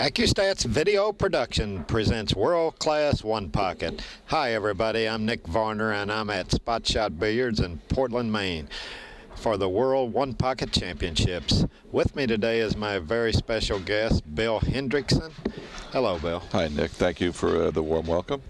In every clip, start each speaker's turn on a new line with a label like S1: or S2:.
S1: ACCUSTATS Video Production presents World-Class One Pocket. Hi everybody, I'm Nick Varner and I'm at Spot Shot Billiards in Portland, Maine for the World One Pocket Championships. With me today is my very special guest, Bill Hendrixson. Hello, Bill.
S2: Hi, Nick. Thank you for the warm welcome.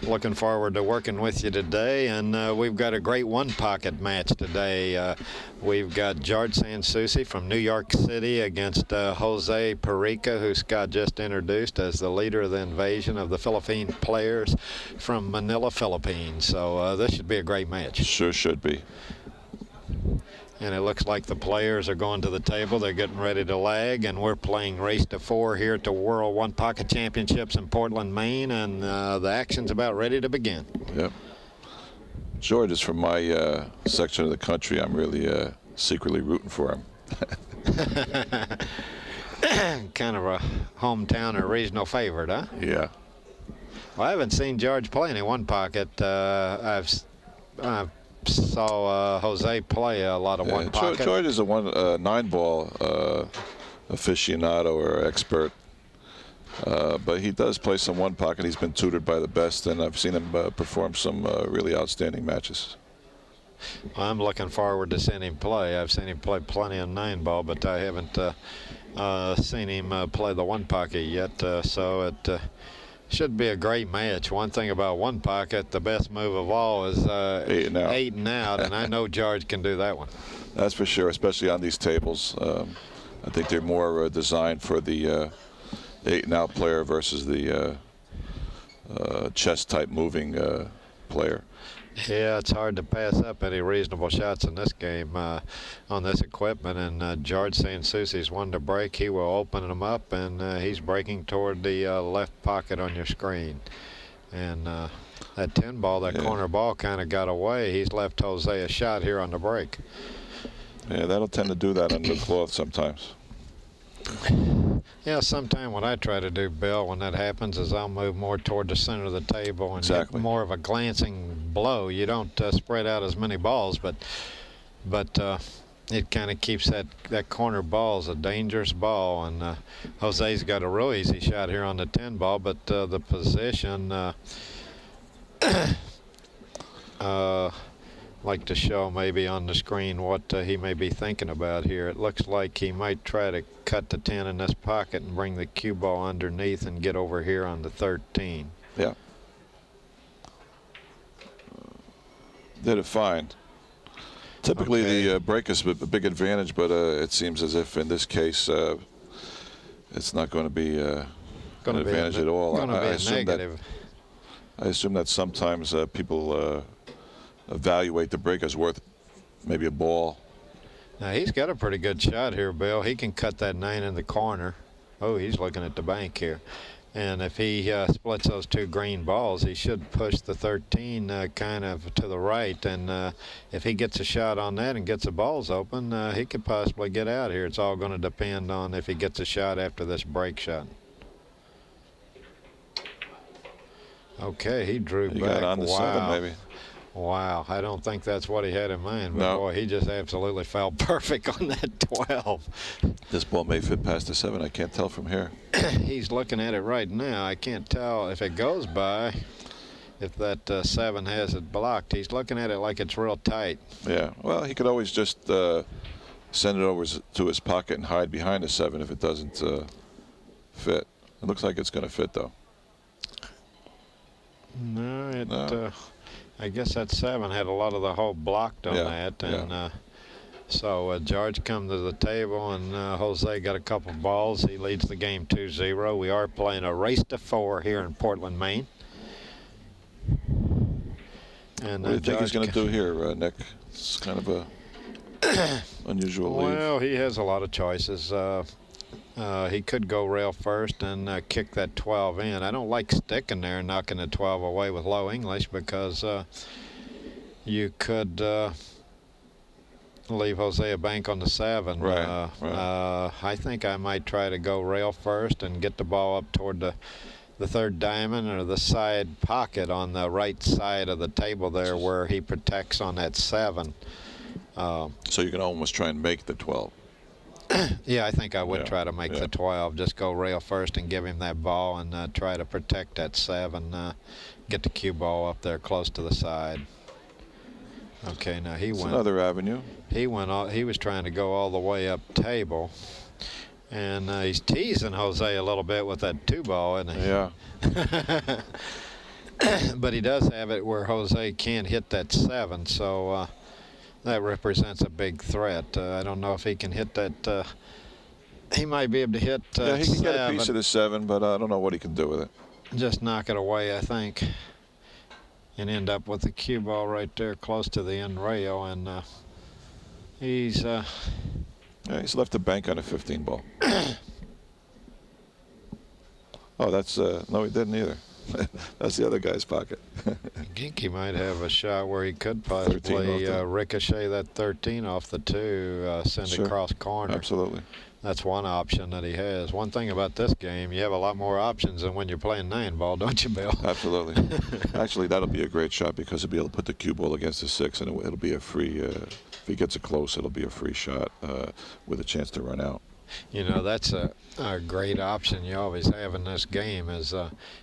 S1: Looking forward to working with you today, and we've got a great one pocket match today. We've got Souci from New York City against Jose Parica, who Scott just introduced as the leader of the invasion of the Philippine players from Manila, Philippines. So this should be a great match.
S2: Sure should be.
S1: And it looks like the players are going to the table. They're getting ready to lag, and we're playing race to 4 here at the World One Pocket Championships in Portland, Maine, and the action's about ready to begin.
S2: Yep. George is from my section of the country. I'm really secretly rooting for him.
S1: Kind of a hometown or regional favorite, huh?
S2: Yeah.
S1: Well, I haven't seen George play any one pocket. I've saw Jose play a lot of one pocket.
S2: George is a 9-ball aficionado or expert, but he does play some one pocket. He's been tutored by the best, and I've seen him perform some really outstanding matches.
S1: Well, I'm looking forward to seeing him play. I've seen him play plenty of 9-ball, but I haven't seen him play the one pocket yet, so it should be a great match. One thing about one pocket, the best move of all is 8 and out, and I know George can do that one.
S2: That's for sure, especially on these tables. I think they're more designed for the 8 and out player versus the chess type moving player.
S1: Yeah, it's hard to pass up any reasonable shots in this game on this equipment, and George Souci's one to break. He will open them up, and he's breaking toward the left pocket on your screen. And that 10-ball, that corner ball kind of got away. He's left Jose a shot here on the break.
S2: Yeah, that'll tend to do that under the cloth sometimes.
S1: Yeah, sometime what I try to do, Bill, when that happens is I'll move more toward the center of the table and get more of a glancing blow. You don't spread out as many balls, but it kind of keeps that corner ball is a dangerous ball. And Jose's got a real easy shot here on the 10-ball, but the position like to show maybe on the screen what he may be thinking about here. It looks like he might try to cut the 10 in this pocket and bring the cue ball underneath and get over here on the 13.
S2: Yeah. Did it fine. Typically the break is a big advantage, but it seems as if in this case it's not going to be an advantage at all.
S1: I
S2: assume that sometimes people evaluate the break as worth maybe a ball.
S1: Now he's got a pretty good shot here, Bill. He can cut that 9 in the corner. Oh, he's looking at the bank here. And if he splits those 2 green balls, he should push the 13 kind of to the right. And if he gets a shot on that and gets the balls open, he could possibly get out here. It's all going to depend on if he gets a shot after this break shot. Okay, he drew back.
S2: Got on the 7 maybe.
S1: Wow, I don't think that's what he had in mind, but boy, he just absolutely fell perfect on that 12.
S2: This ball may fit past the 7. I can't tell from here.
S1: He's looking at it right now. I can't tell if it goes by, if that 7 has it blocked. He's looking at it like it's real tight.
S2: Yeah, well, he could always just send it over to his pocket and hide behind the 7 if it doesn't fit. It looks like it's going to fit, though.
S1: No. I guess that 7 had a lot of the hole blocked on that, and so George comes to the table, and Jose got a couple balls. He leads the game 2-0. We are playing a race to 4 here in Portland, Maine. And
S2: what do you think he's going to do here, Nick? It's kind of a unusual lead.
S1: Well, he has a lot of choices. He could go rail first and kick that 12 in. I don't like sticking there and knocking the 12 away with low English, because you could leave Jose a bank on the 7.
S2: Right.
S1: I think I might try to go rail first and get the ball up toward the 3rd diamond or the side pocket on the right side of the table there where he protects on that 7.
S2: So you can almost try and make the 12.
S1: Yeah, I think I would try to make
S2: yeah.
S1: the 12. Just go rail first and give him that ball and try to protect that 7. Get the cue ball up there close to the side. Okay, now
S2: It's another avenue.
S1: He was trying to go all the way up table, and he's teasing Jose a little bit with that 2 ball, isn't he?
S2: Yeah.
S1: But he does have it where Jose can't hit that 7, so that represents a big threat. I don't know if he can hit that. He might be able to hit.
S2: Yeah, he can
S1: 7,
S2: get a piece of the 7, but I don't know what he can do with it.
S1: Just knock it away, I think, and end up with the cue ball right there close to the end rail, and he's.
S2: Yeah, he's left the bank on a 15 ball. Oh, that's no, he didn't either. That's the other guy's pocket.
S1: Ginky might have a shot where he could possibly ricochet that 13 off the 2, send it across corner.
S2: Absolutely.
S1: That's one option that he has. One thing about this game, you have a lot more options than when you're playing 9 ball, don't you, Bill?
S2: Absolutely. Actually, that'll be a great shot because he'll be able to put the cue ball against the 6, and it'll be a free. If he gets it close, it'll be a free shot with a chance to run out.
S1: You know, that's a great option you always have in this game is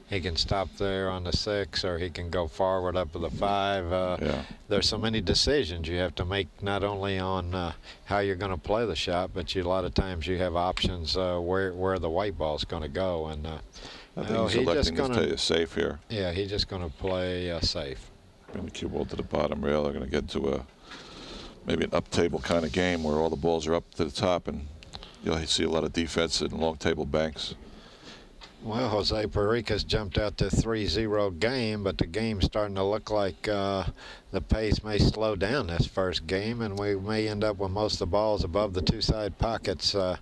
S1: he can stop there on the 6 or he can go forward up to the 5. There's so many decisions you have to make, not only on how you're going to play the shot, but a lot of times you have options where the white ball's going to go. And
S2: I think he's electing to stay safe here.
S1: Yeah, he's just going to play safe.
S2: Bring the cue ball to the bottom rail. They're going to get into maybe an up table kind of game where all the balls are up to the top, and you'll see a lot of defense in long table banks.
S1: Well, Jose Parica's jumped out to 3-0 game, but the game's starting to look like the pace may slow down this first game, and we may end up with most of the balls above the 2 side pockets.
S2: Well,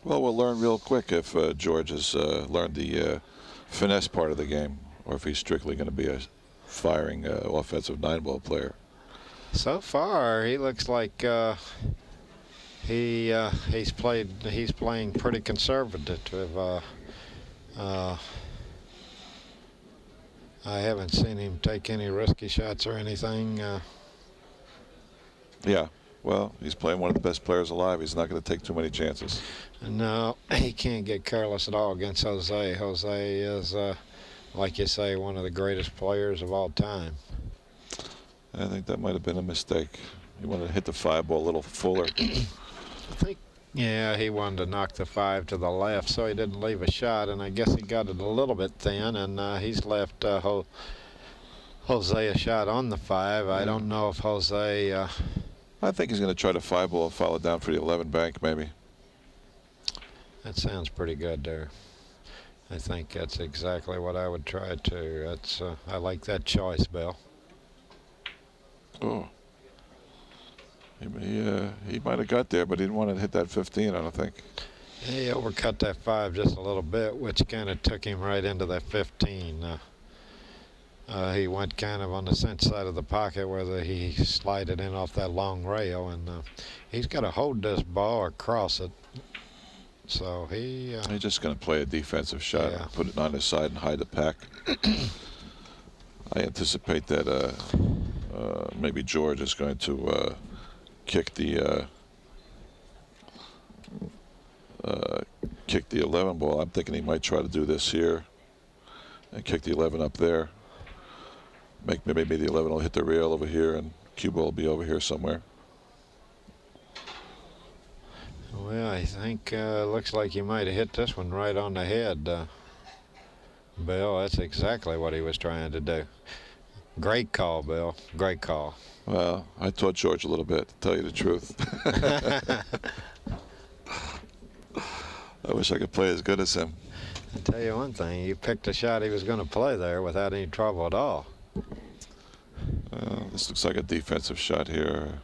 S2: we'll learn real quick if George has learned the finesse part of the game, or if he's strictly going to be a firing offensive 9 ball player.
S1: So far, he looks like he's playing pretty conservative. I haven't seen him take any risky shots or anything.
S2: Yeah, well, he's playing one of the best players alive. He's not going to take too many chances.
S1: No, he can't get careless at all against Jose. Jose is, like you say, one of the greatest players of all time.
S2: I think that might have been a mistake. He wanted to hit the 5 ball a little fuller.
S1: I think, yeah, he wanted to knock the 5 to the left, so he didn't leave a shot, and I guess he got it a little bit thin, and he's left Jose a shot on the 5. I don't know if Jose...
S2: I think he's going to try to 5 ball and follow down for the 11 bank, maybe.
S1: That sounds pretty good there. I think that's exactly what I would try to. That's I like that choice, Bill.
S2: Oh. He might have got there, but he didn't want to hit that 15, I don't think.
S1: He overcut that 5 just a little bit, which kind of took him right into that 15. He went kind of on the center side of the pocket where he slided in off that long rail, and he's got to hold this ball or cross it. So he's
S2: just going to play a defensive shot, put it on his side and hide the pack. I anticipate that maybe George is going to kick the 11 ball. I'm thinking he might try to do this here and kick the 11 up there. Maybe the 11 will hit the rail over here and cue ball will be over here somewhere.
S1: Well, I think looks like you might have hit this one right on the head, Bill. That's exactly what he was trying to do. Great call, Bill. Great call.
S2: Well, I taught George a little bit, to tell you the truth. I wish I could play as good as him.
S1: I'll tell you one thing. You picked a shot he was going to play there without any trouble at all.
S2: This looks like a defensive shot here.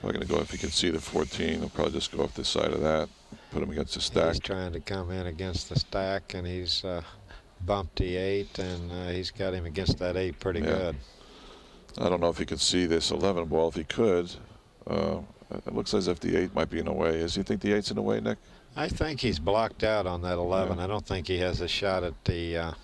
S2: Probably going to go, if he can see the 14, he'll probably just go off the side of that, put him against the stack.
S1: He's trying to come in against the stack, and he's bumped the 8, and he's got him against that 8 pretty good.
S2: I don't know if he could see this 11 ball. If he could, it looks as if the 8 might be in the way. Does he think the 8's in the way, Nick?
S1: I think he's blocked out on that 11. I don't think he has a shot at the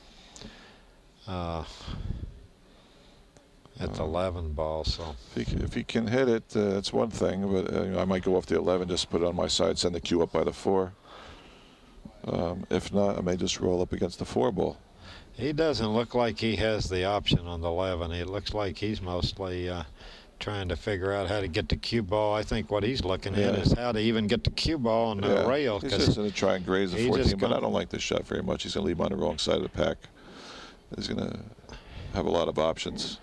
S1: at the 11 ball. So
S2: if he can hit it, it's one thing. But you know, I might go off the 11, just put it on my side, send the cue up by the 4. If not, I may just roll up against the 4 ball.
S1: He doesn't look like he has the option on the 11. It looks like he's mostly trying to figure out how to get the cue ball. I think what he's looking at is how to even get the cue ball on the rail.
S2: He's just going to try and graze the 14, but I don't like this shot very much. He's going to leave him on the wrong side of the pack. He's going to have a lot of options.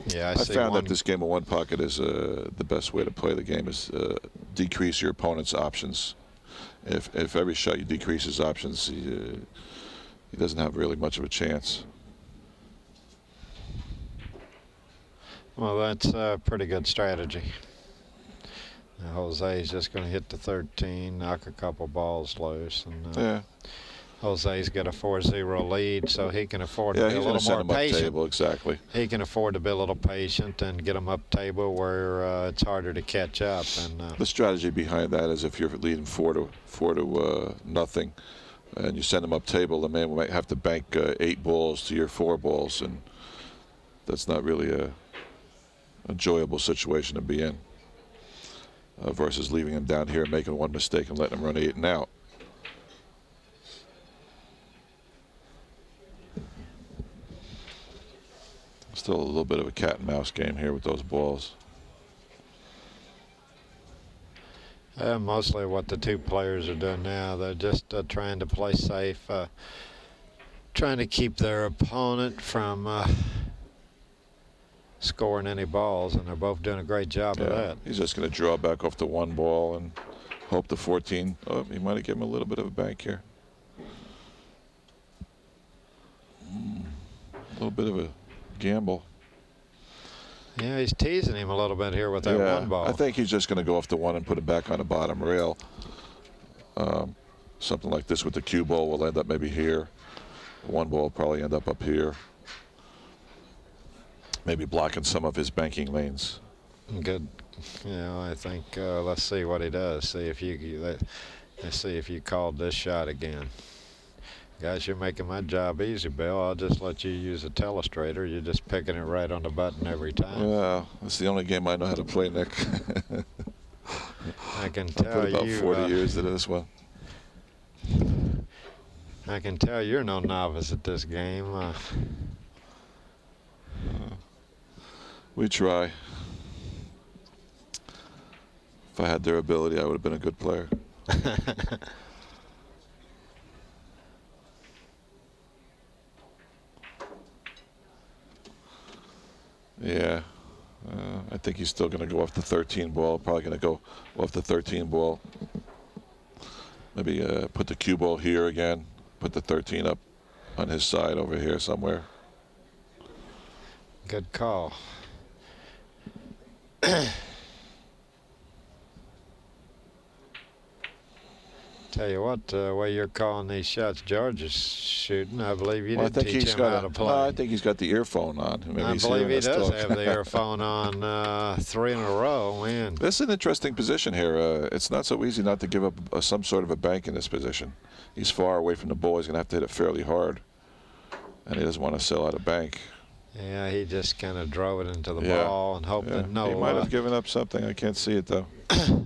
S1: Yeah,
S2: I found that this game of 1 pocket is the best way to play the game is decrease your opponent's options. If every shot you decrease his options, he doesn't have really much of a chance.
S1: Well, that's a pretty good strategy. Now, Jose's just going to hit the 13, knock a couple balls loose, and Jose's got a 4-0 lead, so he can afford to be a little more patient.
S2: Table, exactly.
S1: He can afford to be a little patient and get them up table where it's harder to catch up. And
S2: the strategy behind that is if you're leading 4 to nothing, and you send them up table, the man might have to bank 8 balls to your 4 balls, and that's not really a enjoyable situation to be in. Versus leaving him down here and making one mistake and letting him run 8 and out. Still a little bit of a cat and mouse game here with those balls.
S1: Mostly what the 2 players are doing now, they're just trying to play safe, trying to keep their opponent from scoring any balls, and they're both doing a great job of that.
S2: He's just going to draw back off the 1 ball and hope the 14. Oh, he might have given him a little bit of a bank here. A little bit of a gamble.
S1: Yeah, he's teasing him a little bit here with that 1 ball.
S2: I think he's just going to go off the 1 and put it back on the bottom rail. Something like this with the cue ball will end up maybe here. The 1 ball will probably end up here. Maybe blocking some of his banking lanes.
S1: Good. You know, I think let's see what he does. Let's see if you called this shot again. Guys, you're making my job easy, Bill. I'll just let you use a telestrator. You're just picking it right on the button every time.
S2: Well, that's the only game I know how to play, Nick.
S1: I can tell
S2: I put about 40 years into this one.
S1: I can tell you're no novice at this game.
S2: We try. If I had their ability, I would have been a good player. Yeah, I think he's still going to go off the 13 ball. Probably going to go off the 13 ball. Maybe put the cue ball here again. Put the 13 up on his side over here somewhere.
S1: Good call. Tell you what, the way you're calling these shots George is shooting, I believe you did teach him how to play.
S2: I think he's got the earphone on. Maybe
S1: I believe he does have the earphone on 3 in a row. Man.
S2: This is an interesting position here. It's not so easy not to give up some sort of a bank in this position. He's far away from the ball. He's going to have to hit it fairly hard. And he doesn't want to sell out a bank.
S1: Yeah, he just kind of drove it into the ball and hoped that no.
S2: He might have given up something. I can't see it, though.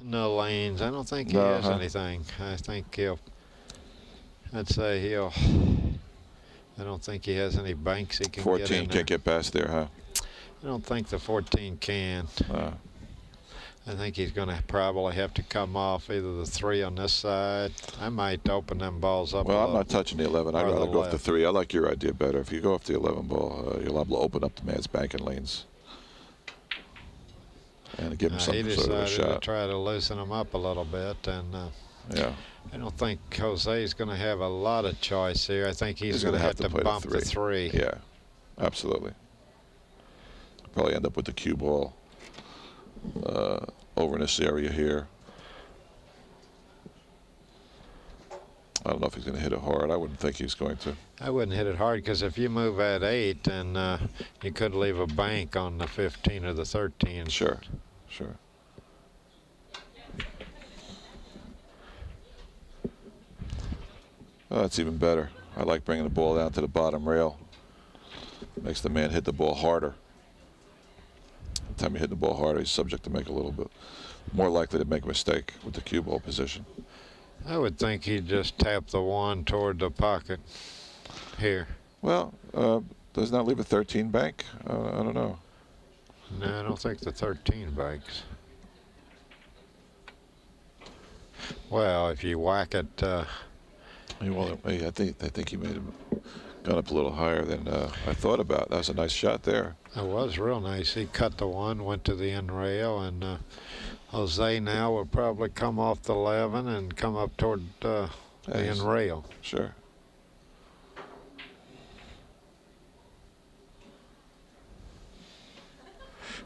S1: No lanes. I don't think he has anything. I think I'd say he'll. I don't think he has any banks he can
S2: 14
S1: get in there.
S2: Can't get past there, huh?
S1: I don't think the 14 can. I think he's going to probably have to come off either the 3 on this side. I might open them balls up.
S2: Well, I'm not touching the 11. I'd rather go off the 3. I like your idea better. If you go off the 11 ball, you'll able to open up the man's banking lanes and give him some sort of a shot.
S1: He decided to try to loosen him up a little bit, and I don't think Jose's going to have a lot of choice here. I think he's going to have to bump the 3.
S2: Yeah, absolutely. Probably end up with the cue ball over in this area here. I don't know if he's going to hit it hard. I wouldn't think he's going to.
S1: I wouldn't hit it hard because if you move at 8, then you could leave a bank on the 15 or the 13.
S2: Sure, sure. Oh, that's even better. I like bringing the ball down to the bottom rail. Makes the man hit the ball harder. time you hit the ball harder, he's subject to make a little bit more likely to make a mistake with the cue ball position.
S1: I would think he'd just tap the 1 toward the pocket here.
S2: Well, does not leave a 13 bank? I don't know.
S1: No, I don't think the 13 banks. Well, if you whack it.
S2: I think he may have gone up a little higher than I thought about. That was a nice shot there.
S1: It was real nice. He cut the 1, went to the end rail, and Jose now will probably come off the 11 and come up toward the end rail.
S2: Sure.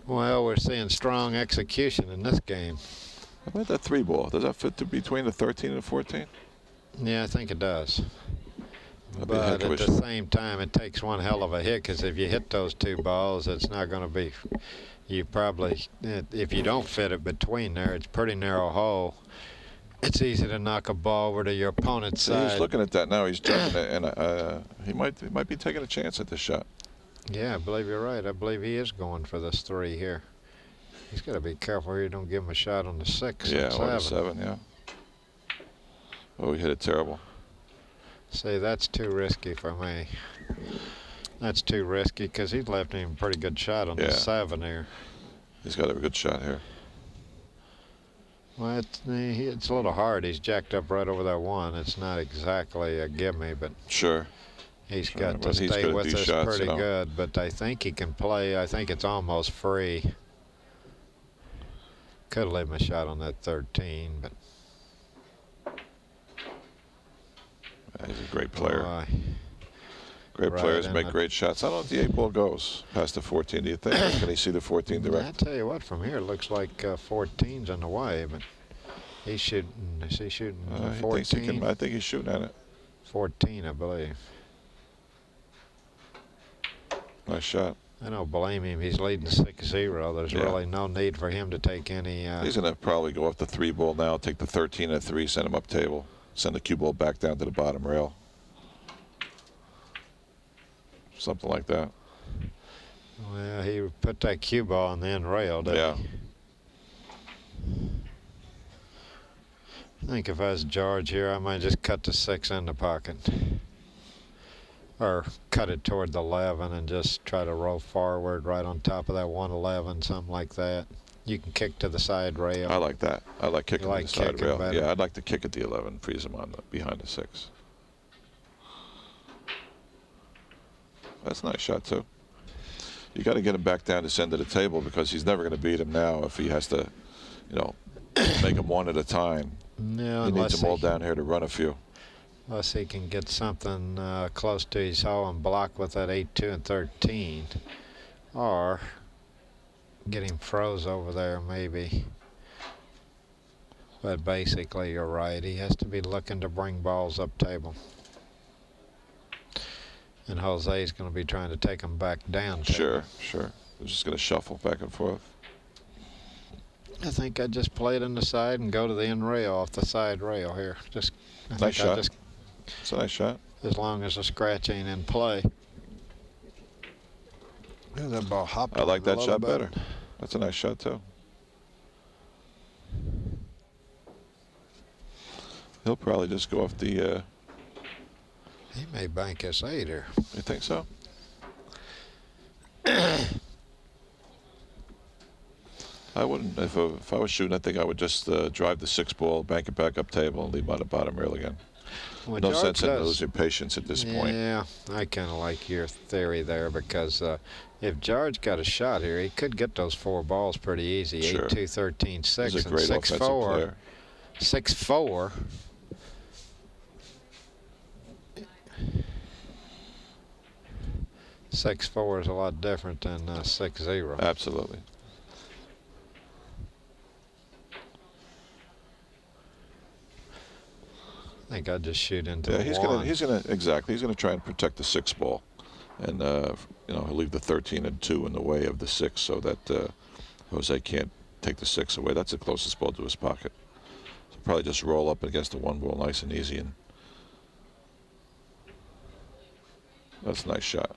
S1: Well, we're seeing strong execution in this game.
S2: How about that 3 ball? Does that fit to between the 13 and 14?
S1: Yeah, I think it does.
S2: That'd
S1: But at the same time, it takes one hell of a hit, because if you hit those 2 balls, it's not going to be. You probably, if you don't fit it between there, it's a pretty narrow hole. It's easy to knock a ball over to your opponent's side.
S2: He's looking at that now. He's jumping it, and he might be taking a chance at this shot.
S1: Yeah, I believe you're right. I believe he is going for this 3 here. He's got to be careful here you don't give him a shot on the 6
S2: Yeah,
S1: and 7.
S2: or the 7, yeah. Oh, he hit it terrible.
S1: See, that's too risky for me. That's too risky, because he's left him a pretty good shot on the 7 here.
S2: He's got a good shot here.
S1: Well, it's a little hard. He's jacked up right over that 1. It's not exactly a gimme, but
S2: sure.
S1: He's got to stay with us pretty good. But I think he can play. I think it's almost free. Could have left him a shot on that 13, but.
S2: He's a great player. Great
S1: Right,
S2: players make great shots. I don't know if the 8 ball goes past the 14. Do you think? Or can he see the 14 direct?
S1: I tell you what, from here it looks like 14's in the way, but he's shooting. Is he shooting 14?
S2: I think he's shooting at it.
S1: 14, I believe.
S2: Nice shot.
S1: I don't blame him. He's leading 6-0. There's really no need for him to take any.
S2: He's going to probably go off the 3 ball now, take the 13 and 3, send him up table, send the cue ball back down to the bottom rail. Something like that.
S1: Well, he put that cue ball on the end rail, didn't he? I think if I was George here, I might just cut the 6 in the pocket. Or cut it toward the 11 and just try to roll forward right on top of that 111, something like that. You can kick to the side rail.
S2: I like that. I like kicking to the side rail.
S1: Better.
S2: Yeah, I'd like to kick at the 11, freeze him on behind the 6. That's a nice shot, too. You got to get him back down this end of the table, because he's never going to beat him now if he has to, make them one at a time.
S1: No,
S2: he needs them all down here to run a few.
S1: Unless he can get something close to his hole and block with that 8, 2, and 13. Or get him froze over there, maybe. But basically, you're right. He has to be looking to bring balls up table. And Jose's going to be trying to take them back down.
S2: Sure. They're just going to shuffle back and forth.
S1: I think I just play it in the side and go to the end rail off the side rail here.
S2: Nice shot. It's a nice shot.
S1: As long as the scratch ain't in play. That ball hopped.
S2: I like that shot better. That's a nice shot, too. He'll probably just go off the...
S1: He may bank us 8 here.
S2: You think so? I wouldn't. If I was shooting, I think I would just drive the 6 ball, bank it back up table, and leave him on the bottom rail again.
S1: Well,
S2: no
S1: George
S2: sense in losing patience at this point.
S1: Yeah, I kind of like your theory there, because if George got a shot here, he could get those 4 balls pretty easy.
S2: Sure.
S1: 8, 2, 13, 6,
S2: He's a
S1: and
S2: great
S1: 6, 4.
S2: player.
S1: 6, 4. Six 4 is a lot different than 6-0.
S2: Absolutely.
S1: I think I'd just shoot into the
S2: he's gonna try and protect the 6 ball, and he'll leave the 13 and 2 in the way of the 6, so that Jose can't take the 6 away. That's the closest ball to his pocket. So probably just roll up against the 1 ball, nice and easy, and that's a nice shot.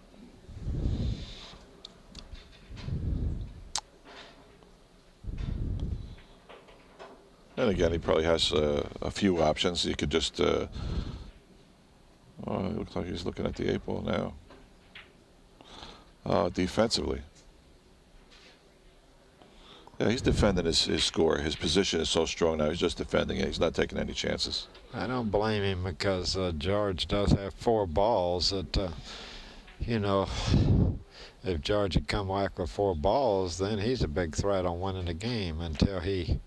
S2: And again, he probably has a few options. He could just. Oh, it looks like he's looking at the 8-ball now. Defensively. Yeah, he's defending his score. His position is so strong now. He's just defending it. He's not taking any chances.
S1: I don't blame him because George does have 4 balls that, you know, if George had come whack with 4 balls, then he's a big threat on winning the game until he,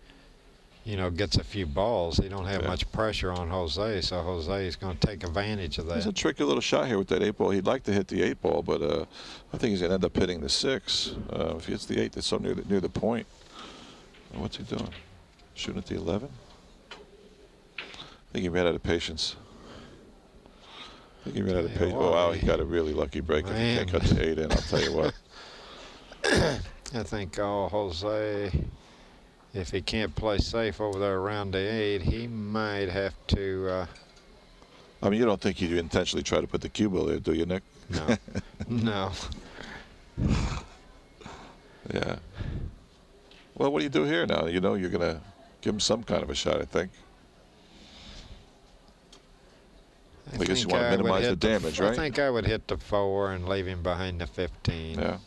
S1: you know, gets a few balls. He don't have much pressure on Jose, so Jose is going to take advantage of that.
S2: There's a tricky little shot here with that 8-ball. He'd like to hit the 8-ball, but I think he's going to end up hitting the 6. If he hits the 8, that's so near the point. What's he doing? Shooting at the 11? I think he ran out of patience. Oh, wow, he got a really lucky break. If he can't cut the 8 in, I'll tell you what.
S1: I think Jose, if he can't play safe over there around the 8, he might have to.
S2: I mean, you don't think you intentionally try to put the cue ball there, do you, Nick?
S1: No. No.
S2: Yeah. Well, what do you do here now? You know, you're going to give him some kind of a shot, I think. I guess you want to minimize the damage, right?
S1: I think I would hit the 4 and leave him behind the 15.
S2: Yeah.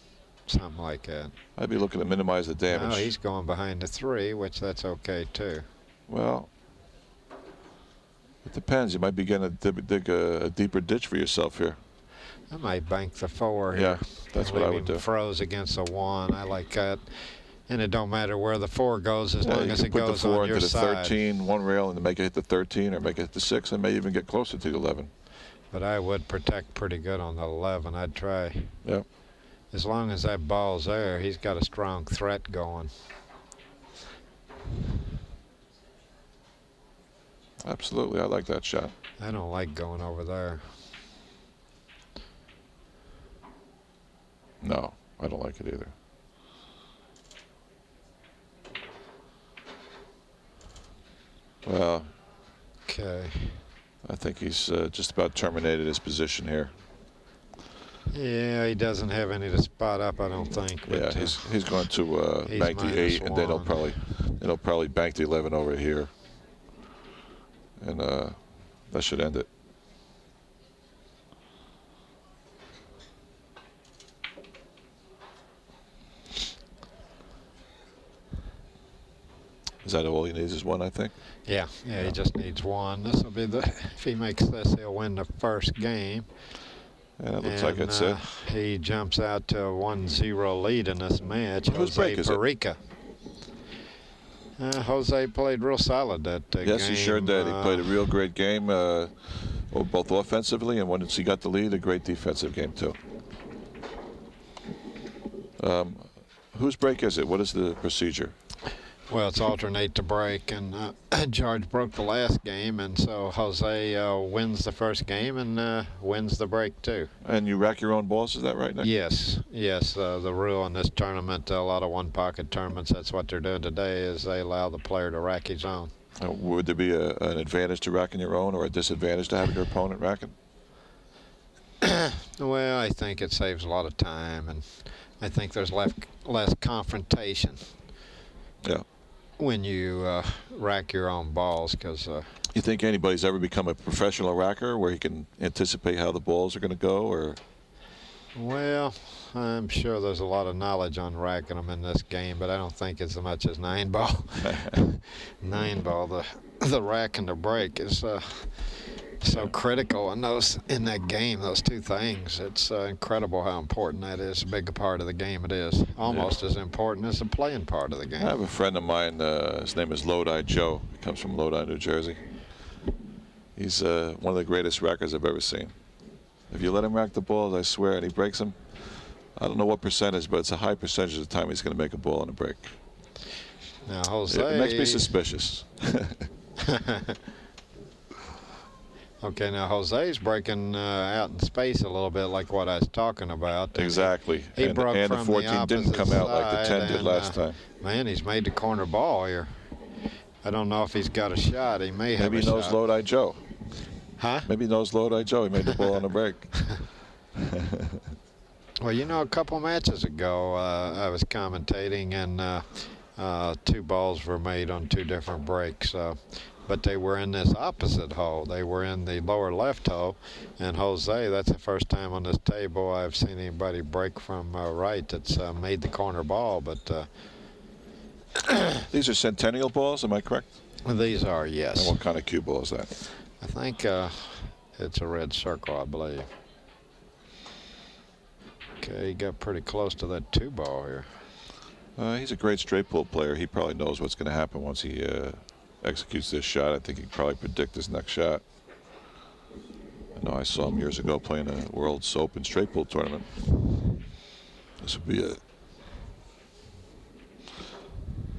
S1: Something like that.
S2: I'd be looking to minimize the damage.
S1: No, he's going behind the 3, which that's okay, too.
S2: Well, it depends. You might be going to dig a deeper ditch for yourself here.
S1: I might bank the 4 here.
S2: Yeah, that's what I would do.
S1: Froze against a 1. I like that. And it don't matter where the 4 goes as long as it goes on your side.
S2: You can put the 4 into the 13, one rail, and make it hit the 13 or make it hit the 6 and may even get closer to the 11.
S1: But I would protect pretty good on the 11. I'd try.
S2: Yeah.
S1: As long as that ball's there, he's got a strong threat going.
S2: Absolutely. I like that shot.
S1: I don't like going over there.
S2: No, I don't like it either. Well,
S1: okay.
S2: I think he's just about terminated his position here.
S1: Yeah, he doesn't have any to spot up, I don't think. But,
S2: yeah, he's going to bank the 8, and then he'll probably bank the 11 over here, and that should end it. Is that all he needs is 1, I think?
S1: Yeah, he just needs 1. This will be if he makes this, he'll win the first game.
S2: Yeah, it looks like it's it.
S1: He jumps out to a 1-0 lead in this match.
S2: Whose break is
S1: Parica. Jose played real solid that game.
S2: Yes, he sure did. He played a real great game, both offensively and once he got the lead, a great defensive game too. Whose break is it? What is the procedure?
S1: Well, it's alternate to break, and George broke the last game, and so Jose wins the first game and wins the break too.
S2: And you rack your own balls, is that right, Nick?
S1: Yes. The rule in this tournament, a lot of one-pocket tournaments, that's what they're doing today, is they allow the player to rack his own.
S2: Would there be an advantage to racking your own or a disadvantage to having your opponent racking?
S1: Well, I think it saves a lot of time, and I think there's less confrontation.
S2: Yeah.
S1: When you rack your own balls, because
S2: you think anybody's ever become a professional racker where he can anticipate how the balls are going to go, or?
S1: Well, I'm sure there's a lot of knowledge on racking them in this game, but I don't think as much as 9-ball. 9-ball, the rack and the break is so critical in that game. Those two things, it's incredible how important that is. A big part of the game it is. Almost as important as the playing part of the game.
S2: I have a friend of mine. His name is Lodi Joe. He comes from Lodi, New Jersey. He's one of the greatest rackers I've ever seen. If you let him rack the balls, I swear, and he breaks them, I don't know what percentage, but it's a high percentage of the time he's going to make a ball on a break.
S1: Now, Jose,
S2: it makes me suspicious.
S1: Okay, now Jose's breaking out in space a little bit, like what I was talking about.
S2: Exactly.
S1: He broke
S2: and
S1: from
S2: the 14 didn't come out like the 10 did last time.
S1: Man, he's made the corner ball here. I don't know if he's got a shot. He may have a shot.
S2: Maybe he knows Lodi Joe.
S1: Huh?
S2: Maybe he knows Lodi Joe. He made the ball on the break.
S1: Well, you know, a couple matches ago, I was commentating, and 2 balls were made on 2 different breaks. But they were in this opposite hole. They were in the lower left hole. And Jose, that's the first time on this table I've seen anybody break from right that's made the corner ball. But
S2: these are Centennial balls, am I correct?
S1: These are, yes.
S2: And what kind of cue ball is that?
S1: I think it's a red circle, I believe. Okay, he got pretty close to that 2 ball here.
S2: He's a great straight pull player. He probably knows what's going to happen once he executes this shot. I think he can probably predict his next shot. I know I saw him years ago playing a World's Open straight pull tournament. This would be a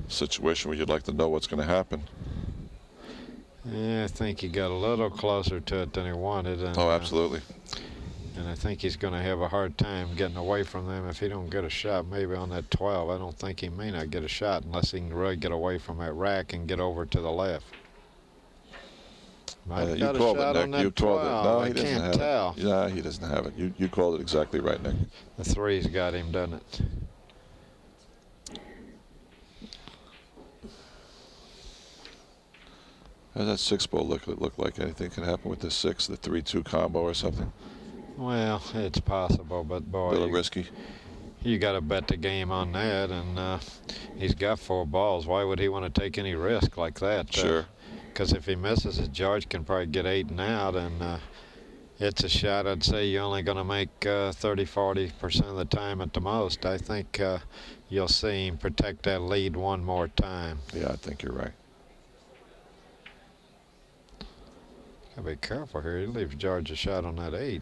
S2: situation where you'd like to know what's going to happen.
S1: Yeah, I think he got a little closer to it than he wanted. And,
S2: oh, absolutely.
S1: And I think he's going to have a hard time getting away from them if he don't get a shot. Maybe on that 12, I don't think he may not get a shot unless he can really get away from that rack and get over to the left.
S2: You called it, Nick. You called it. No, he doesn't have
S1: tell.
S2: it. Yeah, he doesn't have it. You called it exactly right, Nick.
S1: The 3's got him, doesn't it?
S2: How does that 6 ball look like? Anything can happen with this 6, the 3-2 combo or something?
S1: Well, it's possible, but boy,
S2: a little risky.
S1: You got to bet the game on that, and he's got 4 balls. Why would he want to take any risk like that?
S2: Sure.
S1: Because if he misses it, George can probably get 8 and out, and it's a shot I'd say you're only going to make 30-40% of the time at the most. I think you'll see him protect that lead one more time.
S2: Yeah, I think you're right.
S1: Gotta be careful here. He leaves George a shot on that 8.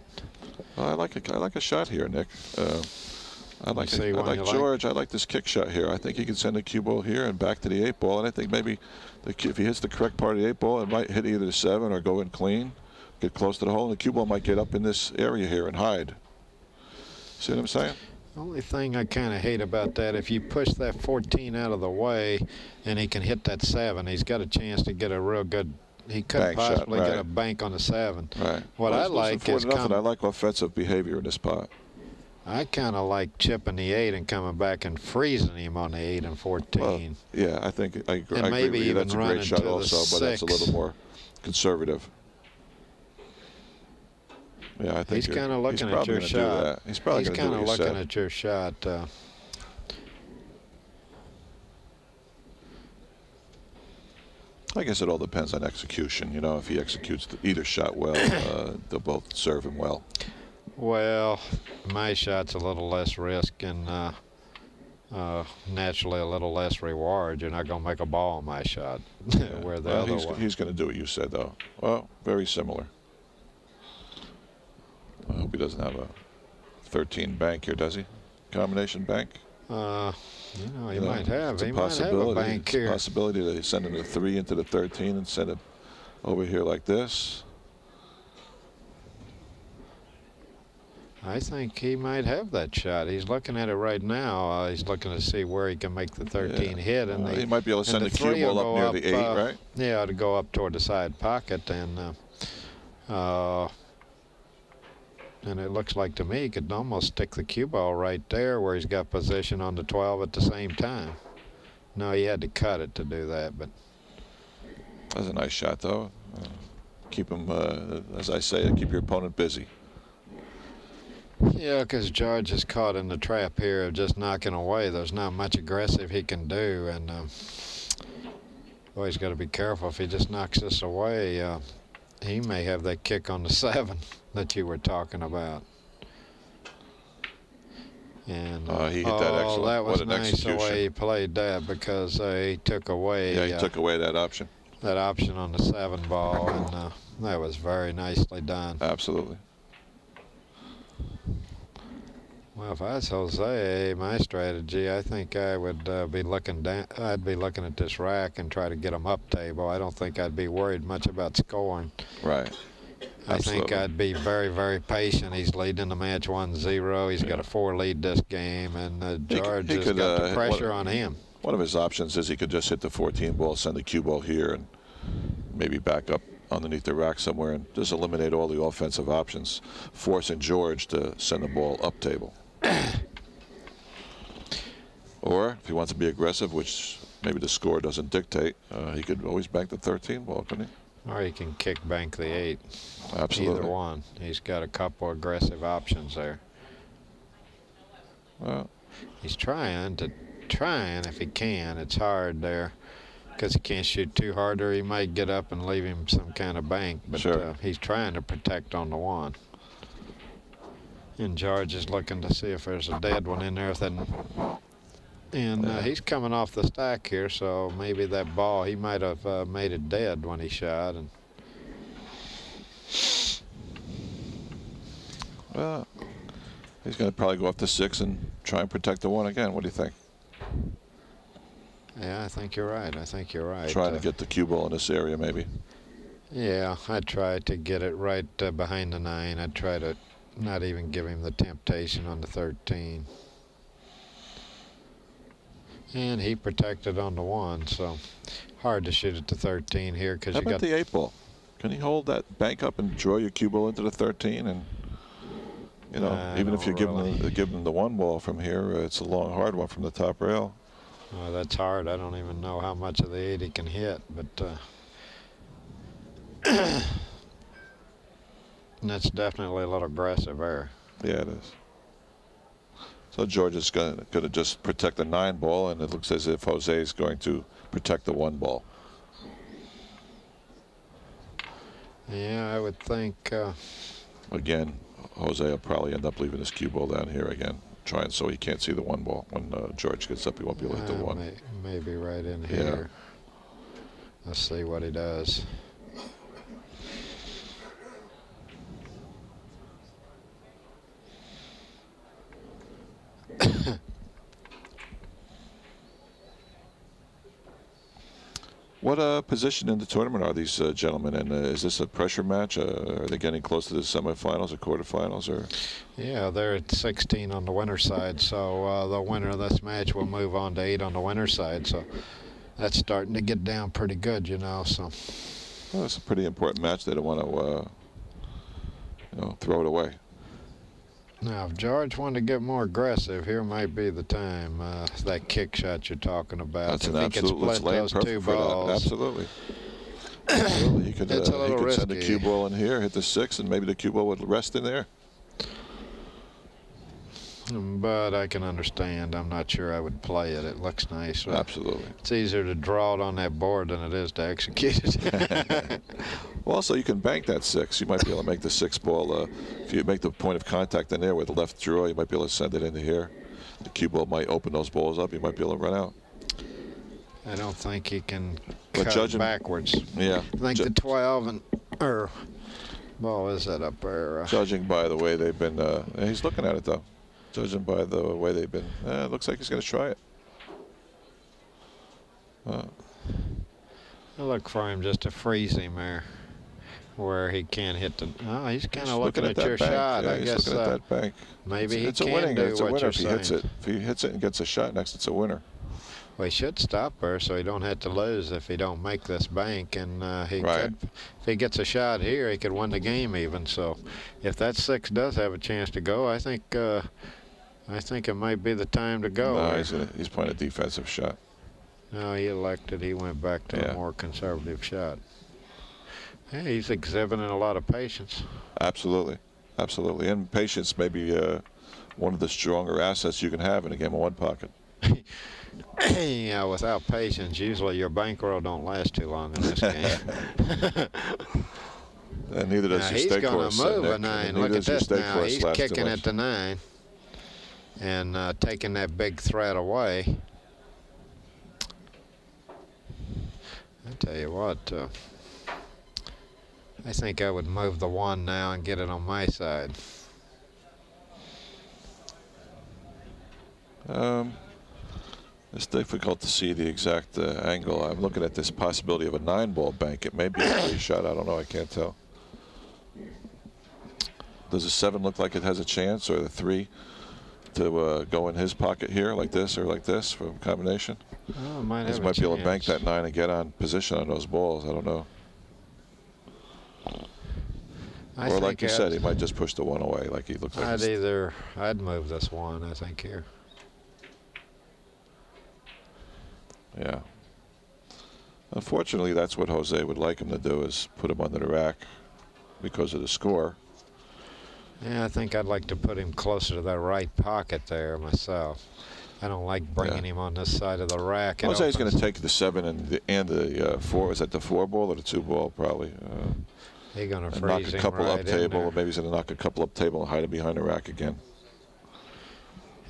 S2: Well, I like a shot here, Nick. I like George. I like this kick shot here. I think he can send a cue ball here and back to the 8 ball. And I think maybe if he hits the correct part of the 8 ball, it might hit either the 7 or go in clean, get close to the hole, and the cue ball might get up in this area here and hide. See what I'm saying?
S1: The only thing I kind of hate about that, if you push that 14 out of the way and he can hit that 7, he's got a chance to get a real good. He could
S2: bank
S1: possibly
S2: shot, right.
S1: get a bank on the 7.
S2: Right.
S1: What I like is
S2: I like offensive behavior in this spot.
S1: I kind of like chipping the 8 and coming back and freezing him on the 8 and 14.
S2: Well, yeah, I think I agree
S1: maybe
S2: with you.
S1: even
S2: That's a great shot also, but that's a
S1: 6.
S2: little more conservative. Yeah, I think
S1: he's kind of looking at your shot.
S2: He's probably going to do what you said.
S1: He's kind of looking at your shot.
S2: I guess it all depends on execution. You know, if he executes either shot well, they'll both serve him well.
S1: Well, my shot's a little less risk and naturally a little less reward. You're not going to make a ball on my shot.
S2: Yeah.
S1: Where the
S2: well,
S1: other one.
S2: He's going to do what you said, though. Well, very similar. I hope he doesn't have a 13 bank here, does he? Combination bank?
S1: You know, he might have. He might have a bank here.
S2: It's a possibility that he's sending a 3 into the 13 and send it over here like this.
S1: I think he might have that shot. He's looking at it right now. He's looking to see where he can make the 13 hit. And
S2: he might be able to send the cue ball up near the 8, right?
S1: Yeah, to go up toward the side pocket. And it looks like to me he could almost stick the cue ball right there where he's got position on the 12 at the same time. No, he had to cut it to do that. But
S2: that's a nice shot, though. Keep him, as I say, keep your opponent busy.
S1: Yeah, because George is caught in the trap here of just knocking away. There's not much aggressive he can do, and boy, he's got to be careful. If he just knocks this away, he may have that kick on the 7 that you were talking about. And
S2: he hit that excellent.
S1: That was
S2: what an
S1: nice
S2: execution.
S1: The way he played that because he took away.
S2: Yeah, he took away that option.
S1: That option on the 7 ball, and that was very nicely done.
S2: Absolutely.
S1: Well, if I was Jose, my strategy, I think I would be looking down. I'd be looking at this rack and try to get him up table. I don't think I'd be worried much about scoring.
S2: Right.
S1: I think I'd be very, very patient. He's leading the match 1-0. He's got a 4 lead this game, and George has got the pressure on him.
S2: One of his options is he could just hit the 14 ball, send the cue ball here, and maybe back up underneath the rack somewhere and just eliminate all the offensive options, forcing George to send the ball up table. Or if he wants to be aggressive, which maybe the score doesn't dictate. He could always bank the 13 ball, couldn't he?
S1: Or he can kick bank the 8.
S2: Absolutely.
S1: Either one. He's got a couple aggressive options there.
S2: Well,
S1: he's trying if he can. It's hard there because he can't shoot too hard, or he might get up and leave him some kind of bank. But
S2: sure.
S1: He's trying to protect on the 1. And George is looking to see if there's a dead one in there. And he's coming off the stack here, so maybe that ball, he might have made it dead when he shot. And
S2: well, he's going to probably go up to 6 and try and protect the 1 again. What do you think?
S1: Yeah, I think you're right.
S2: Trying to get the cue ball in this area, maybe.
S1: Yeah, I'd try to get it right behind the 9. I'd try to not even give him the temptation on the 13. And he protected on the 1, so hard to shoot at the 13 here because
S2: How
S1: you
S2: about
S1: got
S2: the 8 ball? Can you hold that bank up and draw your cue ball into the 13? And you know, even if you give them the 1 ball from here, it's a long, hard one from the top rail.
S1: Oh, that's hard. I don't even know how much of the 8 he can hit, but that's definitely a little aggressive there.
S2: Yeah, it is. So George is going to just protect the 9 ball, and it looks as if Jose is going to protect the 1 ball.
S1: Yeah, I would think.
S2: Again, Jose will probably end up leaving his cue ball down here again, trying so he can't see the 1 ball. When George gets up, he won't be able to hit the 1.
S1: Maybe right in here. Let's see what he does.
S2: What position in the tournament are these gentlemen in? Is this a pressure match? Are they getting close to the semifinals or quarterfinals? Or?
S1: Yeah, they're at 16 on the winner's side, so the winner of this match will move on to 8 on the winner's side. So that's starting to get down pretty good, you know. So
S2: well, it's a pretty important match. They don't want to, throw it away.
S1: Now, if George wanted to get more aggressive, here might be the time. That kick shot you're talking about.
S2: That's
S1: if
S2: an
S1: he
S2: absolute.
S1: could split those 2 balls.
S2: Absolutely. Absolutely. He could
S1: risky.
S2: Send the cue ball in here, hit the 6, and maybe the cue ball would rest in there.
S1: But I can understand. I'm not sure I would play it. It looks nice. Right?
S2: Absolutely.
S1: It's easier to draw it on that board than it is to execute it.
S2: Well, also, you can bank that 6. You might be able to make the 6 ball. If you make the point of contact in there with the left draw, you might be able to send it into here. The cue ball might open those balls up. You might be able to run out.
S1: I don't think he can
S2: But
S1: cut backwards.
S2: Yeah.
S1: I think the 12 and ball is that up there.
S2: Judging by the way they've been, he's looking at it though. Judging by the way they've been, it looks like he's going to try it.
S1: I look for him just to freeze him there, where he can't hit the. Oh, he's kind of looking at your
S2: bank.
S1: shot.
S2: Yeah,
S1: I guess
S2: he's looking at that bank.
S1: Maybe
S2: it's
S1: he
S2: a
S1: can
S2: winning.
S1: do
S2: It's a
S1: what
S2: winner
S1: you're
S2: if he
S1: saying.
S2: hits it. If he hits it and gets a shot next, it's a winner.
S1: Well, he should stop there so he don't have to lose if he don't make this bank, and he
S2: Right.
S1: could. If he gets a shot here, he could win the game even. So, if that 6 does have a chance to go, I think it might be the time to go.
S2: No, he's playing a defensive shot.
S1: No, he elected. He went back to a more conservative shot. Yeah, he's exhibiting a lot of patience.
S2: Absolutely, absolutely, and patience may be one of the stronger assets you can have in a game of 1 pocket.
S1: Yeah, without patience, usually your bankroll don't last too long in this game.
S2: And neither does your stake horse.
S1: He's going to move a 9. Look at this now. He's kicking at the 9 and taking that big threat away. I tell you what, I think I would move the 1 now and get it on my side.
S2: It's difficult to see the exact angle. I'm looking at this possibility of a 9-ball bank. It may be a 3 shot. I don't know. I can't tell. Does a 7 look like it has a chance, or the 3 to go in his pocket here, like this or like this, for a combination?
S1: Oh, might
S2: He might be able to bank that 9 and get on position on those balls. I don't know. Or like you said, he might just push the 1 away, like he looks like.
S1: I'd move this 1, I think, here.
S2: Yeah, Unfortunately, that's what Jose would like him to do, is put him under the rack because of the score.
S1: Yeah, I think I'd like to put him closer to that right pocket there myself. I don't like bringing him on this side of the rack.
S2: Jose's going to take the 7 and the 4. Is that the 4 ball or the 2 ball? Probably.
S1: He's going to
S2: knock
S1: freeze
S2: a
S1: him
S2: couple
S1: right
S2: up table,
S1: in
S2: or maybe he's going to knock a couple up table and hide it behind the rack again.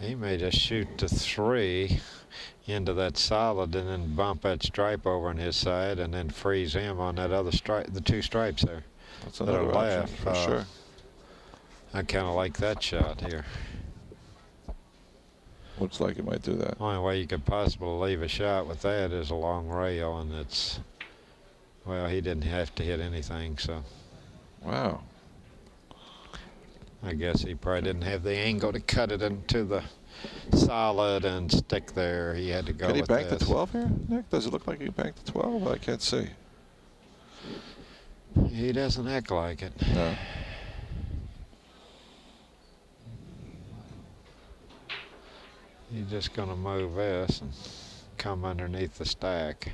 S1: He may just shoot the 3 into that solid and then bump that stripe over on his side and then freeze him on that other stripe, the 2 stripes there.
S2: That's another option, for sure.
S1: I kind of like that shot here.
S2: Looks like he might do that.
S1: Only way you could possibly leave a shot with that is a long rail, and it's, well, he didn't have to hit anything, so.
S2: Wow.
S1: I guess he probably didn't have the angle to cut it into the solid and stick there. He had to go with this.
S2: Can he bank the 12 here, Nick? Does it look like he banked the 12? I can't see.
S1: He doesn't act like it.
S2: No.
S1: He's just going to move this and come underneath the stack.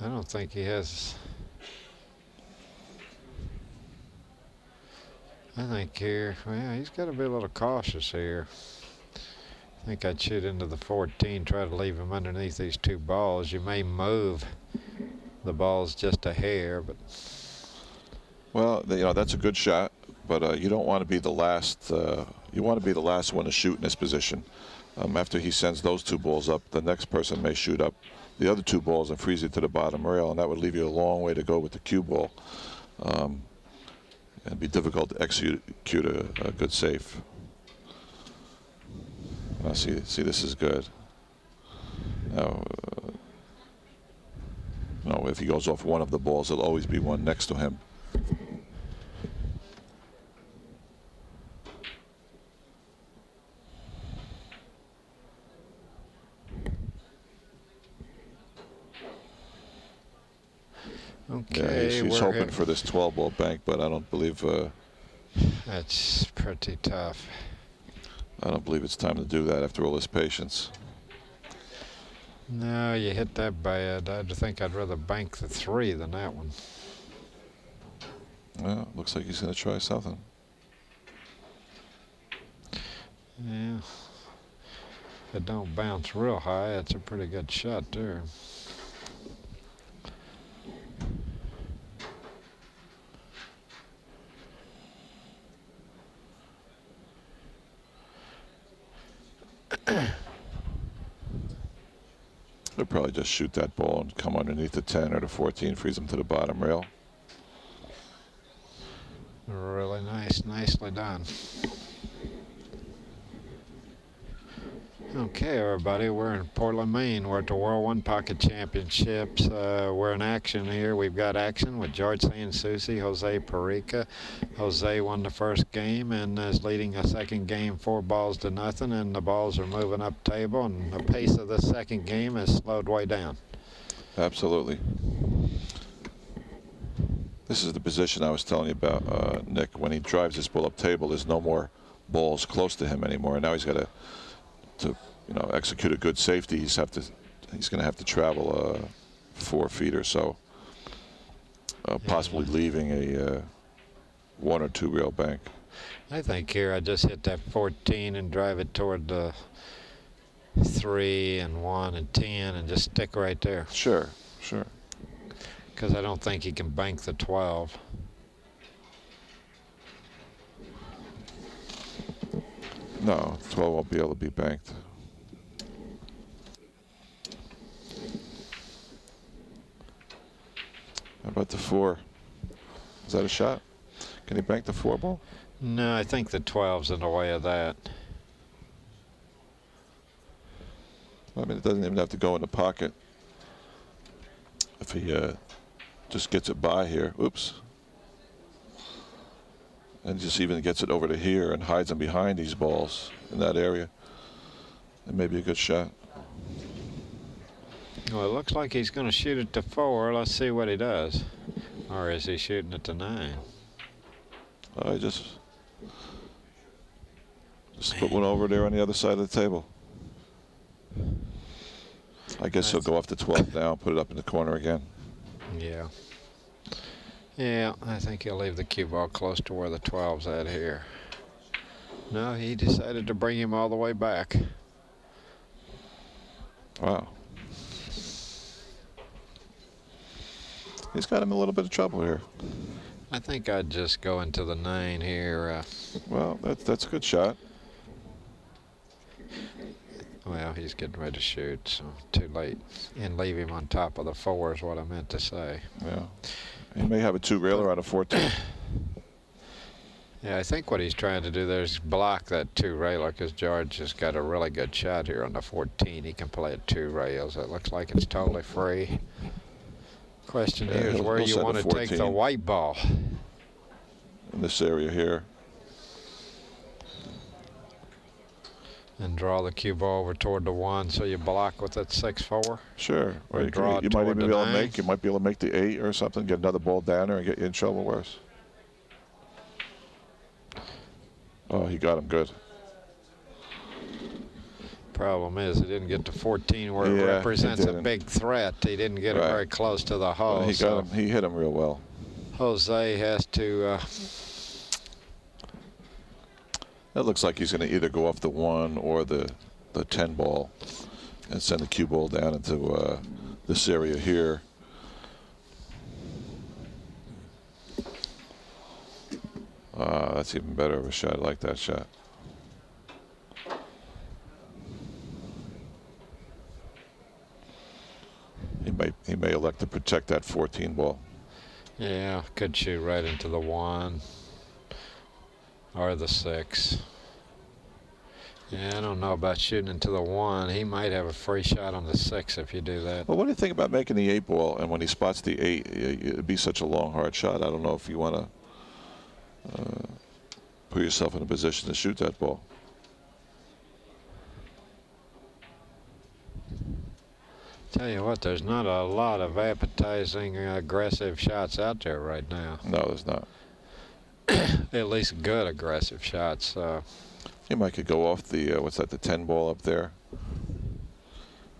S1: I don't think he has. I think here, well, he's got to be a little cautious here. I think I'd shoot into the 14, try to leave him underneath these 2 balls. You may move the balls just a hair, but.
S2: Well, you know, that's a good shot, but you don't want to be the last. You want to be the last one to shoot in this position. After he sends those 2 balls up, the next person may shoot up the other 2 balls and freeze it to the bottom rail, and that would leave you a long way to go with the cue ball. It'd be difficult to execute a good safe. Now see, this is good. Now, no, if he goes off one of the balls, there'll always be one next to him.
S1: Okay,
S2: yeah, he's hoping for this 12-ball bank, but I don't believe.
S1: That's pretty tough.
S2: I don't believe it's time to do that after all this patience.
S1: No, you hit that bad. I think I'd rather bank the 3 than that one.
S2: Well, looks like he's going to try something.
S1: Yeah. If it don't bounce real high, it's a pretty good shot there.
S2: He'll probably just shoot that ball and come underneath the 10 or the 14, freeze him to the bottom rail.
S1: Really nice, nicely done. Okay, everybody, we're in Portland, Maine. We're at the World One Pocket Championships. We're in action here. We've got action with George and Souci, Jose Parica. Jose won the first game and is leading a second game 4-0, and the balls are moving up table, and the pace of the second game has slowed way down.
S2: Absolutely. This is the position I was telling you about, Nick. When he drives this ball up table, there's no more balls close to him anymore, and now he's got to execute a good safety. He's going to have to travel 4 feet or so, possibly leaving a 1 or 2 rail bank.
S1: I think here I just hit that 14 and drive it toward the 3 and 1 and 10 and just stick right there.
S2: Sure, sure.
S1: Because I don't think he can bank the 12.
S2: No, 12 won't be able to be banked. How about the 4? Is that a shot? Can he bank the 4 ball?
S1: No, I think the 12's in the way of that.
S2: I mean, it doesn't even have to go in the pocket. If he just gets it by here, oops, and just even gets it over to here and hides them behind these balls in that area, it may be a good shot.
S1: Well, it looks like he's going to shoot it to 4. Let's see what he does. Or is he shooting it to 9?
S2: I just Just put one over there on the other side of the table. I guess he'll go off the 12 now, put it up in the corner again.
S1: Yeah. Yeah, I think he'll leave the cue ball close to where the 12's at here. No, he decided to bring him all the way back.
S2: Wow. He's got him in a little bit of trouble here.
S1: I think I'd just go into the 9 here.
S2: Well, that's a good shot.
S1: Well, he's getting ready to shoot, so too late. And leave him on top of the 4 is what I meant to say.
S2: Yeah. He may have a 2-railer out of 14.
S1: Yeah, I think what he's trying to do there is block that 2-railer because George has got a really good shot here on the 14. He can play at 2 rails. It looks like it's totally free. Question here is where you want to take the white ball.
S2: In this area here.
S1: And draw the cue ball over toward the 1 so you block with that 6-4.
S2: Sure. Or you
S1: draw
S2: might even be able to
S1: 9.
S2: you might be able to make the 8 or something, get another ball down there and get you in trouble worse. Oh, he got him good.
S1: Problem is, he didn't get to 14 where it represents a big threat. He didn't get it very close to the hull.
S2: Well, he got him. He hit him real well.
S1: Jose has to.
S2: That looks like he's going to either go off the 1 or the 10 ball and send the cue ball down into this area here. That's even better of a shot. I like that shot. He may elect to protect that 14 ball.
S1: Yeah, could shoot right into the 1 or the 6. Yeah, I don't know about shooting into the 1. He might have a free shot on the 6 if you do that.
S2: Well, what do you think about making the 8 ball? And when he spots the 8, it'd be such a long, hard shot. I don't know if you want to put yourself in a position to shoot that ball.
S1: Tell you what, there's not a lot of appetizing, aggressive shots out there right now.
S2: No, there's not.
S1: At least good aggressive shots.
S2: You might could go off the what's that? The 10 ball up there,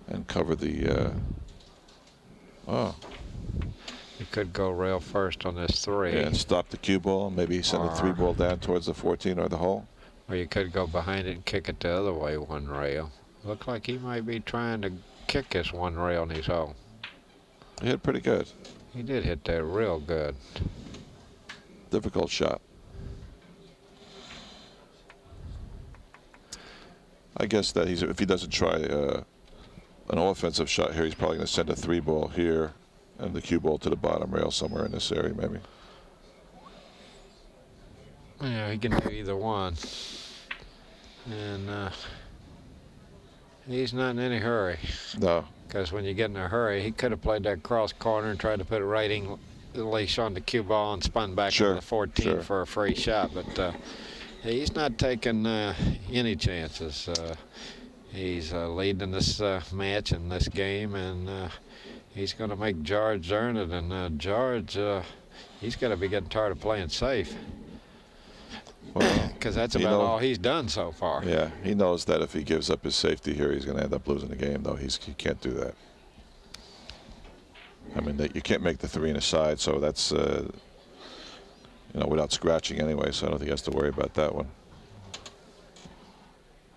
S2: and cover the. Oh.
S1: You could go rail first on this 3.
S2: Yeah, and stop the cue ball. Maybe send a 3 ball down towards the 14 or the hole.
S1: Or you could go behind it and kick it the other way 1 rail. Looked like he might be trying to kick this 1 rail in his hole.
S2: He hit pretty good.
S1: He did hit that real good.
S2: Difficult shot. I guess that if he doesn't try an offensive shot here, he's probably going to send a 3 ball here and the cue ball to the bottom rail somewhere in this area, maybe.
S1: Yeah, he can do either one. And he's not in any hurry.
S2: No.
S1: Because when you get in a hurry, he could have played that cross corner and tried to put a right leash on the cue ball and spun back to the 14 for a free shot. But he's not taking any chances. He's leading this match in this game, and he's going to make George earn it. And George, he's got to be getting tired of playing safe. Because that's about all he's done so far.
S2: Yeah, he knows that if he gives up his safety here, he's going to end up losing the game, though. He can't do that. I mean, you can't make the 3 and a side, so that's, without scratching anyway, so I don't think he has to worry about that one.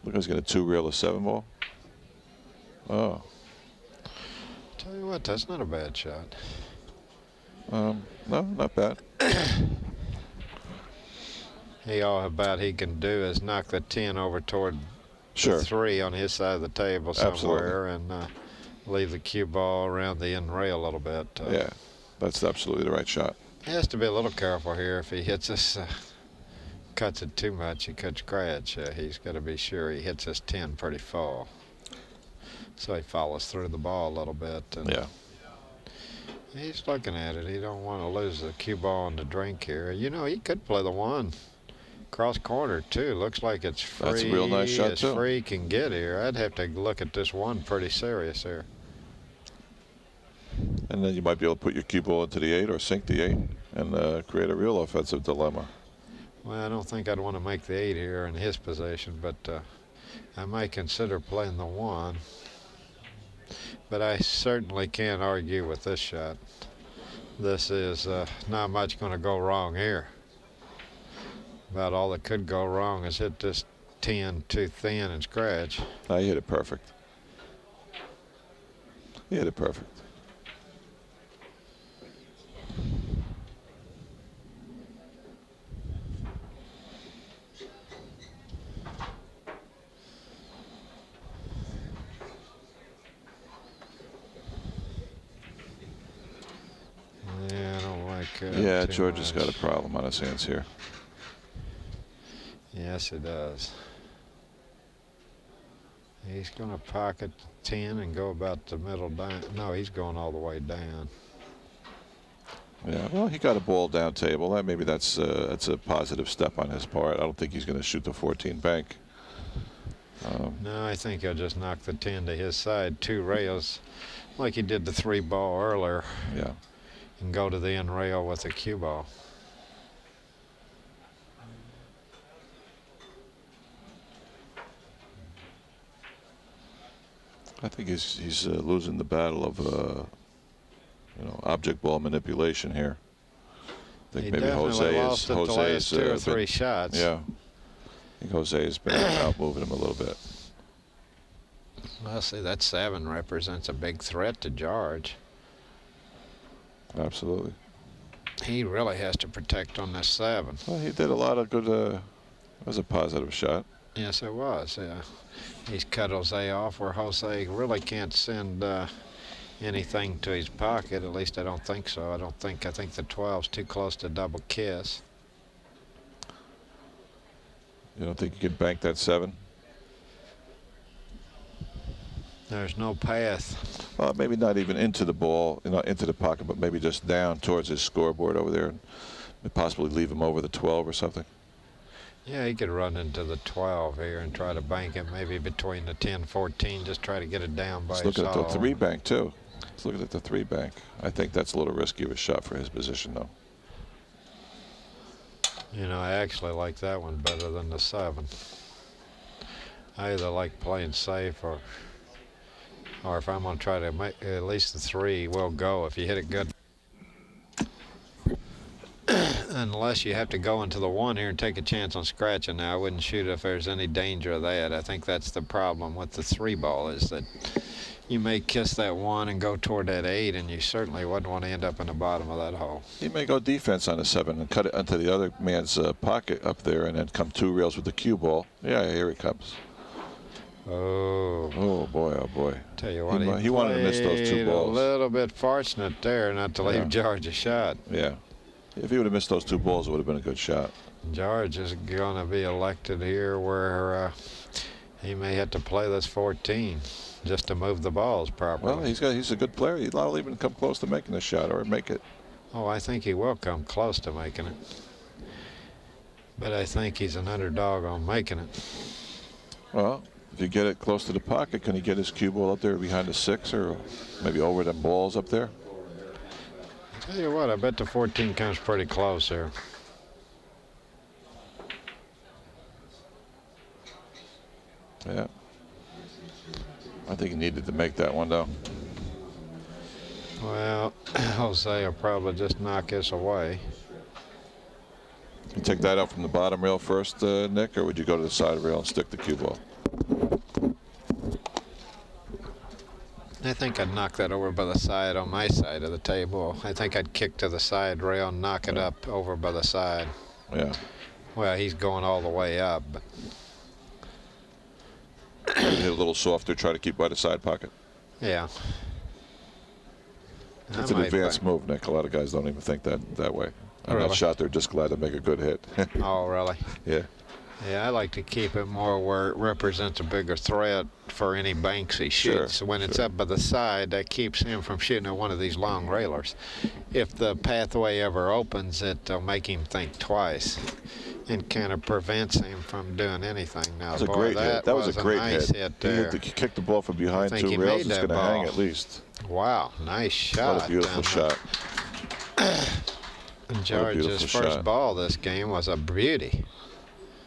S2: Look, he's going to 2-reel a 7 ball. Oh.
S1: Tell you what, that's not a bad shot.
S2: No, not bad.
S1: All about he can do is knock the 10 over toward the 3 on his side of the table somewhere. Absolutely. And leave the cue ball around the end rail a little bit.
S2: Yeah, that's absolutely the right shot.
S1: He has to be a little careful here. If he hits this, cuts it too much, he could scratch. He's got to be sure he hits this 10 pretty full. So he follows through the ball a little bit. And
S2: yeah.
S1: He's looking at it. He don't want to lose the cue ball in the drink here. He could play the 1. Cross corner too. Looks like it's free.
S2: That's a real nice shot
S1: as
S2: too.
S1: Free can get here. I'd have to look at this 1 pretty serious here.
S2: And then you might be able to put your cue ball into the 8 or sink the 8 and create a real offensive dilemma.
S1: Well, I don't think I'd want to make the 8 here in his position, but I might consider playing the 1. But I certainly can't argue with this shot. This is not much going to go wrong here. About all that could go wrong is hit this 10 too thin and scratch.
S2: No, he hit it perfect. He hit it perfect.
S1: Yeah, I don't like
S2: Yeah,
S1: too
S2: George has
S1: much.
S2: got a problem on his hands here.
S1: Yes, it does. He's going to pocket 10 and go about the middle down. No, he's going all the way down.
S2: Yeah, well, he got a ball down table. Maybe that's a positive step on his part. I don't think he's going to shoot the 14 bank.
S1: No, I think he'll just knock the 10 to his side. 2 rails, like he did the 3 ball earlier.
S2: Yeah.
S1: And go to the end rail with a cue ball.
S2: I think he's losing the battle of object ball manipulation here. I think
S1: He
S2: maybe
S1: definitely lost it the last 2 or 3 shots.
S2: Yeah. I think Jose has been out moving him a little bit.
S1: Well, see, that 7 represents a big threat to George.
S2: Absolutely.
S1: He really has to protect on this 7.
S2: Well, he did a lot of good. It was a positive shot.
S1: Yes, it was. Yeah, he's cut Jose off where Jose really can't send anything to his pocket. At least I don't think so. I think the 12's too close to double kiss.
S2: You don't think you could bank that 7?
S1: There's no path.
S2: Well, maybe not even into the ball, into the pocket, but maybe just down towards his scoreboard over there, and possibly leave him over the 12 or something.
S1: Yeah, he could run into the 12 here and try to bank it maybe between the 10-14, just try to get it down by
S2: Let's look
S1: his
S2: at the 3 bank, too. Let's look at the 3 bank. I think that's a little risky of a shot for his position, though.
S1: You know, I actually like that one better than the 7. I either like playing safe or if I'm going to try to make at least the 3 will go if you hit it good. Unless you have to go into the 1 here and take a chance on scratching. Now, I wouldn't shoot if there's any danger of that. I think that's the problem with the 3 ball is that you may kiss that 1 and go toward that 8, and you certainly wouldn't want to end up in the bottom of that hole.
S2: He may go defense on the 7 and cut it into the other man's pocket up there and then come 2 rails with the cue ball. Yeah, here he comes.
S1: Oh.
S2: Oh, boy, oh, boy.
S1: Tell you what,
S2: he wanted to miss those 2 balls.
S1: A little bit fortunate there not to leave George a shot.
S2: Yeah. If he would have missed those 2 balls, it would have been a good shot.
S1: George is going to be elected here where he may have to play this 14 just to move the balls properly.
S2: Well, he's a good player. He'll even come close to making a shot or make it.
S1: Oh, I think he will come close to making it. But I think he's an underdog on making it.
S2: Well, if you get it close to the pocket, can he get his cue ball up there behind the 6 or maybe over them balls up there?
S1: Tell you what, I bet the 14 comes pretty close here.
S2: Yeah. I think he needed to make that one, though.
S1: Well, Jose will probably just knock this away.
S2: You take that out from the bottom rail first, Nick, or would you go to the side rail and stick the cue ball?
S1: I think I'd knock that over by the side on my side of the table. I think I'd kick to the side rail and knock it up over by the side.
S2: Yeah.
S1: Well, he's going all the way up, but
S2: hit a little softer, try to keep by the side pocket.
S1: yeah.
S2: It's an advanced move, Nick. A lot of guys don't even think that way. On
S1: Really?
S2: that shot, they're just glad to make a good hit.
S1: Oh, really?
S2: Yeah.
S1: Yeah, I like to keep it more where it represents a bigger threat for any banks he shoots.
S2: Sure,
S1: When it's up by the side, that keeps him from shooting at one of these long railers. If the pathway ever opens, it'll make him think twice and kind of prevents him from doing anything. Now,
S2: That was a
S1: boy,
S2: great hit. That was a great
S1: nice hit there.
S2: He kicked the ball from behind
S1: I think
S2: 2
S1: he
S2: rails.
S1: made
S2: It's
S1: that
S2: going to hang
S1: ball.
S2: at least.
S1: Wow, nice shot.
S2: What a beautiful
S1: down
S2: shot.
S1: And
S2: What a
S1: George's
S2: beautiful
S1: first
S2: shot.
S1: ball this game was a beauty.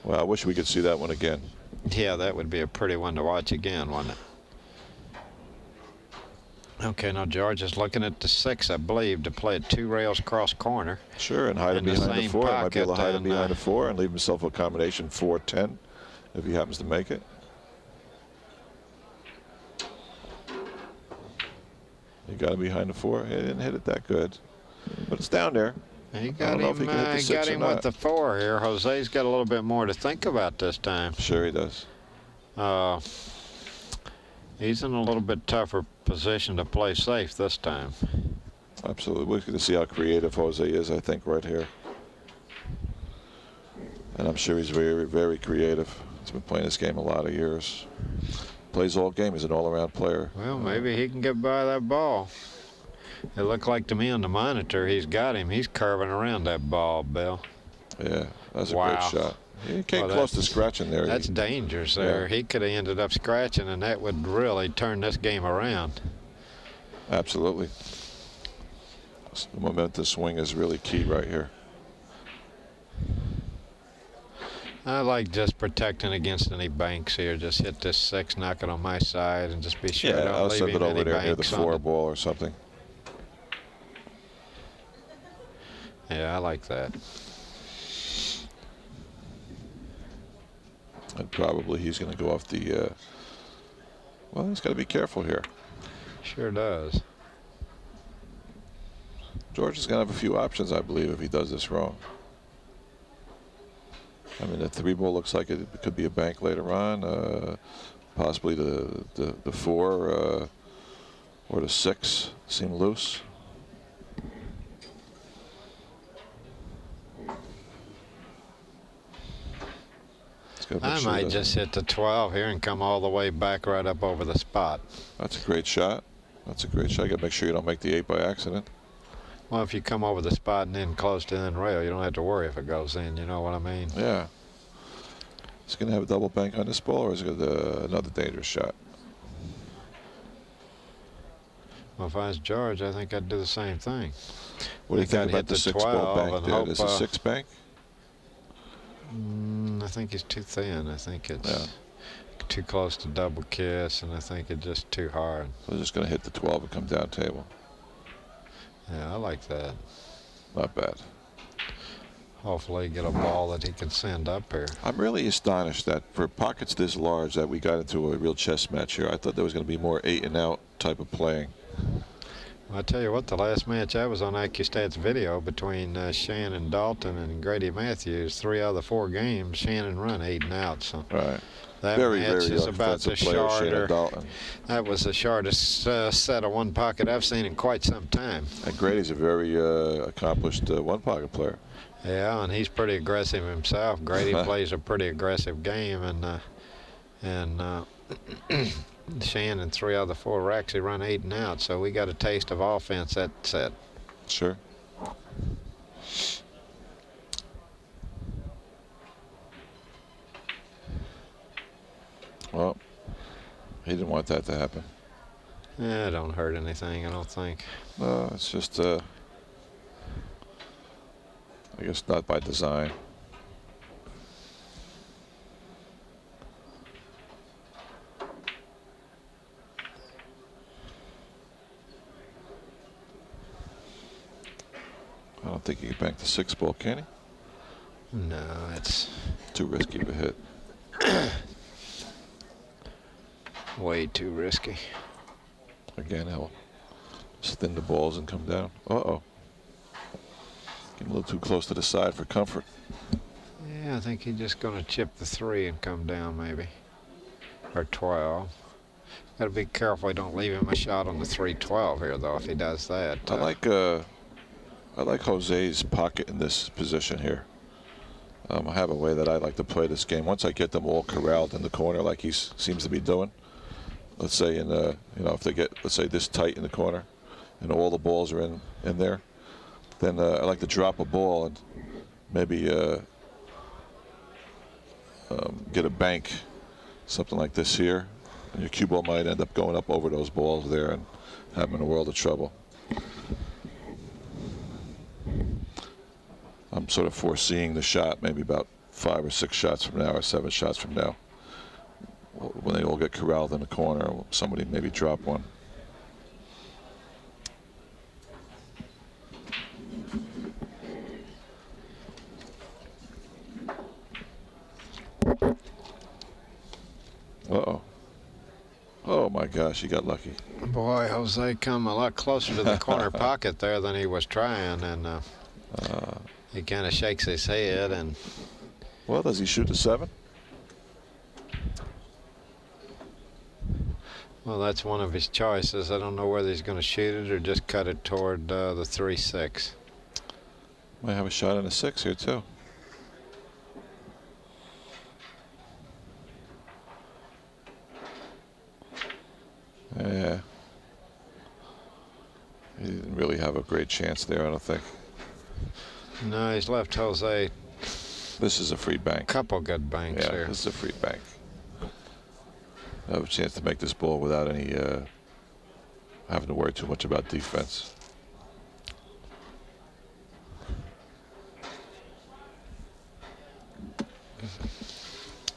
S2: Well, I wish we could see that one again.
S1: Yeah, that would be a pretty one to watch again, wouldn't it? Okay, now George is looking at the 6, I believe, to play at 2 rails cross corner.
S2: Sure, and hide him
S1: In the
S2: behind the
S1: same
S2: 4. He might be able to
S1: pocket
S2: hide him
S1: and,
S2: behind the 4 and leave himself a combination 4-10 if he happens to make it. He got him behind the 4. He didn't hit it that good, but it's down there.
S1: He
S2: I
S1: got
S2: don't know if he
S1: him,
S2: can hit the
S1: he
S2: 6
S1: got
S2: or
S1: him
S2: not.
S1: with the 4 here. Jose's got a little bit more to think about this time.
S2: Sure he does.
S1: He's in a little bit tougher position to play safe this time.
S2: Absolutely. We're going to see how creative Jose is, I think, right here. And I'm sure he's very, very creative. He's been playing this game a lot of years. Plays all game. He's an all-around player.
S1: Well, maybe he can get by that ball. It looked like to me on the monitor he's got him. He's curving around that ball, Bill.
S2: Yeah, that's a
S1: Wow.
S2: great shot. He came
S1: Well,
S2: close to scratching there.
S1: That's dangerous there.
S2: Yeah.
S1: He could have ended up scratching, and that would really turn this game around.
S2: Absolutely. The momentum swing is really key right here.
S1: I like just protecting against any banks here. Just hit this 6, knock it on my side, and just be sure I
S2: Yeah,
S1: don't
S2: I'll
S1: leave
S2: send it
S1: him
S2: over
S1: any
S2: there near the
S1: banks
S2: 4
S1: on
S2: ball or something.
S1: Yeah, I like that.
S2: And probably he's going to go off the, well, he's got to be careful here.
S1: Sure does.
S2: George is going to have a few options, I believe, if he does this wrong. I mean, the 3 ball looks like it could be a bank later on. Possibly the 4 or the 6 seem loose.
S1: I might just hit the 12 here and come all the way back right up over the spot.
S2: That's a great shot. That's a great shot. You got to make sure you don't make the 8 by accident.
S1: Well, if you come over the spot and then close to the end rail, you don't have to worry if it goes in. You know what I mean?
S2: Yeah. Is he going to have a double bank on this ball, or is it another dangerous shot?
S1: Well, if I was George, I think I'd do the same thing.
S2: What do you think about the 6 ball bank there? Is a 6 bank?
S1: I think it's too thin. I think it's too close to double kiss, and I think it's just too hard.
S2: So they're just going to hit the 12 and come down table.
S1: Yeah, I like that.
S2: Not bad.
S1: Hopefully get a ball that he can send up here.
S2: I'm really astonished that for pockets this large that we got into a real chess match here. I thought there was going to be more 8 and out type of playing.
S1: Well, I tell you what, the last match I was on Accu-Stats video between Shannon Dalton and Grady Matthews, 3 out of the 4 games, Shannon run 8 and out. So
S2: right.
S1: that
S2: Very,
S1: match
S2: very
S1: is about the
S2: player,
S1: shorter.
S2: Dalton.
S1: That was the shortest set of one pocket I've seen in quite some time.
S2: And Grady's a very accomplished one pocket player.
S1: Yeah, and he's pretty aggressive himself. Grady plays a pretty aggressive game, and Shannon 3 out of the 4 racks he run 8 and out. So we got a taste of offense that set.
S2: Sure. Well, he didn't want that to happen.
S1: Yeah, it don't hurt anything, I don't think.
S2: No, it's just, I guess not by design. I don't think he can bank the 6 ball, can he?
S1: No, it's
S2: too risky of a hit.
S1: Way too risky.
S2: Again, he'll spin the balls and come down. Uh-oh. Get a little too close to the side for comfort.
S1: Yeah, I think he's just going to chip the 3 and come down maybe. Or 12. Got to be careful he don't leave him a shot on the 3-12 here, though, if he does that.
S2: I like Jose's pocket in this position here. I have a way that I like to play this game. Once I get them all corralled in the corner like he seems to be doing, let's say if they get, let's say, this tight in the corner and all the balls are in there, then I like to drop a ball and maybe get a bank, something like this here. And your cue ball might end up going up over those balls there and having a world of trouble. I'm sort of foreseeing the shot maybe about 5 or 6 shots from now or 7 shots from now. When they all get corralled in the corner, somebody maybe drop one. Uh-oh. Oh, my gosh, he got lucky.
S1: Boy, Jose come a lot closer to the corner pocket there than he was trying, and he kind of shakes his head. And
S2: well, does he shoot the 7?
S1: Well, that's one of his choices. I don't know whether he's going to shoot it or just cut it toward the 3-6.
S2: Might have a shot in a 6 here, too. Yeah. He didn't really have a great chance there, I don't think.
S1: No, he's left Jose.
S2: This is a free bank.
S1: Couple good banks here.
S2: This is a free bank. I have a chance to make this ball without any having to worry too much about defense.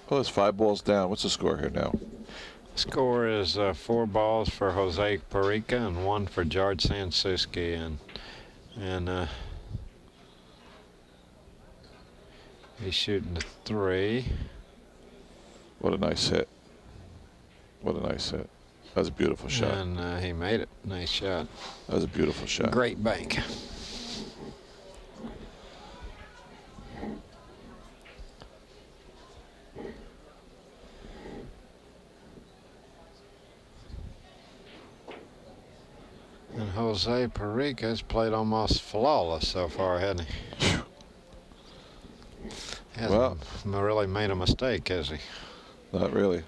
S2: Well, it's 5 balls down. What's the score here now?
S1: Score is 4 balls for Jose Parica and 1 for George Souci, and he's shooting the 3.
S2: What a nice hit. What a nice hit. That was a beautiful shot.
S1: And he made it. Nice shot.
S2: That was a beautiful shot.
S1: Great bank. And Jose Parica has played almost flawless so far, hasn't he? Hasn't really made a mistake, has he?
S2: Not really.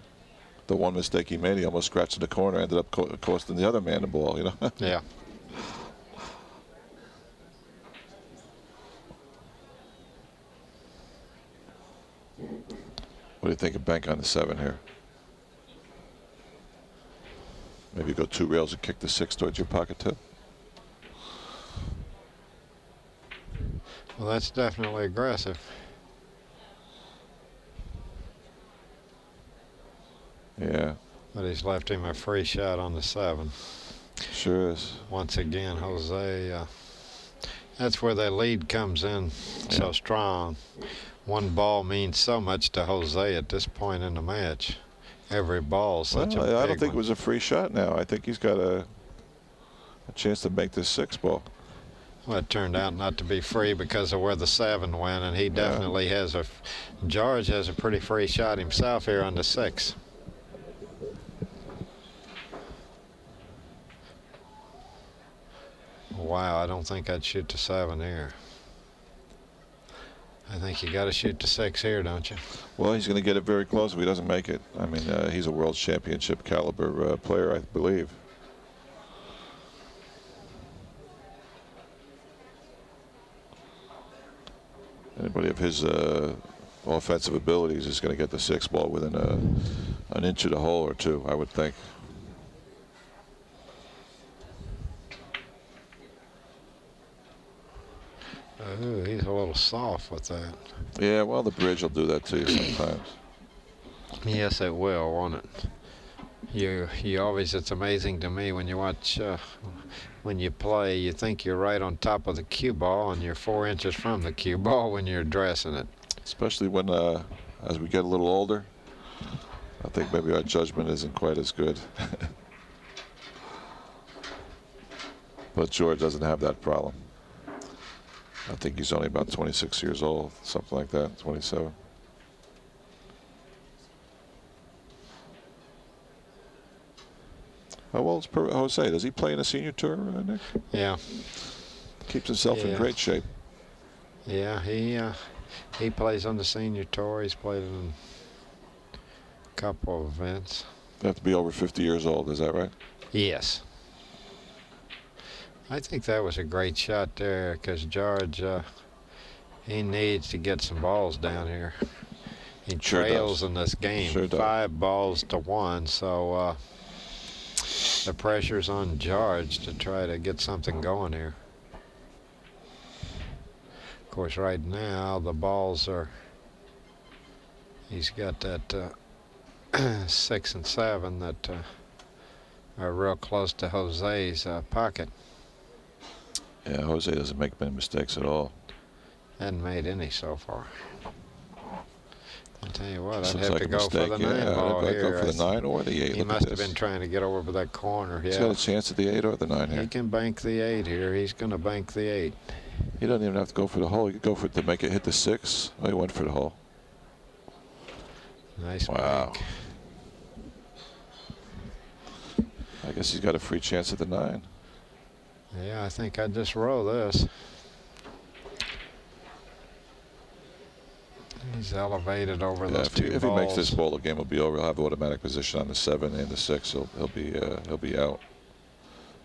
S2: The one mistake he made, he almost scratched in the corner, ended up costing the other man the ball, you know?
S1: Yeah.
S2: What do you think of bank on the 7 here? Maybe go 2 rails and kick the 6 towards your pocket too.
S1: Well, that's definitely aggressive.
S2: Yeah.
S1: But he's left him a free shot on the 7.
S2: Sure is.
S1: Once again, Jose, that's where that lead comes in so strong. One ball means so much to Jose at this point in the match. Every ball such a big
S2: I don't think
S1: one.
S2: it was a free shot now. I think he's got a chance to make this 6 ball.
S1: Well, it turned out not to be free because of where the 7 went, and he definitely has a. George has a pretty free shot himself here on the 6. Wow, I don't think I'd shoot the 7 here. I think you got to shoot the 6 here, don't you?
S2: Well, he's going to get it very close if he doesn't make it. I mean, he's a world championship caliber player, I believe. Anybody of his offensive abilities is going to get the 6 ball within an inch of the hole or 2, I would think.
S1: Oh, he's a little soft with that.
S2: Yeah, well, the bridge will do that to you sometimes.
S1: Yes, it will, won't it? You always, it's amazing to me when you watch, when you play, you think you're right on top of the cue ball and you're 4 inches from the cue ball when you're addressing it.
S2: Especially when, as we get a little older, I think maybe our judgment isn't quite as good. But George doesn't have that problem. I think he's only about 26 years old, something like that, 27. How old is Jose? Does he play in a senior tour, Nick?
S1: Yeah.
S2: Keeps himself in great shape.
S1: Yeah, he plays on the senior tour. He's played in a couple of events.
S2: You have to be over 50 years old, is that right?
S1: Yes. I think that was a great shot there because George, he needs to get some balls down here. He trails in this game, 5 balls to 1, so the pressure's on George to try to get something going here. Of course, right now the balls are. He's got that 6 and 7 that are real close to Jose's pocket.
S2: Yeah, Jose doesn't make many mistakes at all.
S1: Hadn't made any so far. I'll tell you what, I'd
S2: Looks
S1: have
S2: like
S1: to
S2: a
S1: go
S2: mistake.
S1: for the 9 ball
S2: I'd
S1: here.
S2: go for the 9 or the 8.
S1: He
S2: Look
S1: must
S2: at
S1: have
S2: this.
S1: been trying to get over that corner.
S2: He's
S1: Yeah.
S2: got a chance at the 8 or the 9 here.
S1: He can bank the 8 here. He's going to bank the 8.
S2: He doesn't even have to go for the hole. He could go for it to make it hit the 6. Oh, he went for the hole.
S1: Nice
S2: Wow.
S1: bank.
S2: I guess he's got a free chance at the 9.
S1: Yeah, I think I'd just roll this. He's elevated over those two balls.
S2: If he makes this ball, the game will be over. He'll have automatic position on the 7 and the 6. He'll be out,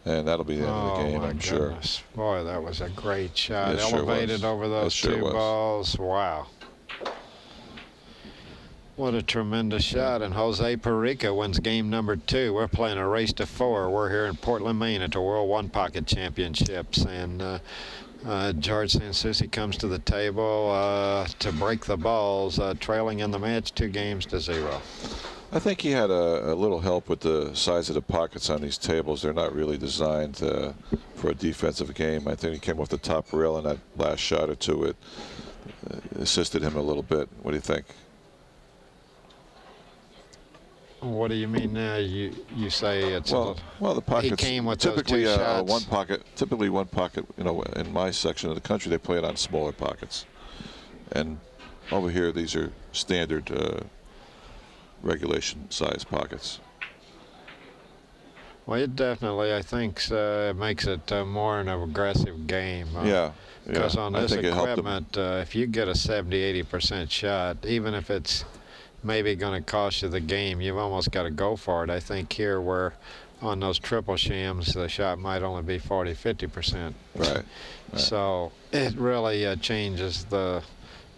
S2: and that'll be the end of the game, I'm sure.
S1: Boy, that was a great shot.
S2: It sure
S1: Elevated
S2: was.
S1: over those
S2: It sure
S1: two
S2: was.
S1: balls. Wow. What a tremendous shot. And Jose Parica wins game number 2. We're playing a race to 4. We're here in Portland, Maine at the World One Pocket Championships. And George Souci comes to the table to break the balls, trailing in the match 2-0.
S2: I think he had a little help with the size of the pockets on these tables. They're not really designed for a defensive game. I think he came off the top rail in that last shot or two. It assisted him a little bit. What do you think?
S1: What do you mean now? You say it's
S2: well the pockets.
S1: He came with
S2: typically
S1: those 2 shots.
S2: one pocket. Typically one pocket. You know, in my section of the country, they play it on smaller pockets, and over here these are standard regulation size pockets.
S1: Well, it definitely, I think, makes it more an aggressive game.
S2: Yeah.
S1: Because on this equipment, if you get a 70–80% shot, even if it's maybe going to cost you the game, you've almost got to go for it. I think here, where on those triple shams, the shot might only be 40–50%.
S2: Right.
S1: So it really changes the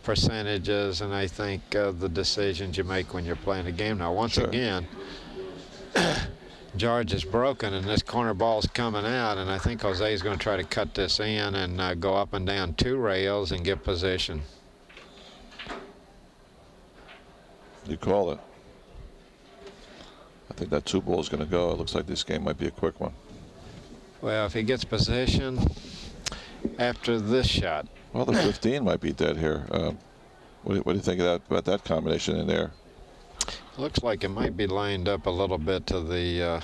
S1: percentages, and I think the decisions you make when you're playing a game. Now, once again, George is broken, and this corner ball's coming out, and I think Jose's going to try to cut this in and go up and down 2 rails and get position.
S2: You call it. I think that 2 ball is going to go. It looks like this game might be a quick one.
S1: Well, if he gets position after this shot.
S2: Well, the 15 might be dead here. What do you think of that, about that combination in there?
S1: Looks like it might be lined up a little bit to the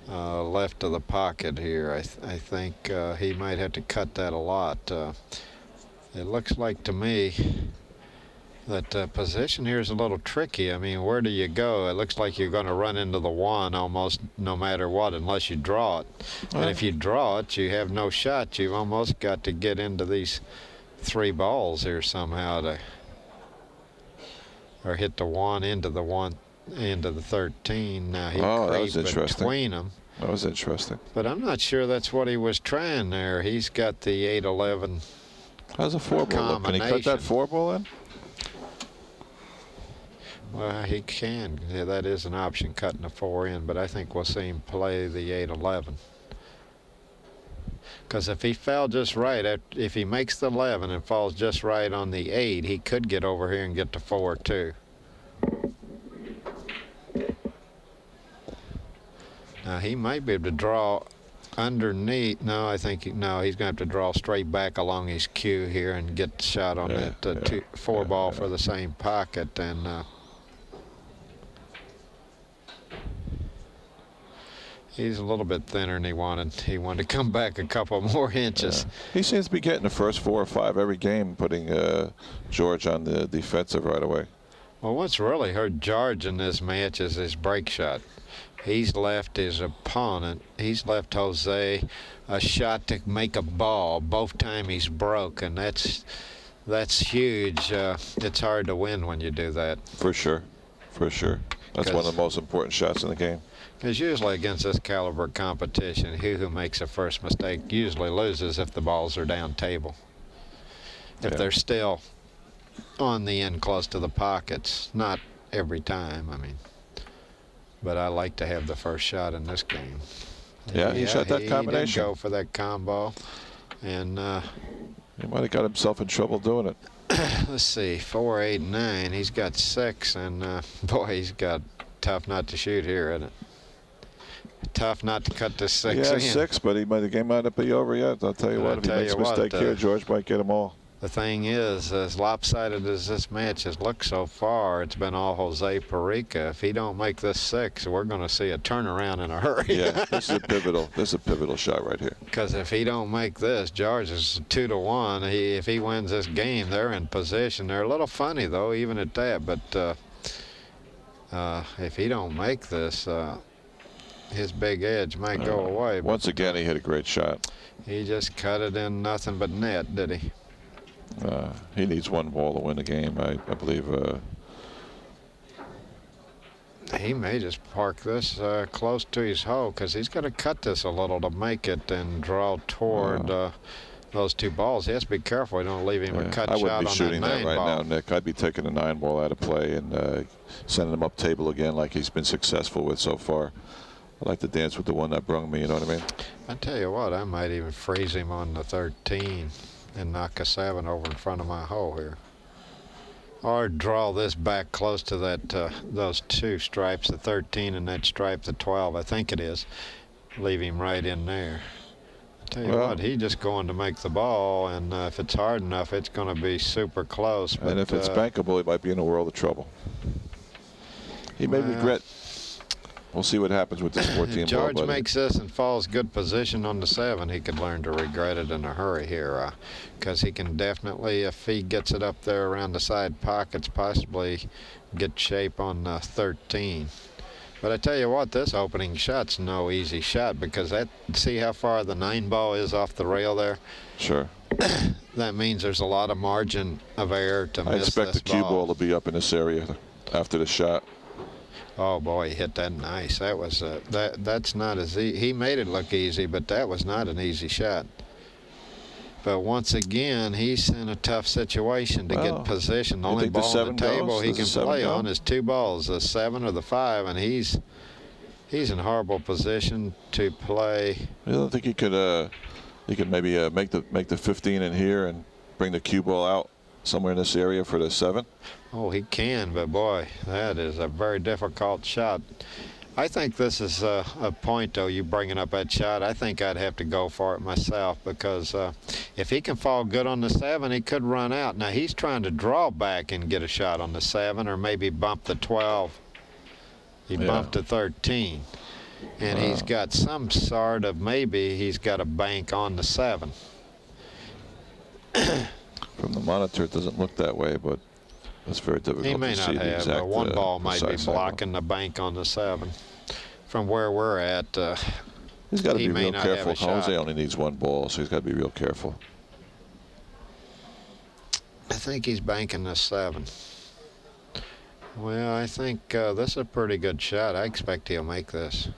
S1: left of the pocket here. I think he might have to cut that a lot. It looks like to me that position here is a little tricky. I mean, where do you go? It looks like you're going to run into the 1 almost no matter what, unless you draw it. And if you draw it, you have no shot. You've almost got to get into these 3 balls here somehow or hit the 1 into the 13. Now he creeped between them.
S2: That was interesting.
S1: But I'm not sure that's what he was trying there. He's got the 8-11.
S2: How's a 4 ball look? Can he cut that 4 ball in?
S1: Well, he can. Yeah, that is an option, cutting a 4 in, but I think we'll see him play the 8-11. Because if he fell just right, if he makes the 11 and falls just right on the 8, he could get over here and get to 4 too. Now he might be able to draw underneath. No, I think he's going to have to draw straight back along his cue here and get the shot on that 4 ball for the same pocket. And he's a little bit thinner than he wanted. He wanted to come back a couple more inches.
S2: He seems to be getting the first 4 or 5 every game, putting George on the defensive right away.
S1: Well, what's really hurt George in this match is his break shot. He's left his opponent, he's left Jose a shot to make a ball both times he's broke, and that's huge. It's hard to win when you do that.
S2: For sure. That's one of the most important shots in the game.
S1: Because usually against this caliber competition, he who makes a first mistake usually loses if the balls are down table. If they're still on the end close to the pockets, not every time, I mean. But I like to have the first shot in this game.
S2: Yeah, he shot that combination.
S1: He did go for that combo. And
S2: he might have got himself in trouble doing it.
S1: let's see, 4, 8, 9. He's got 6, and boy, he's got tough not to shoot here, isn't it? Tough not to cut this 6
S2: Yeah,
S1: in.
S2: 6, but the game might not be over yet. I'll tell you what, if he makes a mistake here, George might get them all.
S1: The thing is, as lopsided as this match has looked so far, it's been all Jose Parica. If he don't make this 6, we're going to see a turnaround in a hurry.
S2: Yeah, this is a pivotal shot right here.
S1: Because if he don't make this, George is 2-1. If he wins this game, they're in position. They're a little funny though, even at that. But if he don't make this, his big edge might go away.
S2: Once again, he hit a great shot.
S1: He just cut it in nothing but net, did he?
S2: He needs 1 ball to win the game, I believe.
S1: He may just park this close to his hole because he's got to cut this a little to make it and draw toward those 2 balls. He has to be careful he don't leave him a cut shot on that 9 ball.
S2: I wouldn't be shooting that right now, Nick. I'd be taking the 9 ball out of play and sending him up table again like he's been successful with so far. I like to dance with the one that brung me, you know what I mean?
S1: I tell you what, I might even freeze him on the 13 and knock a 7 over in front of my hole here. Or draw this back close to that those 2 stripes, the 13 and that stripe, the 12, I think it is. Leave him right in there. I tell you what, he just going to make the ball, and if it's hard enough, it's going to be super close.
S2: And if it's bankable, he might be in a world of trouble. He may regret. We'll see what happens with this 14 ball.
S1: George makes this and falls good position on the 7. He could learn to regret it in a hurry here, because he can definitely, if he gets it up there around the side pockets, possibly get shape on 13. But I tell you what, this opening shot's no easy shot, because see how far the 9 ball is off the rail there?
S2: Sure.
S1: That means there's a lot of margin of error to miss this ball.
S2: I expect the cue ball to be up in this area after the shot.
S1: Oh boy, he hit that nice. That was that's not as easy. He made it look easy, but that was not an easy shot. But once again, he's in a tough situation to get position. The only ball on the table he can play on is 2 balls, the 7 or the 5, and he's in horrible position to play.
S2: I don't think he could maybe make the 15 in here and bring the cue ball out somewhere in this area for the 7.
S1: Oh, he can, but boy, that is a very difficult shot. I think this is a point, though, you bringing up that shot. I think I'd have to go for it myself, because if he can fall good on the 7, he could run out. Now, he's trying to draw back and get a shot on the 7, or maybe bump the 12. He bumped the 13. And he's got some sort of, maybe he's got a bank on the 7.
S2: From the monitor, it doesn't look that way, but it's very difficult to see.
S1: He may not have. 1 ball might be blocking the bank on the 7. From where we're at,
S2: he's got to be real careful. Jose only needs 1 ball, so he's got to be real careful.
S1: I think he's banking the 7. Well, I think this is a pretty good shot. I expect he'll make this.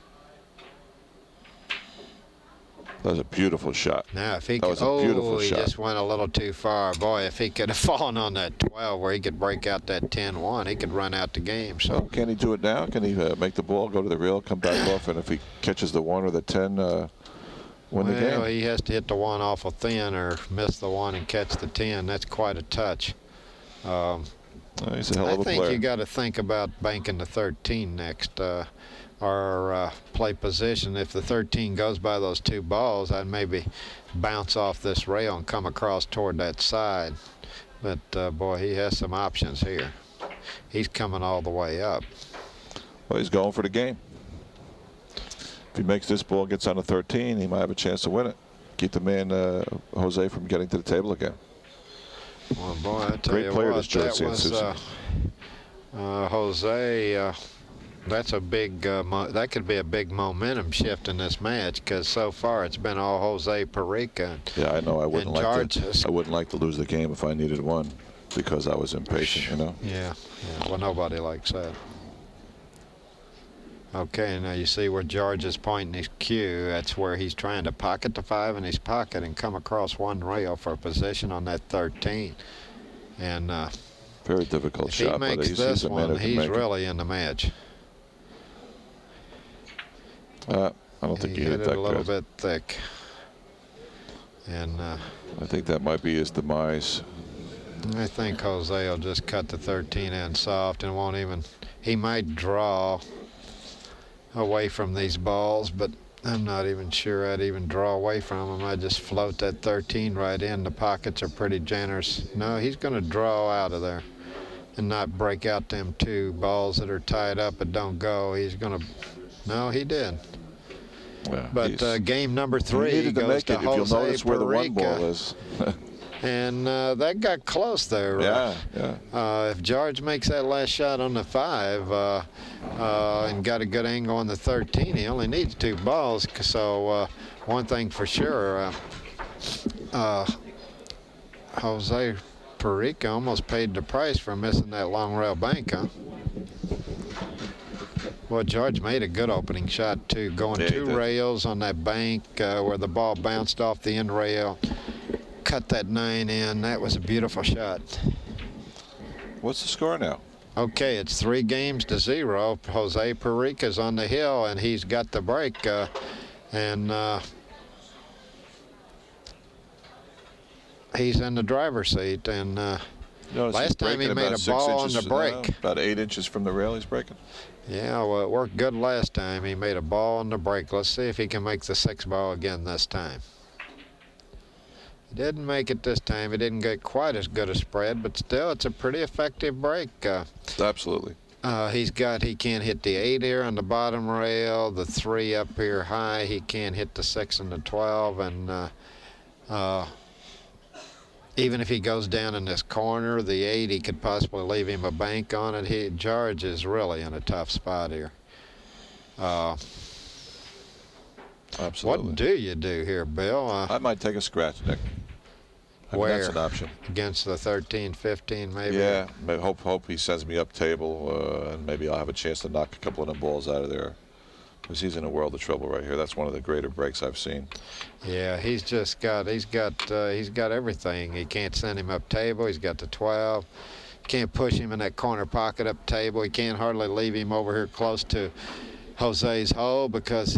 S2: That was a beautiful shot.
S1: Now, if he could, he just went a little too far. Boy, if he could have fallen on that 12 where he could break out that 10-1, he could run out the game. So,
S2: well, can he do it now? Can he make the ball go to the rail, come back off, and if he catches the 1 or the 10, win the game?
S1: Well, he has to hit the 1 awful thin or miss the 1 and catch the 10. That's quite a touch.
S2: He's a hell of a player.
S1: I think you got to think about banking the 13 next. Or play position. If the 13 goes by those 2 balls, I'd maybe bounce off this rail and come across toward that side. But boy, he has some options here. He's coming all the way up.
S2: Well, he's going for the game. If he makes this ball, gets on the 13, he might have a chance to win it. Keep the man Jose from getting to the table again.
S1: Well, boy, I tell
S2: Great
S1: you
S2: player,
S1: what,
S2: this George
S1: that was Jose. That's a big. That could be a big momentum shift in this match, because so far it's been all Jose Parica.
S2: Yeah, I know. I wouldn't like to lose the game if I needed 1, because I was impatient. You know.
S1: Yeah. Well, nobody likes that. Okay, now you see where George is pointing his cue. That's where he's trying to pocket the 5 in his pocket and come across 1 rail for a position on that 13. And
S2: very difficult shot.
S1: If he makes this one, he's really in the match.
S2: I don't think he hit it that
S1: a little bit thick. And
S2: I think that might be his demise.
S1: I think Jose will just cut the 13 in soft and won't even. He might draw away from these balls, but I'm not even sure I'd even draw away from them. I just float that 13 right in. The pockets are pretty generous. No, he's going to draw out of there and not break out them 2 balls that are tied up and don't go. He's going to. No, he did.
S2: Yeah,
S1: but game number 3
S2: he needed to
S1: goes
S2: make
S1: to
S2: it. If you'll
S1: Jose
S2: notice where the 1 ball
S1: Parica.
S2: is.
S1: And that got close there.
S2: Yeah.
S1: If George makes that last shot on the 5 and got a good angle on the 13, he only needs 2 balls. So one thing for sure, Jose Parica almost paid the price for missing that long rail bank, huh? Well, George made a good opening shot, too, going 2 rails on that bank where the ball bounced off the end rail. Cut that 9 in. That was a beautiful shot.
S2: What's the score now?
S1: Okay, it's 3-0. Jose Parica's on the hill, and he's got the break. He's in the driver's seat. And last time he made a ball on the break.
S2: About 8 inches from the rail he's breaking.
S1: Yeah, well, it worked good last time. He made a ball on the break. Let's see if he can make the 6 ball again this time. He didn't make it this time. He didn't get quite as good a spread, but still, it's a pretty effective break.
S2: Absolutely.
S1: He can't hit the 8 here on the bottom rail, the 3 up here high. He can't hit the 6 and the 12, and even if he goes down in this corner, the 8, he could possibly leave him a bank on it. George is really in a tough spot here.
S2: Absolutely.
S1: What do you do here, Bill?
S2: I might take a scratch, Nick.
S1: Where?
S2: That's an option.
S1: Against the 13, 15, maybe?
S2: Yeah, hope he sends me up table, and maybe I'll have a chance to knock a couple of them balls out of there. Because he's in a world of trouble right here. That's one of the greater breaks I've seen.
S1: Yeah, he's got everything. He can't send him up table. He's got the 12. Can't push him in that corner pocket up table. He can't hardly leave him over here close to Jose's hole because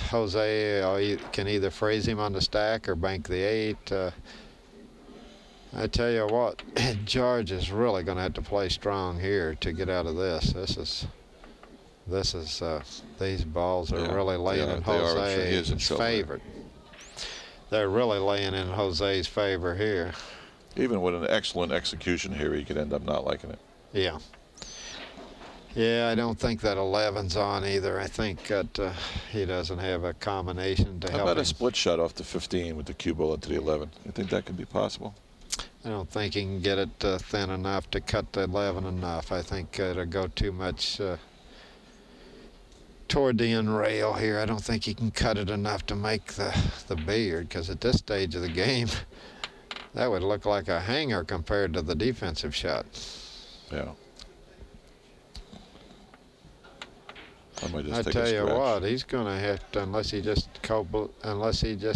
S1: Jose can either freeze him on the stack or bank the 8. I tell you what, George is really going to have to play strong here to get out of this. These balls are really laying in Jose's favor. They're really laying in Jose's favor here.
S2: Even with an excellent execution here, he could end up not liking it.
S1: Yeah. Yeah, I don't think that 11's on either. I think that he doesn't have a combination to help him.
S2: How about a split shot off the 15 with the cue ball into the 11? You think that could be possible?
S1: I don't think he can get it thin enough to cut the 11 enough. I think it'll go too much toward the end rail here. I don't think he can cut it enough to make the billiard, because at this stage of the game, that would look like a hanger compared to the defensive shot.
S2: Yeah.
S1: I tell you what, he's going to have to, unless he just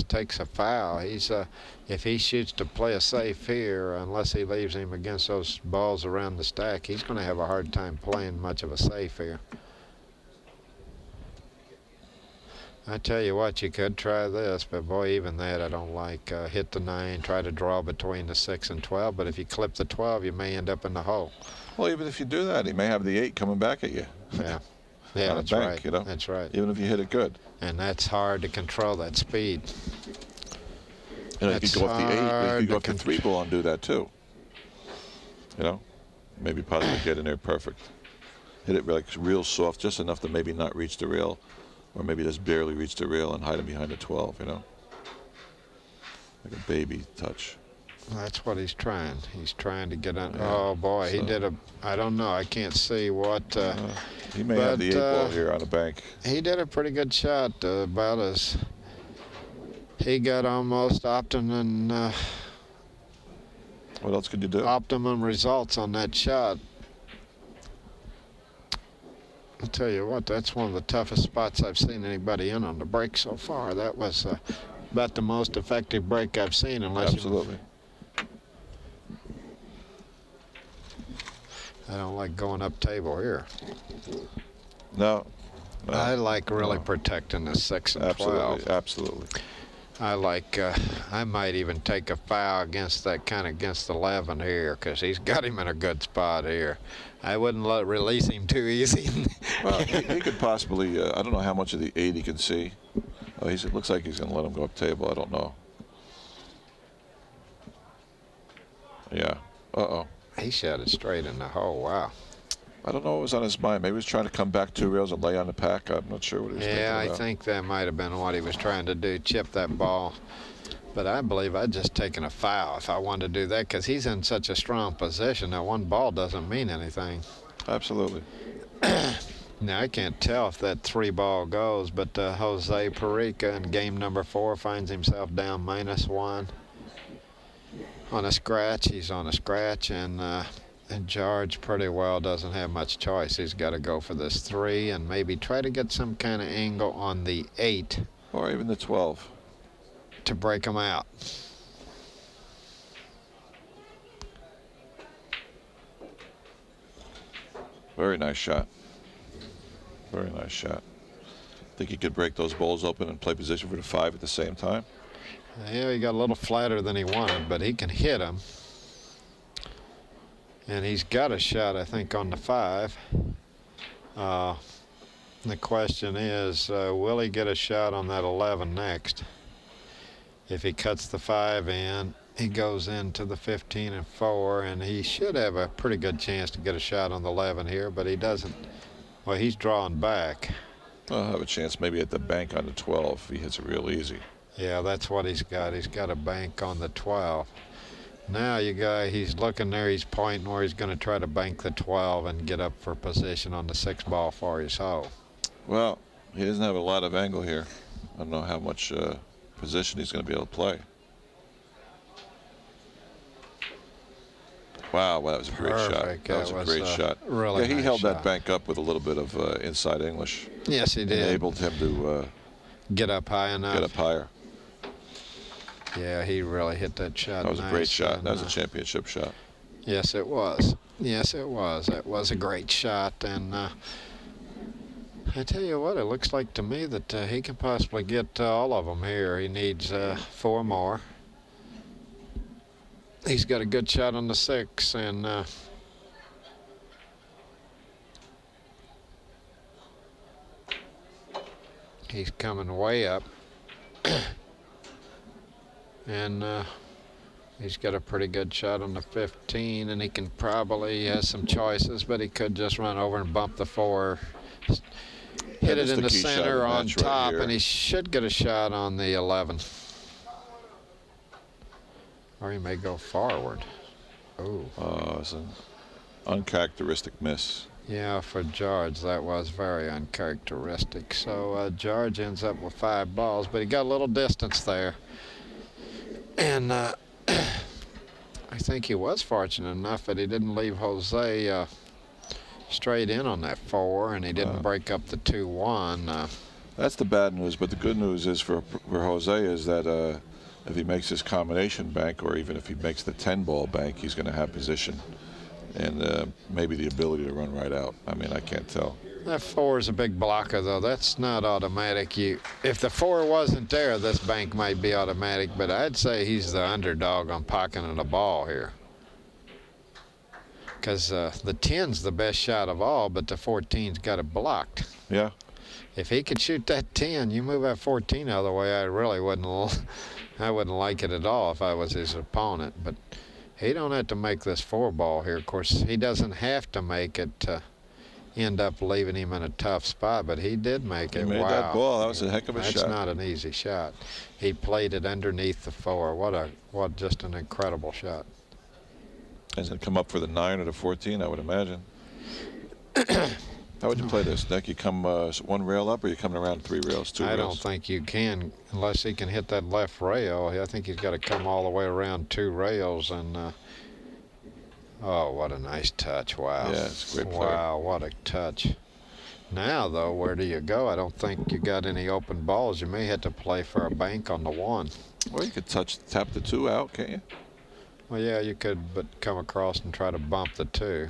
S1: takes a foul. If he shoots to play a safe here, unless he leaves him against those balls around the stack, he's going to have a hard time playing much of a safe here. I tell you what, you could try this, but boy, even that I don't like. Hit the 9, try to draw between the 6 and 12, but if you clip the 12, you may end up in the hole.
S2: Well, even if you do that, he may have the 8 coming back at you.
S1: Yeah. Yeah,
S2: that's
S1: right.
S2: You know?
S1: That's right.
S2: Even if you hit it good.
S1: And that's hard to control, that speed.
S2: And if you go off the 8, you could go off the 3 ball and do that too. You know? Maybe possibly get in there perfect. Hit it like real soft, just enough to maybe not reach the rail, or maybe just barely reach the rail and hide him behind the 12, you know? Like a baby touch.
S1: That's what he's trying. He's trying to get on. Yeah. Oh, boy, he did I don't know. I can't see what.
S2: He may have the 8 ball here on the bank.
S1: He did a pretty good shot, about as. He got almost optimum.
S2: What else could you do?
S1: Optimum results on that shot. I'll tell you what, that's one of the toughest spots I've seen anybody in on the break so far. That was about the most effective break I've seen, unless
S2: Absolutely.
S1: I don't like going up table here.
S2: No.
S1: I like really protecting the 6 and 12.
S2: Absolutely.
S1: I might even take a foul against that kind of against 11 here because he's got him in a good spot here. I wouldn't release him too easy.
S2: Well, he could possibly, I don't know how much of the 8 he can see. Oh, it looks like he's going to let him go up table. I don't know. Yeah. Uh-oh.
S1: He shot it straight in the hole. Wow.
S2: I don't know what was on his mind. Maybe he was trying to come back 2 rails and lay on the pack. I'm not sure what he was thinking about.
S1: Yeah, I think that might have been what he was trying to do, chip that ball. But I believe I'd just taken a foul if I wanted to do that because he's in such a strong position that one ball doesn't mean anything.
S2: Absolutely.
S1: Now, I can't tell if that 3-ball goes, but Jose Parica in game number 4 finds himself down -1 on a scratch. He's on a scratch, and George pretty well doesn't have much choice. He's got to go for this 3 and maybe try to get some kind of angle on the 8.
S2: Or even the 12.
S1: To break him out.
S2: Very nice shot. Very nice shot. Think he could break those balls open and play position for the 5 at the same time?
S1: Yeah, he got a little flatter than he wanted, but he can hit them. And he's got a shot, I think, on the 5. The question is, will he get a shot on that 11 next? If he cuts the 5 in, he goes into the 15 and 4, and he should have a pretty good chance to get a shot on the 11 here, but he doesn't. Well, he's drawing back.
S2: I'll have a chance maybe at the bank on the 12 if he hits it real easy.
S1: Yeah, that's what he's got. He's got a bank on the 12. Now he's looking there, he's pointing where he's going to try to bank the 12 and get up for position on the 6-ball for his hole.
S2: Well, he doesn't have a lot of angle here. I don't know how much position he's going to be able to play. Wow, that was a great shot. That was a great shot.
S1: Really
S2: yeah, he
S1: nice
S2: held
S1: shot.
S2: that bank up with a little bit of inside English.
S1: Yes, he did.
S2: Enabled him to
S1: get up high enough.
S2: Get up higher.
S1: Yeah, he really hit that shot.
S2: That was
S1: nice.
S2: A great shot. That was a championship shot.
S1: Yes, it was. Yes, it was. That was a great shot. And I tell you what, it looks like to me that he can possibly get all of them here. He needs 4 more. He's got a good shot on the 6, and he's coming way up. And he's got a pretty good shot on the 15, and he can probably has some choices, but he could just run over and bump the 4, hit it in the center on top, and he should get a shot on the 11. Or he may go forward. Oh.
S2: It's an uncharacteristic miss.
S1: Yeah, for George, that was very uncharacteristic. So George ends up with 5 balls, but he got a little distance there. And I think he was fortunate enough that he didn't leave Jose straight in on that 4, and he didn't break up the 2-1.
S2: That's the bad news, but the good news is for Jose is that if he makes his combination bank, or even if he makes the 10-ball bank, he's going to have position and maybe the ability to run right out. I mean, I can't tell.
S1: That 4 is a big blocker, though. That's not automatic. If the 4 wasn't there, this bank might be automatic, but I'd say he's the underdog on pocketing the ball here. Because the 10's the best shot of all, but the 14's got it blocked.
S2: Yeah.
S1: If he could shoot that 10, you move that 14 out of the way, I really wouldn't. I wouldn't like it at all if I was his opponent. But he don't have to make this 4-ball here. Of course, he doesn't have to make it to end up leaving him in a tough spot, but he did make it.
S2: He made
S1: wow.
S2: that ball. That was a heck of a shot.
S1: That's not an easy shot. He played it underneath the 4. What just an incredible shot.
S2: He's going to come up for the 9 or the 14, I would imagine. How would you play this, Nick? You come 1 rail up, or you coming around 3 rails, 2 rails?
S1: I don't think you can, unless he can hit that left rail. I think he's got to come all the way around 2 rails. And oh, what a nice touch! Wow.
S2: Yeah, it's a great play.
S1: Wow, what a touch! Now, though, where do you go? I don't think you got any open balls. You may have to play for a bank on the 1.
S2: Well, you could tap the 2 out, can't you?
S1: Well, yeah, you could, but come across and try to bump the 2.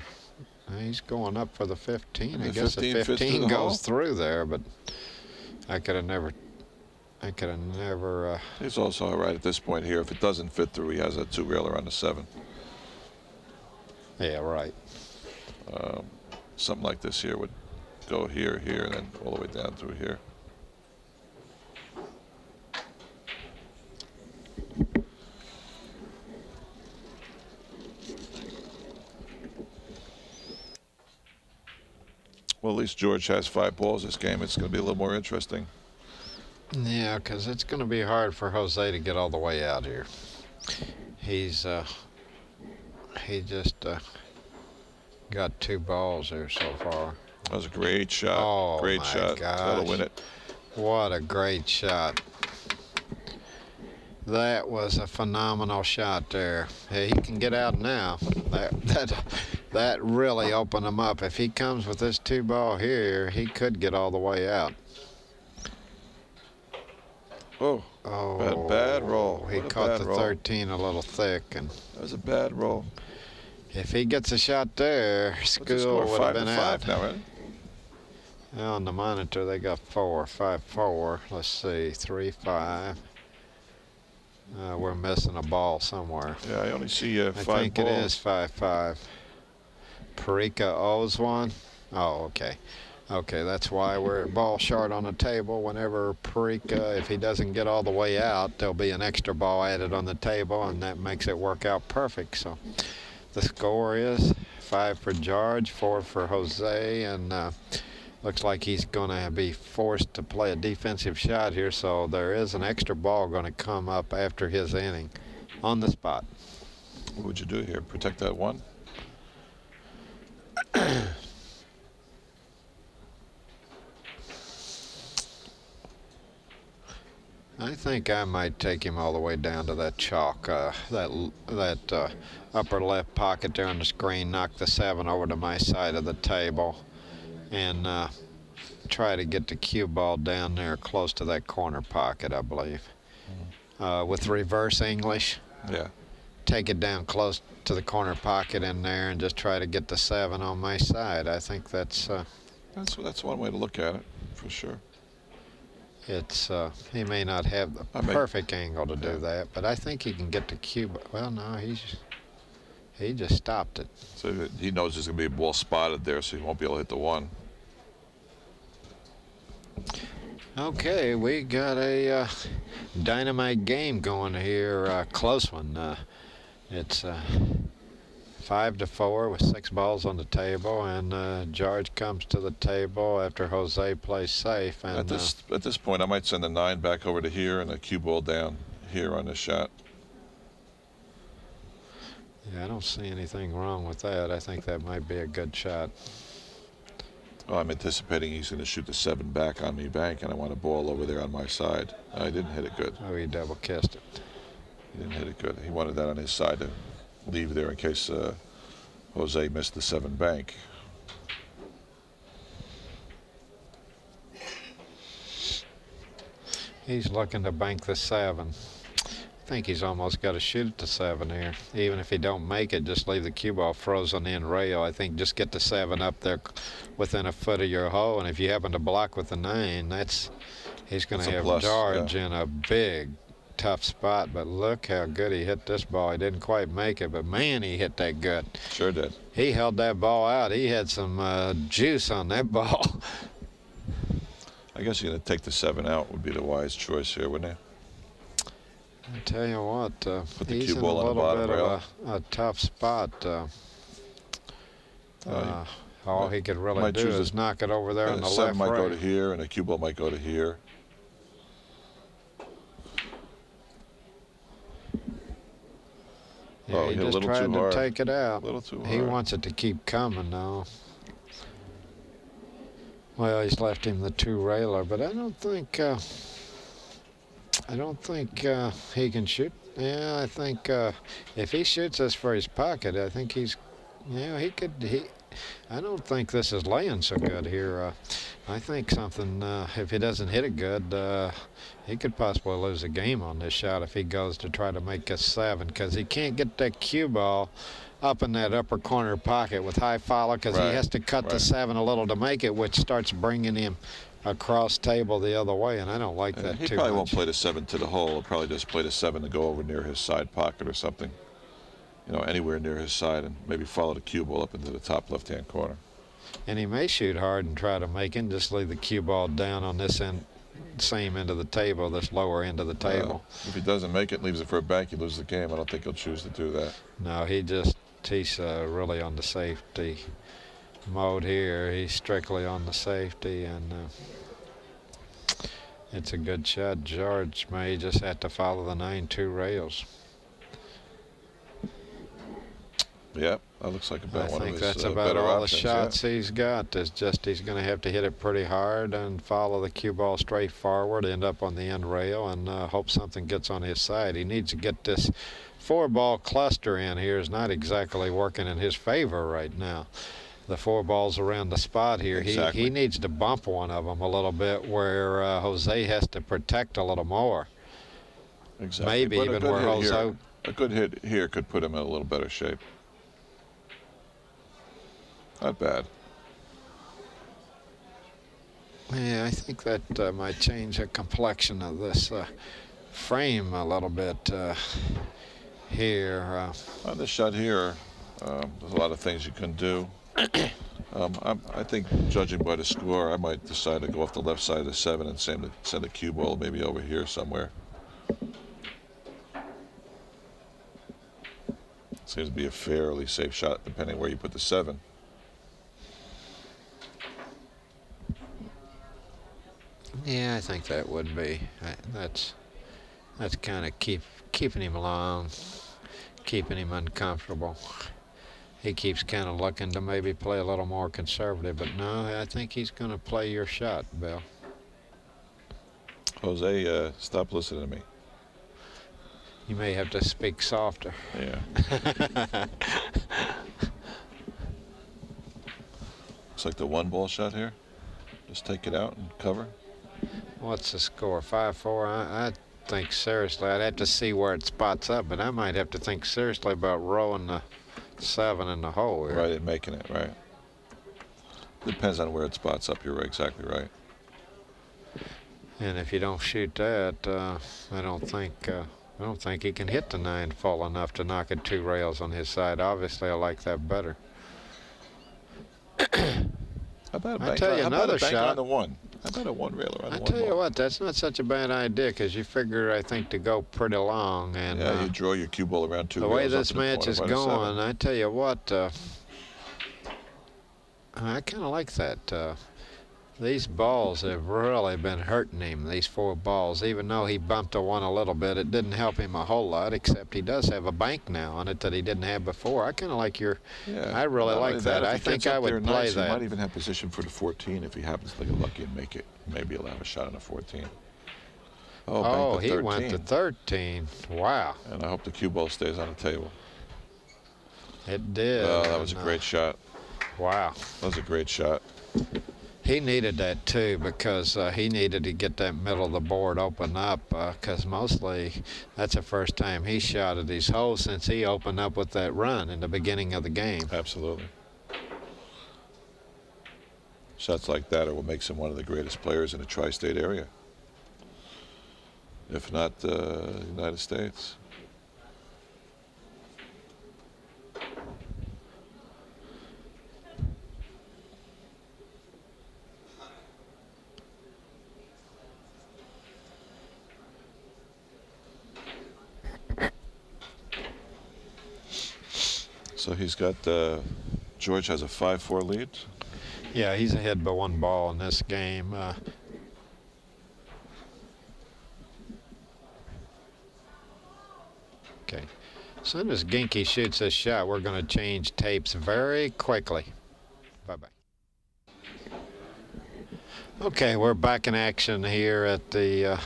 S1: He's going up for the 15. I guess the 15 goes through there, but I I could have never.
S2: He's also all right at this point here. If it doesn't fit through, he has a two-railer on the 7.
S1: Yeah, right.
S2: Something like this here would go here, here, and then all the way down through here. Well, at least George has 5 balls this game. It's going to be a little more interesting.
S1: Yeah, because it's going to be hard for Jose to get all the way out here. He just got 2 balls there so far.
S2: That was a great shot.
S1: Oh,
S2: great shot. That'll win it.
S1: What a great shot. That was a phenomenal shot there. Hey, he can get out now. That really opened him up. If he comes with this 2 ball here, he could get all the way out.
S2: Oh, bad roll.
S1: He caught the 13 a little thick, and
S2: that was a bad roll.
S1: if he gets a shot there, School would have been out.
S2: 5-5 now, right?
S1: On the monitor, they got 4, 5-4. Let's see, 3-5. We're missing a ball somewhere.
S2: Yeah, I only see 5 balls.
S1: I think it is 5-5. Parica owes 1. Oh, okay. Okay, that's why we're ball short on the table. Whenever Parica, if he doesn't get all the way out, there'll be an extra ball added on the table, and that makes it work out perfect. So the score is 5 for George, 4 for Jose, and looks like he's going to be forced to play a defensive shot here, so there is an extra ball going to come up after his inning on the spot.
S2: What would you do here? Protect that 1?
S1: I think I might take him all the way down to that chalk, that upper left pocket there on the screen, knock the 7 over to my side of the table, and try to get the cue ball down there close to that corner pocket, I believe. With reverse English,
S2: yeah,
S1: take it down close to the corner pocket in there and just try to get the 7 on my side. I think that's
S2: one way to look at it, for sure.
S1: It's he may not have the perfect angle to do that, but I think he can get the cue. Well, no, he just stopped it.
S2: So he knows there's going to be a ball spotted there, so he won't be able to hit the 1.
S1: Okay, we got a dynamite game going here, close one. It's 5-4 with 6 balls on the table, and George comes to the table after Jose plays safe. And
S2: at this point, I might send the 9 back over to here and a cue ball down here on this shot.
S1: Yeah, I don't see anything wrong with that. I think that might be a good shot.
S2: Oh, I'm anticipating he's going to shoot the 7 back on me bank, and I want a ball over there on my side. I didn't hit it good.
S1: Oh, he double kissed it.
S2: He didn't hit it good. He wanted that on his side to leave there in case Jose missed the 7 bank.
S1: He's looking to bank the 7. I think he's almost got to shoot at the 7 here. Even if he don't make it, just leave the cue ball frozen in rail. I think just get the 7 up there within a foot of your hole, and if you happen to block with the 9, he's going to have George in a big, tough spot. But look how good he hit this ball. He didn't quite make it, but man, he hit that good.
S2: Sure did.
S1: He held that ball out. He had some juice on that ball.
S2: I guess you're going to take the 7 out would be the wise choice here, wouldn't it?
S1: I tell you what, he's in a
S2: ball
S1: little
S2: on the
S1: bit
S2: bottom
S1: of a tough spot. All he could really do is knock it over there on the left.
S2: 7 might go to here, and a cue ball might go to here.
S1: Yeah, he just tried to take it out.
S2: A little too hard.
S1: He wants it to keep coming, though. Well, he's left him the 2-railer, but I don't think he can shoot. Yeah, I think if he shoots this for his pocket, I think he's, he could. I don't think this is laying so good here. I think something, if he doesn't hit it good, he could possibly lose a game on this shot if he goes to try to make a 7, because he can't get that cue ball up in that upper corner pocket with high follow, because he has to cut the 7 a little to make it, which starts bringing him across table the other way, and I don't like that
S2: he
S1: too
S2: probably
S1: much.
S2: won't play the 7 to the hole. He'll probably just play the 7 to go over near his side pocket or something. You know, anywhere near his side, and maybe follow the cue ball up into the top left-hand corner.
S1: And he may shoot hard and try to make it and just leave the cue ball down on this end, same end of the table, this lower end of the table.
S2: If he doesn't make it, leaves it for a bank, he loses the game. I don't think he'll choose to do that.
S1: No, he's really on the safety mode here. He's strictly on the safety, and it's a good shot. George may just have to follow the 9-2 rails.
S2: Yeah, that looks like about one of his
S1: I think that's about all
S2: options,
S1: the shots he's got. It's just he's going to have to hit it pretty hard and follow the cue ball straight forward, end up on the end rail, and hope something gets on his side. He needs to get this 4-ball cluster in here. Is not exactly working in his favor right now. The 4 balls around the spot here.
S2: Exactly.
S1: He needs to bump one of them a little bit where Jose has to protect a little more.
S2: Exactly.
S1: Maybe
S2: But
S1: even where Jose...
S2: A good hit here could put him in a little better shape. Not bad.
S1: Yeah, I think that might change the complexion of this frame a little bit here.
S2: On this shot here, there's a lot of things you can do. I think, judging by the score, I might decide to go off the left side of the 7 and send a cue ball maybe over here somewhere. Seems to be a fairly safe shot, depending where you put the 7.
S1: Yeah, I think that would be. That's kind of keeping him along, keeping him uncomfortable. He keeps kind of looking to maybe play a little more conservative, but no, I think he's going to play your shot, Bill.
S2: Jose, stop listening to me.
S1: You may have to speak softer.
S2: Yeah. Looks like the 1-ball shot here. Just take it out and cover.
S1: What's the score? 5-4? I think seriously. I'd have to see where it spots up, but I might have to think seriously about rolling the 7 in the hole here.
S2: Right, and making it, right. Depends on where it spots up. You're exactly right.
S1: And if you don't shoot that, I don't think he can hit the 9 full enough to knock it 2 rails on his side. Obviously, I like that better.
S2: How about
S1: I tell you another shot
S2: on the 1? How about a 1 railer on the 1
S1: I tell you
S2: ball?
S1: what, that's not such a bad idea because you figure, I think, to go pretty long. And
S2: yeah, you draw your cue ball around 2
S1: the
S2: rails.
S1: way
S2: up
S1: this
S2: to the
S1: match
S2: corner
S1: is
S2: by the 7.
S1: going, I tell you what, I kind of like that. These balls have really been hurting him, these 4 balls. Even though he bumped a 1 a little bit, it didn't help him a whole lot, except he does have a bank now on it that he didn't have before. I kind of like your, I really like that. I think I would play that.
S2: He might even have position for the 14 if he happens to get lucky and make it. Maybe he'll have a shot on the 14.
S1: Oh,
S2: he
S1: went to 13. Wow.
S2: And I hope the cue ball stays on the table.
S1: It did.
S2: Oh, that was a great shot.
S1: Wow.
S2: That was a great shot.
S1: He needed that too because he needed to get that middle of the board open up because mostly that's the first time he shot at his hole since he opened up with that run in the beginning of the game.
S2: Absolutely. Shots like that are what makes him one of the greatest players in the tri-state area, if not the United States. So he's got, George has a 5-4 lead.
S1: Yeah, he's ahead by 1 ball in this game. Okay. As soon as Ginky shoots this shot, we're going to change tapes very quickly. Bye-bye. Okay, we're back in action here at the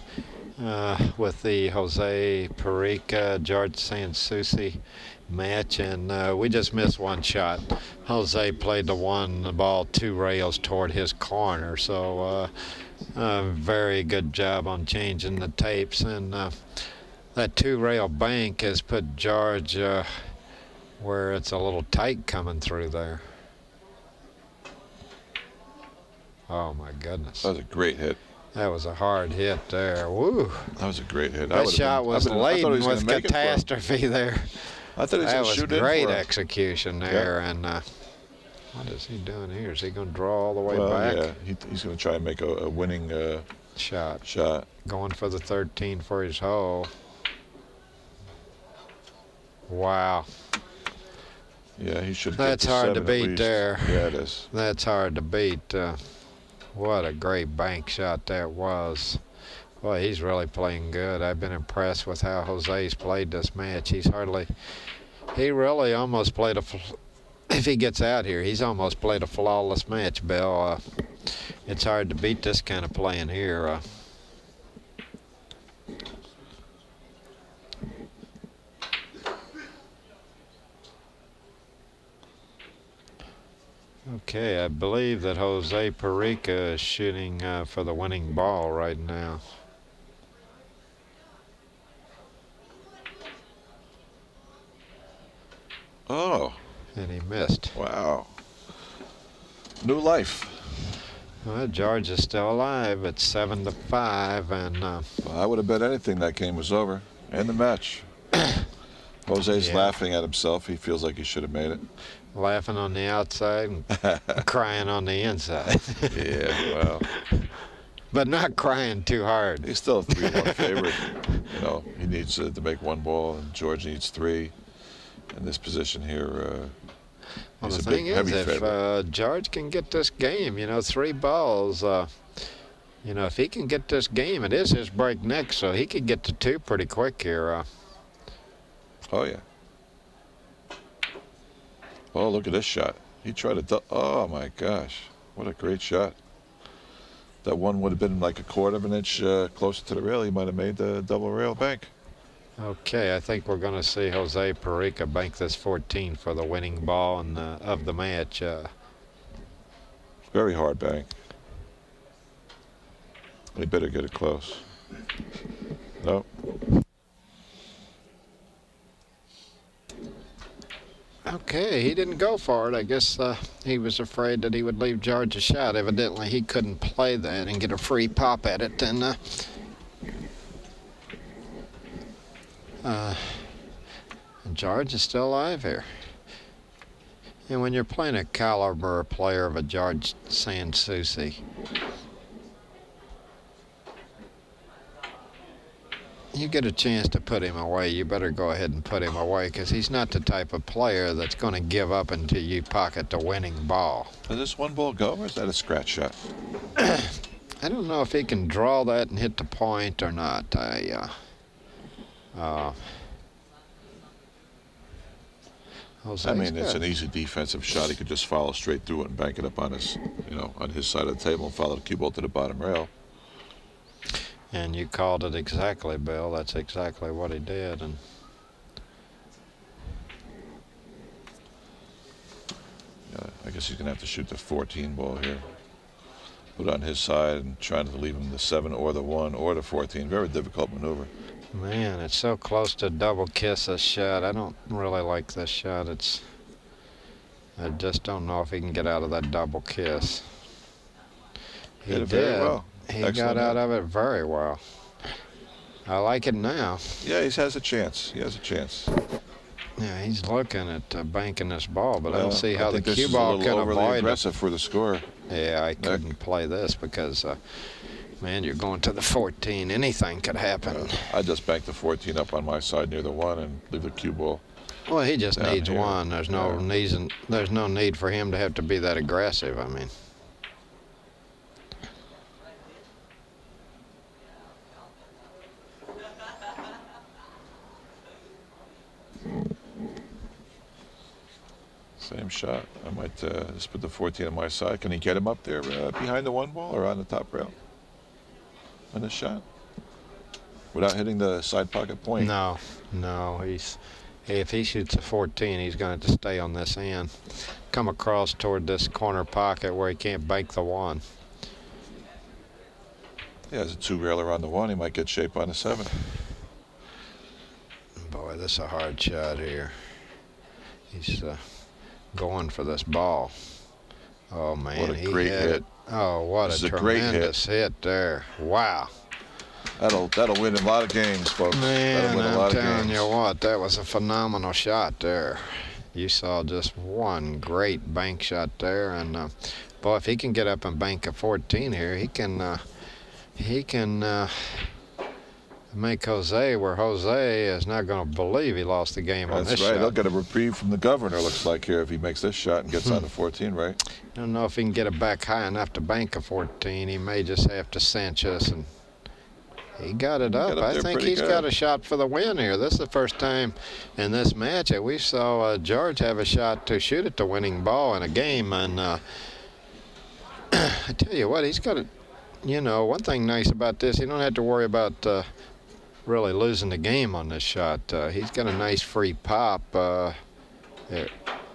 S1: with the Jose Parica, George Souci match, and we just missed 1 shot. Jose played the ball 2 rails toward his corner, so very good job on changing the tapes, and that 2-rail bank has put George where it's a little tight coming through there. Oh, my goodness.
S2: That was a great hit.
S1: That was a hard hit there. Woo.
S2: That was a great hit.
S1: That shot was laden with catastrophe there.
S2: I thought he was going to shoot in for him.
S1: That was great execution there. Yeah. And what is he doing here? Is he going to draw all the way back?
S2: Yeah, he's going to try and make a winning
S1: shot. Going for the 13 for his hole. Wow.
S2: Yeah, he should.
S1: That's hard to beat there.
S2: Yeah, it is.
S1: That's hard to beat. What a great bank shot that was. Boy, he's really playing good. I've been impressed with how Jose's played this match. He really almost played if he gets out here, he's almost played a flawless match, Bill. It's hard to beat this kind of playing here. Okay, I believe that Jose Parica is shooting for the winning ball right now.
S2: Oh.
S1: And he missed.
S2: Wow. New life.
S1: Well, George is still alive. It's 7-5, and
S2: well, I would have bet anything that game was over. And the match. Jose's laughing at himself. He feels like he should have made it.
S1: Laughing on the outside and crying on the inside.
S2: Yeah, well.
S1: But not crying too hard.
S2: He's still a 3-1 favorite. You know, he needs to make one ball, and George needs 3. In this position here,
S1: well,
S2: he's
S1: the
S2: a big,
S1: thing is,
S2: heavy
S1: if
S2: favorite.
S1: George can get this game, 3 balls, if he can get this game, it is his break next, so he could get to 2 pretty quick here.
S2: Oh, yeah. Oh, look at this shot. He tried to, oh, my gosh. What a great shot. That one would have been like a 1/4 of an inch closer to the rail. He might have made the double rail bank.
S1: Okay, I think we're going to see Jose Parica bank this 14 for the winning ball of the match.
S2: Very hard bank. He better get it close. No.
S1: Okay, he didn't go for it. I guess he was afraid that he would leave George a shot. Evidently, he couldn't play that and get a free pop at it. And George is still alive here. And when you're playing a caliber player of a George Souci, you get a chance to put him away, you better go ahead and put him away, because he's not the type of player that's going to give up until you pocket the winning ball.
S2: Does this one ball go, or is that a scratch shot?
S1: I don't know if he can draw that and hit the point or not.
S2: I mean, it's an easy defensive shot. He could just follow straight through it and bank it up on his, on his side of the table and follow the cue ball to the bottom rail.
S1: And you called it exactly, Bill. That's exactly what he did. And
S2: I guess he's going to have to shoot the 14 ball here. Put it on his side and trying to leave him the 7 or the 1 or the 14. Very difficult maneuver.
S1: Man, it's so close to double kiss this shot. I don't really like this shot. I just don't know if he can get out of that double kiss. He did.
S2: Very well.
S1: He got out of it very well. I like it now.
S2: Yeah, he has a chance. He has a chance.
S1: Yeah, he's looking at banking this ball, but I don't see how the cue
S2: this
S1: ball
S2: is
S1: can
S2: overly
S1: avoid
S2: aggressive
S1: it.
S2: for the score.
S1: Yeah, I couldn't play this because, man, you're going to the 14. Anything could happen.
S2: I just banked the 14 up on my side near the 1 and leave the cue ball.
S1: Well, he just needs
S2: here.
S1: 1. There's no there's no need for him to have to be that aggressive. I mean.
S2: Same shot. I might just put the 14 on my side. Can he get him up there behind the 1 ball or on the top rail on this shot? Without hitting the side pocket point?
S1: No. If he shoots a 14, he's going to have to stay on this end. Come across toward this corner pocket where he can't bank the 1.
S2: Yeah, there's a 2-railer on the 1. He might get shape on the 7.
S1: Boy, this is a hard shot here. He's going for this ball. Oh, man.
S2: What a great hit.
S1: Oh, what
S2: This
S1: a
S2: is a great
S1: tremendous hit there. Wow.
S2: That'll win a lot of games, folks.
S1: Man,
S2: That'll win a
S1: I'm
S2: lot of
S1: telling
S2: games.
S1: you what, that was a phenomenal shot there. You saw just one great bank shot there, and boy, if he can get up and bank a 14 here, he can make Jose where Jose is not going to believe he lost the game on this
S2: That's right.
S1: shot.
S2: He'll get a reprieve from the governor, looks like, here if he makes this shot and gets on to 14, right?
S1: I don't know if he can get it back high enough to bank a 14. He may just have to cinch us, and he got it up. I think he's got a shot for the win here. This is the first time in this match that we saw George have a shot to shoot at the winning ball in a game. And I tell you what, he's got it. You know, one thing nice about this, you don't have to worry about really losing the game on this shot. He's got a nice free pop,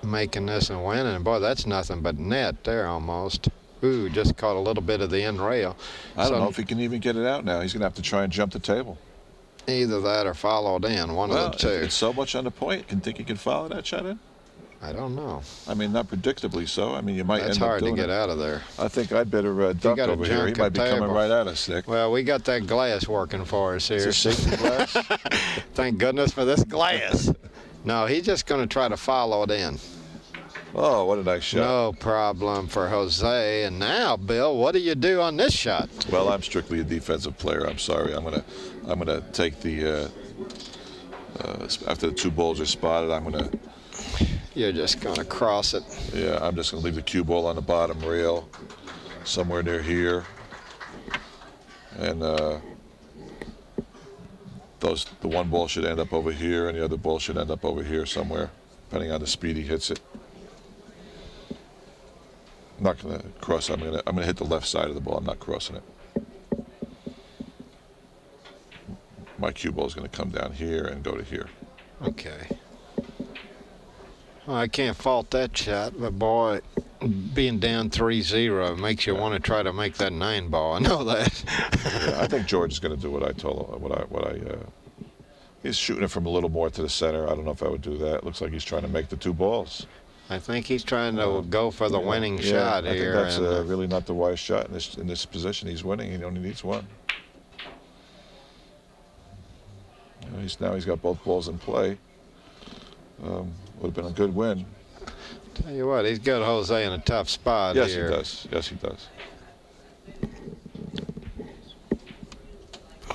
S1: making this and winning. And boy, that's nothing but net there almost. Ooh, just caught a little bit of the end rail.
S2: I don't know if he can even get it out now. He's going to have to try and jump the table.
S1: Either that or followed in, one of the two.
S2: It's so much on the point. You think he can follow that shot in?
S1: I don't know.
S2: I mean, not predictably so. I mean, you might end up doing it.
S1: That's hard to get out of there.
S2: I think I'd better duck over here. He might be coming right at us, Nick.
S1: Well, we got that glass working for us here.
S2: Is it safety glass?
S1: Thank goodness for this glass. No, he's just going to try to follow it in.
S2: Oh, what a nice shot.
S1: No problem for Jose. And now, Bill, what do you do on this shot?
S2: Well, I'm strictly a defensive player. I'm sorry. I'm gonna take the after the two balls are spotted.
S1: You're just going to cross it.
S2: Yeah, I'm just gonna leave the cue ball on the bottom rail, somewhere near here, and the one ball should end up over here, and the other ball should end up over here somewhere, depending on the speed he hits it. I'm not going to cross. I'm going to hit the left side of the ball. I'm not crossing it. My cue ball is going to come down here and go to here.
S1: Okay. Well, I can't fault that shot, but boy, being down 3-0 makes you want to try to make that 9 ball. I know that.
S2: Yeah, I think George is going to do what I told him. He's shooting it from a little more to the center. I don't know if I would do that. It looks like he's trying to make the two balls.
S1: I think he's trying to go for the winning shot here.
S2: I think that's really not the wise shot in this position. He's winning. He only needs one. Now he's got both balls in play. Would have been a good win.
S1: Tell you what, he's got Jose in a tough spot here.
S2: Yes, he does. Yes, he does.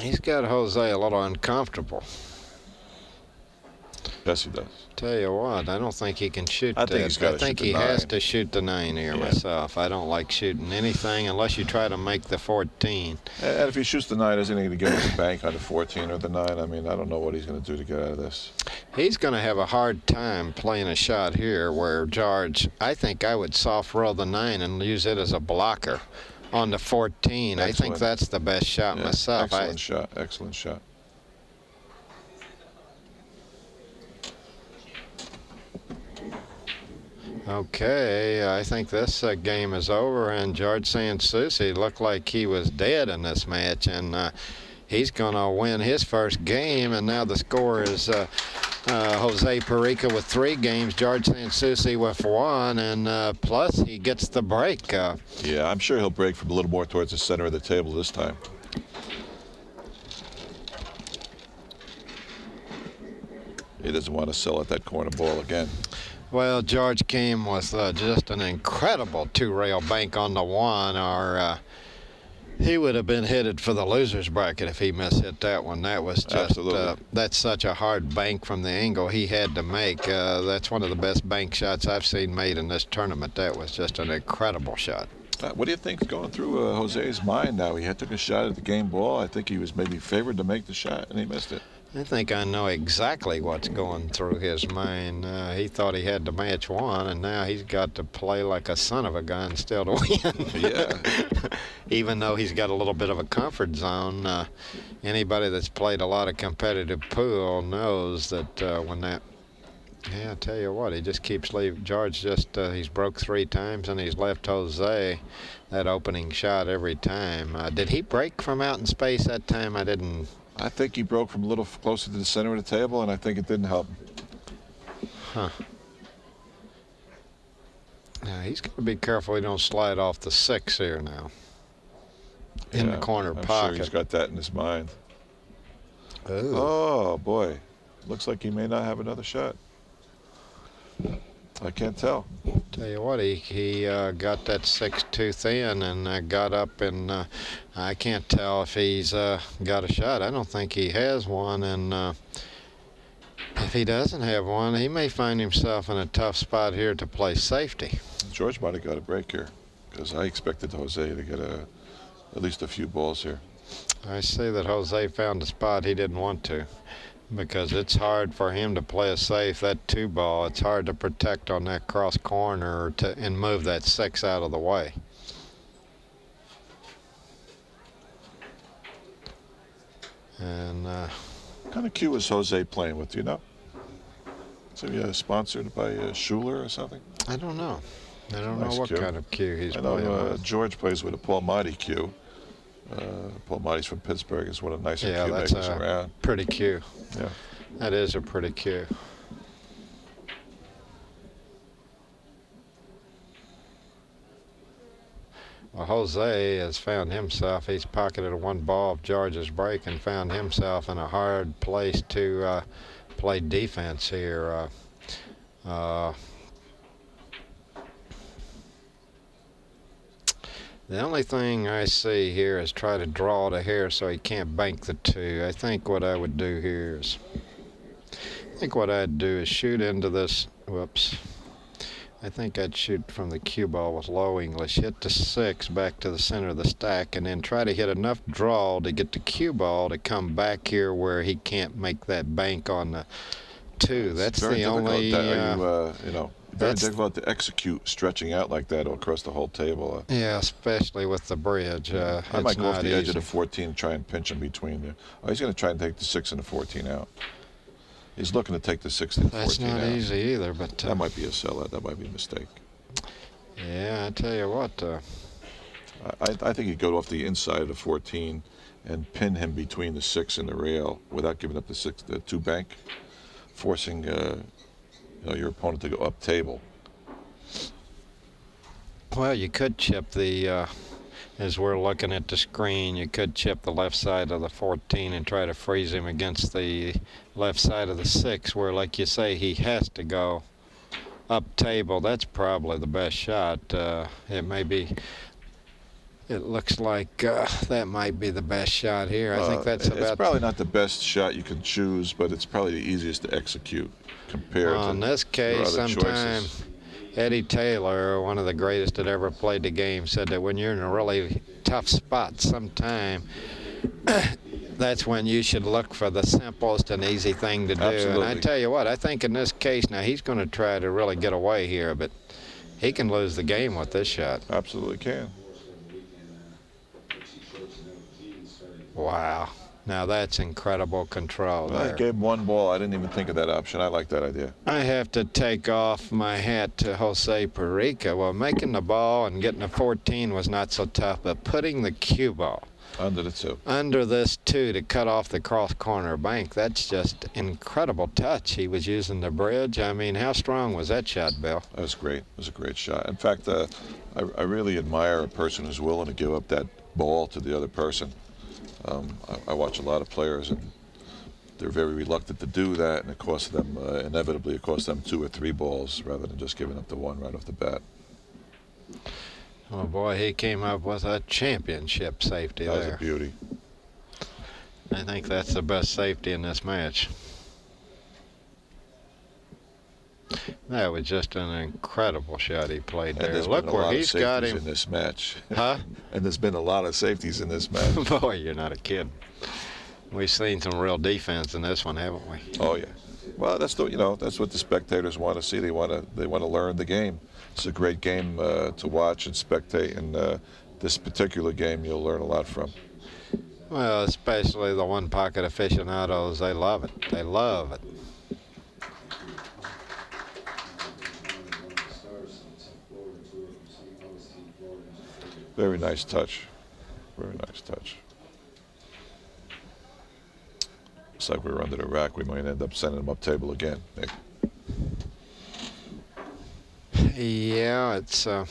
S1: He's got Jose a little uncomfortable.
S2: Yes, he does.
S1: Tell you what, I don't think he can shoot
S2: I
S1: that.
S2: think he's got to shoot the 9.
S1: I think he has to shoot the 9 here myself. I don't like shooting anything unless you try to make the 14.
S2: And if he shoots the 9, isn't he going to get his bank on the 14 or the 9? I mean, I don't know what he's going to do to get out of this.
S1: He's going to have a hard time playing a shot here where George, I think I would soft roll the 9 and use it as a blocker on the 14.
S2: Excellent.
S1: I think that's the best shot myself.
S2: Excellent shot. Excellent shot.
S1: Okay, I think this game is over, and George Souci looked like he was dead in this match, and he's going to win his first game, and now the score is Jose Parica with 3 games, George Souci with 1, and plus he gets the break.
S2: Yeah, I'm sure he'll break from a little more towards the center of the table this time. He doesn't want to sell at that corner ball again.
S1: Well, George came with just an incredible 2-rail bank on the 1, or he would have been headed for the loser's bracket if he mishit that one. That was just that's such a hard bank from the angle he had to make. That's one of the best bank shots I've seen made in this tournament. That was just an incredible shot.
S2: What do you think is going through Jose's mind now? He took a shot at the game ball. I think he was maybe favored to make the shot, and he missed it.
S1: I think I know exactly what's going through his mind. He thought he had to match 1, and now he's got to play like a son of a gun still to win.
S2: Yeah.
S1: Even though he's got a little bit of a comfort zone, anybody that's played a lot of competitive pool knows that when that... Yeah, I tell you what, he just keeps leaving. George he's broke 3 times, and he's left Jose that opening shot every time. Did he break from out in space that time?
S2: I think he broke from a little closer to the center of the table, and I think it didn't help him.
S1: Huh. Now he's got to be careful he don't slide off the 6 here now. In the corner
S2: I'm
S1: pocket.
S2: sure he's got that in his mind.
S1: Ooh.
S2: Oh, boy. Looks like he may not have another shot. I can't tell.
S1: Tell you what, he got that 6 too thin and got up, and I can't tell if he's got a shot. I don't think he has one, and if he doesn't have one, he may find himself in a tough spot here to play safety.
S2: George might have got a break here, because I expected Jose to get at least a few balls here.
S1: I see that Jose found a spot he didn't want to, because it's hard for him to play a safe. That 2 ball, it's hard to protect on that cross corner and move that 6 out of the way. And
S2: what kind of cue is Jose playing with, do you know? Is he sponsored by Schuler or something?
S1: I don't know. I don't know
S2: Nice
S1: what
S2: cue.
S1: kind of cue he's
S2: I
S1: playing
S2: know
S1: with.
S2: George plays with a Paul Marty cue. Paul Marty's from Pittsburgh. He's one of the nicer
S1: Yeah,
S2: cue
S1: that's
S2: makers
S1: a
S2: around.
S1: pretty cue.
S2: Yeah.
S1: That is a pretty cue. Well, Jose has found himself, he's pocketed a 1 ball of George's break and found himself in a hard place to play defense here. The only thing I see here is try to draw to here so he can't bank the 2. I think what I would do here is, shoot into this, whoops. I think I'd shoot from the cue ball with low English, hit the 6 back to the center of the stack, and then try to hit enough draw to get the cue ball to come back here where he can't make that bank on the 2. That's the only.
S2: Very difficult to execute stretching out like that across the whole table.
S1: Yeah, especially with the bridge.
S2: I might go off the edge of
S1: easy.
S2: the 14 and try and pinch him between there. Oh, he's going to try and take the 6 and the 14 out. He's looking to take the 6 and the 14
S1: That's not
S2: out.
S1: easy either, but
S2: That might be a sellout. That might be a mistake.
S1: yeah, I tell you what.
S2: I think he'd go off the inside of the 14 and pin him between the 6 and the rail without giving up the 2 bank, forcing your opponent to go up table.
S1: Well, you could chip the, as we're looking at the screen, you could chip the left side of the 14 and try to freeze him against the left side of the 6, where, like you say, he has to go up table. That's probably the best shot. It looks like that might be the best shot here. I think that's
S2: It's probably not the best shot you can choose, but it's probably the easiest to execute compared to
S1: in this case,
S2: your other
S1: sometime
S2: choices.
S1: Eddie Taylor, one of the greatest that ever played the game, said that when you're in a really tough spot sometime, that's when you should look for the simplest and easy thing to do.
S2: Absolutely.
S1: And I tell you what, I think in this case, now he's going to try to really get away here, but he can lose the game with this shot.
S2: Absolutely can.
S1: Wow. Now that's incredible control
S2: I
S1: there.
S2: gave him 1 ball. I didn't even think of that option. I like that idea.
S1: I have to take off my hat to Jose Parica. Well, making the ball and getting a 14 was not so tough, but putting the cue ball
S2: Under the 2.
S1: under this 2 to cut off the cross corner bank, that's just incredible touch. He was using the bridge. I mean, how strong was that shot, Bill?
S2: That was great. It was a great shot. In fact, I really admire a person who's willing to give up that ball to the other person. I watch a lot of players, and they're very reluctant to do that, and it costs them, inevitably, it costs them 2 or 3 balls rather than just giving up the 1 right off the bat.
S1: Oh, boy, he came up with a championship safety
S2: That was
S1: there.
S2: a beauty.
S1: I think that's the best safety in this match. That was just an incredible shot he played
S2: And
S1: there.
S2: there's
S1: Look
S2: been a
S1: where
S2: lot of
S1: he's got
S2: safeties
S1: him.
S2: in this match.
S1: Huh?
S2: And there's been a lot of safeties in this match.
S1: Boy, you're not a kid. We've seen some real defense in this one, haven't we?
S2: Oh yeah. Well, that's that's what the spectators want to see. They want to learn the game. It's a great game to watch and spectate, and this particular game you'll learn a lot from.
S1: Well, especially the one pocket aficionados, they love it. They love it.
S2: Very nice touch. Very nice touch. Looks like we were under the rack. We might end up sending them up table again, Nick.
S1: Yeah, it's. I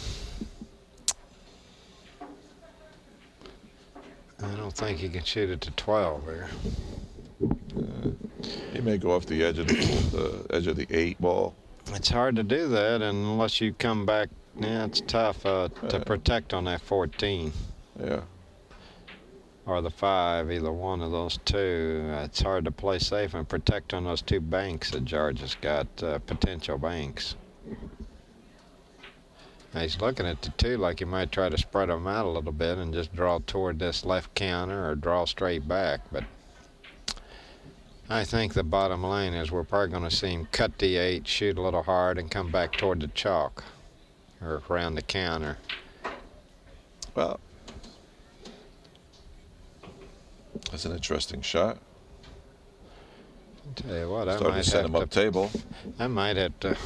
S1: don't think he can shoot it to 12 here.
S2: He may go off the edge of the 8 ball.
S1: It's hard to do that unless you come back. Yeah, it's tough to protect on that 14.
S2: Yeah.
S1: Or the 5, either one of those two. It's hard to play safe and protect on those 2 banks that George has got, potential banks. Now he's looking at the 2 like he might try to spread them out a little bit and just draw toward this left counter or draw straight back. But I think the bottom line is we're probably going to see him cut the 8, shoot a little hard, and come back toward the chalk or around the counter.
S2: Well, that's an interesting shot.
S1: I'll tell you what, I
S2: Starting
S1: might
S2: to send
S1: have
S2: him up table.
S1: I might have to.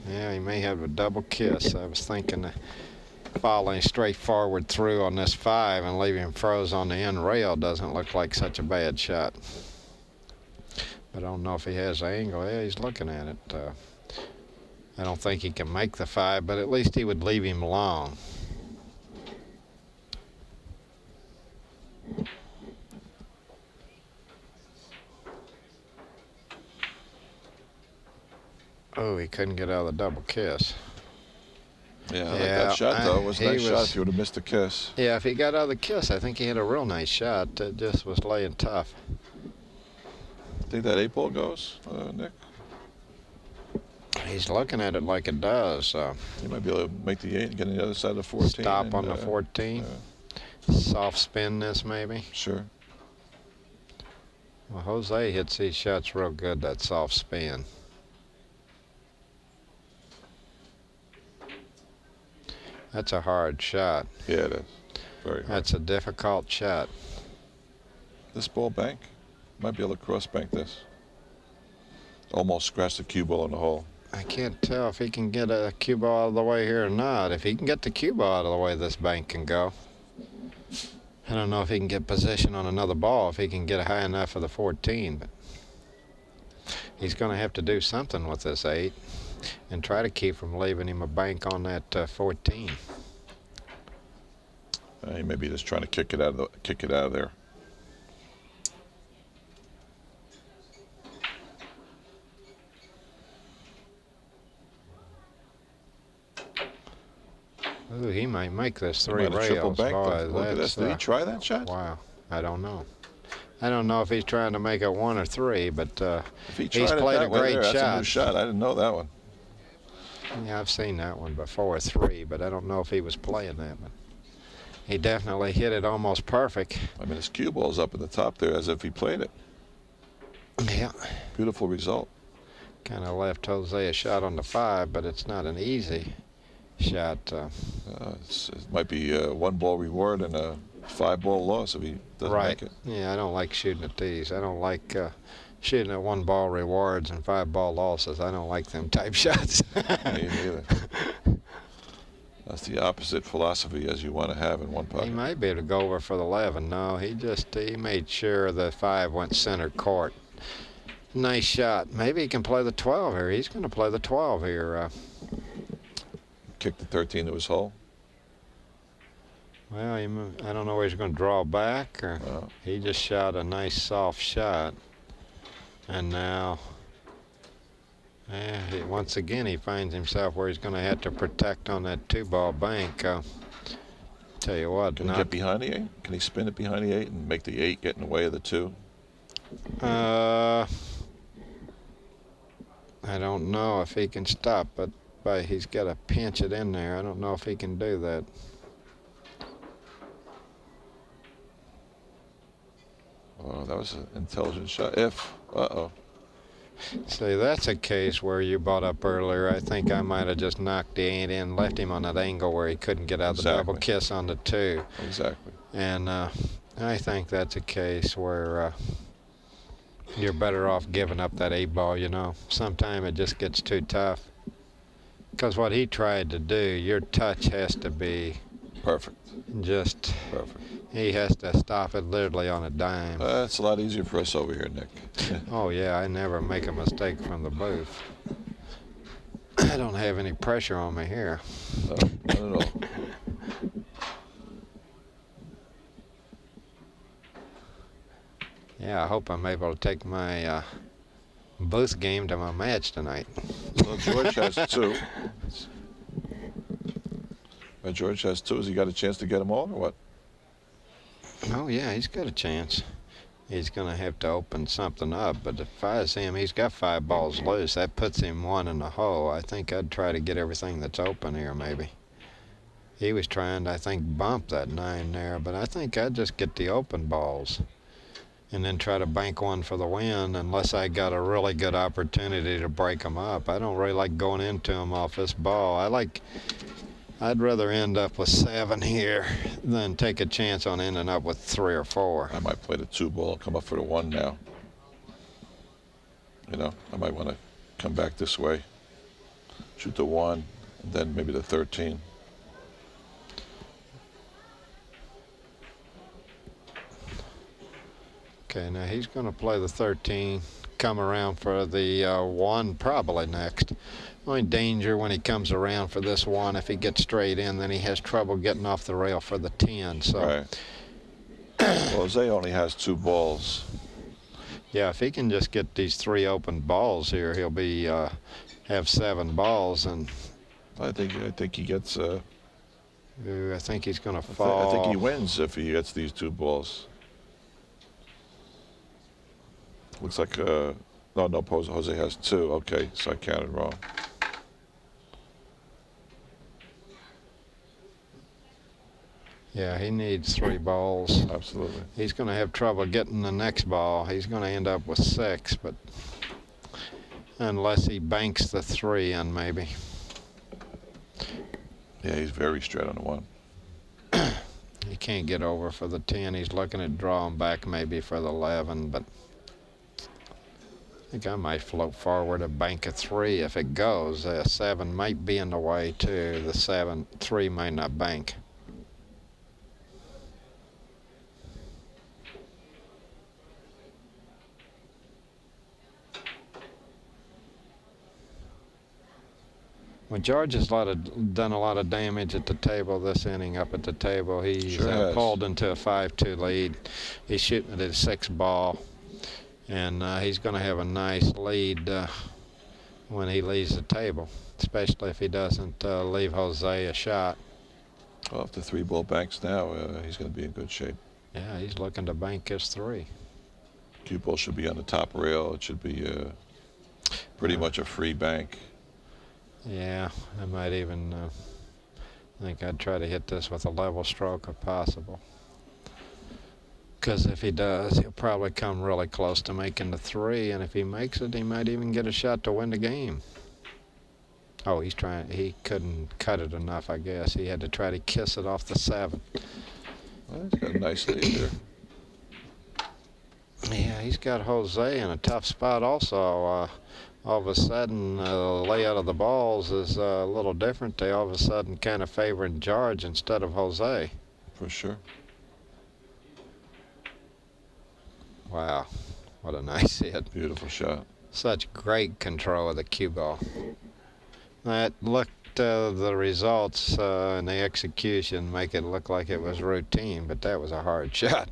S1: Yeah, he may have a double kiss. I was thinking of following straight forward through on this 5 and leaving him froze on the end rail doesn't look like such a bad shot. But I don't know if he has the angle. Yeah, he's looking at it. I don't think he can make the 5, but at least he would leave him long. Oh, he couldn't get out of the double kiss.
S2: Yeah, I like that shot, though. It was a nice shot if he would have missed the kiss.
S1: Yeah, if he got out of the kiss, I think he had a real nice shot. It just was laying tough.
S2: Think that 8 ball goes, Nick?
S1: He's looking at it like it does.
S2: He might be able to make the 8 and get on the other side of the 14.
S1: Stop on the 14. Soft spin this, maybe.
S2: Sure.
S1: Well, Jose hits these shots real good, that soft spin. That's a hard shot.
S2: Yeah, it is. Very hard.
S1: That's a difficult shot.
S2: This ball bank? Might be able to cross bank this. Almost scratched the cue ball in the hole.
S1: I can't tell if he can get a cue ball out of the way here or not. If he can get the cue ball out of the way, this bank can go. I don't know if he can get position on another ball, if he can get high enough for the 14. But he's going to have to do something with this 8 and try to keep from leaving him a bank on that 14.
S2: He may be just trying to kick it out of there.
S1: Ooh, he might make this 3
S2: Triple
S1: rails.
S2: bank.
S1: Boy,
S2: Look at this. Did he try that shot?
S1: Wow, I don't know. I don't know if he's trying to make a 1 or 3, but
S2: if he
S1: he's played a great
S2: that's
S1: shot.
S2: A new shot. I didn't know that one.
S1: Yeah, I've seen that one before, 3, but I don't know if he was playing that one. He definitely hit it almost perfect.
S2: I mean, his cue ball's up at the top there as if he played it.
S1: Yeah.
S2: Beautiful result.
S1: Kind of left Jose a shot on the 5, but it's not an easy shot.
S2: It might be a 1 ball reward and a 5 ball loss if he doesn't make it.
S1: Yeah, I don't like shooting at these. I don't like shooting at 1 ball rewards and 5 ball losses. I don't like them type shots.
S2: Me neither. That's the opposite philosophy as you want to have in one pocket.
S1: He might be able to go over for the 11. No, he made sure the 5 went center court. Nice shot. Maybe he can play the 12 here. He's going to play the 12 here.
S2: Kick the 13 to his hole.
S1: Well, I don't know where he's going to draw back, or he just shot a nice soft shot. And now, once again, he finds himself where he's going to have to protect on that 2-ball bank. Tell you what.
S2: Can he get behind the 8? Can he spin it behind the 8 and make the 8 get in the way of the 2?
S1: I don't know if he can stop, but he's got to pinch it in there. I don't know if he can do that.
S2: Oh, that was an intelligent shot. Uh-oh.
S1: See, that's a case where you brought up earlier. I think I might have just knocked the 8 in, left him on that angle where he couldn't get out the double kiss on the 2.
S2: Exactly.
S1: And I think that's a case where you're better off giving up that 8 ball, you know. Sometimes it just gets too tough. Because what he tried to do, your touch has to be
S2: perfect.
S1: Just
S2: perfect.
S1: He has to stop it literally on a dime.
S2: It's a lot easier for us over here, Nick.
S1: Oh, yeah, I never make a mistake from the booth. I don't have any pressure on me here.
S2: No, not at all.
S1: Yeah, I hope I'm able to take my booth game to my match tonight.
S2: Well, George has 2. George has 2. Has he got a chance to get them all or what?
S1: Oh, yeah, he's got a chance. He's going to have to open something up, but if I was him, he's got 5 balls loose. That puts him 1 in the hole. I think I'd try to get everything that's open here, maybe. He was trying to, I think, bump that 9 there, but I think I'd just get the open balls and then try to bank 1 for the win unless I got a really good opportunity to break them up. I don't really like going into them off this ball. I'd rather end up with 7 here than take a chance on ending up with 3 or 4.
S2: I might play the 2 ball and come up for the 1 now. You know, I might want to come back this way, shoot the 1, and then maybe the 13.
S1: Okay, now he's going to play the 13, come around for the 1 probably next. Only danger when he comes around for this 1, if he gets straight in, then he has trouble getting off the rail for the 10. So.
S2: Right. Well, Jose only has 2 balls.
S1: Yeah, if he can just get these 3 open balls here, he'll be have 7 balls, and
S2: I think he gets.
S1: I think he's going to fall.
S2: I think he wins if he gets these 2 balls. Looks like no, Jose has 2. Okay, so I counted wrong.
S1: Yeah, he needs 3 balls.
S2: Absolutely.
S1: He's going to have trouble getting the next ball. He's going to end up with 6, but unless he banks the 3 in, maybe.
S2: Yeah, he's very straight on the 1.
S1: He can't get over for the 10. He's looking at drawing back maybe for the 11, but I think I might float forward a bank of 3 if it goes. 7 might be in the way too. The 3 might not bank. Well, George has done a lot of damage at the table this inning. Up at the table, he's pulled into a 5-2 lead. He's shooting at a 6 ball, and he's going to have a nice lead when he leaves the table, especially if he doesn't leave Jose a shot.
S2: Well, if the 3 ball banks now, he's going to be in good shape.
S1: Yeah, he's looking to bank his 3.
S2: Cue ball should be on the top rail. It should be pretty much a free bank.
S1: Yeah, I might even think I'd try to hit this with a level stroke if possible. Because if he does, he'll probably come really close to making the 3, and if he makes it, he might even get a shot to win the game. Oh, he couldn't cut it enough, I guess. He had to try to kiss it off the 7.
S2: Well, he's got a nice lead there.
S1: Yeah, he's got Jose in a tough spot also. All of a sudden, the layout of the balls is a little different. They all of a sudden kind of favoring George instead of Jose.
S2: For sure.
S1: Wow, what a nice hit.
S2: Beautiful shot.
S1: Such great control of the cue ball. That looked, the results and the execution make it look like it was routine, but that was a hard shot.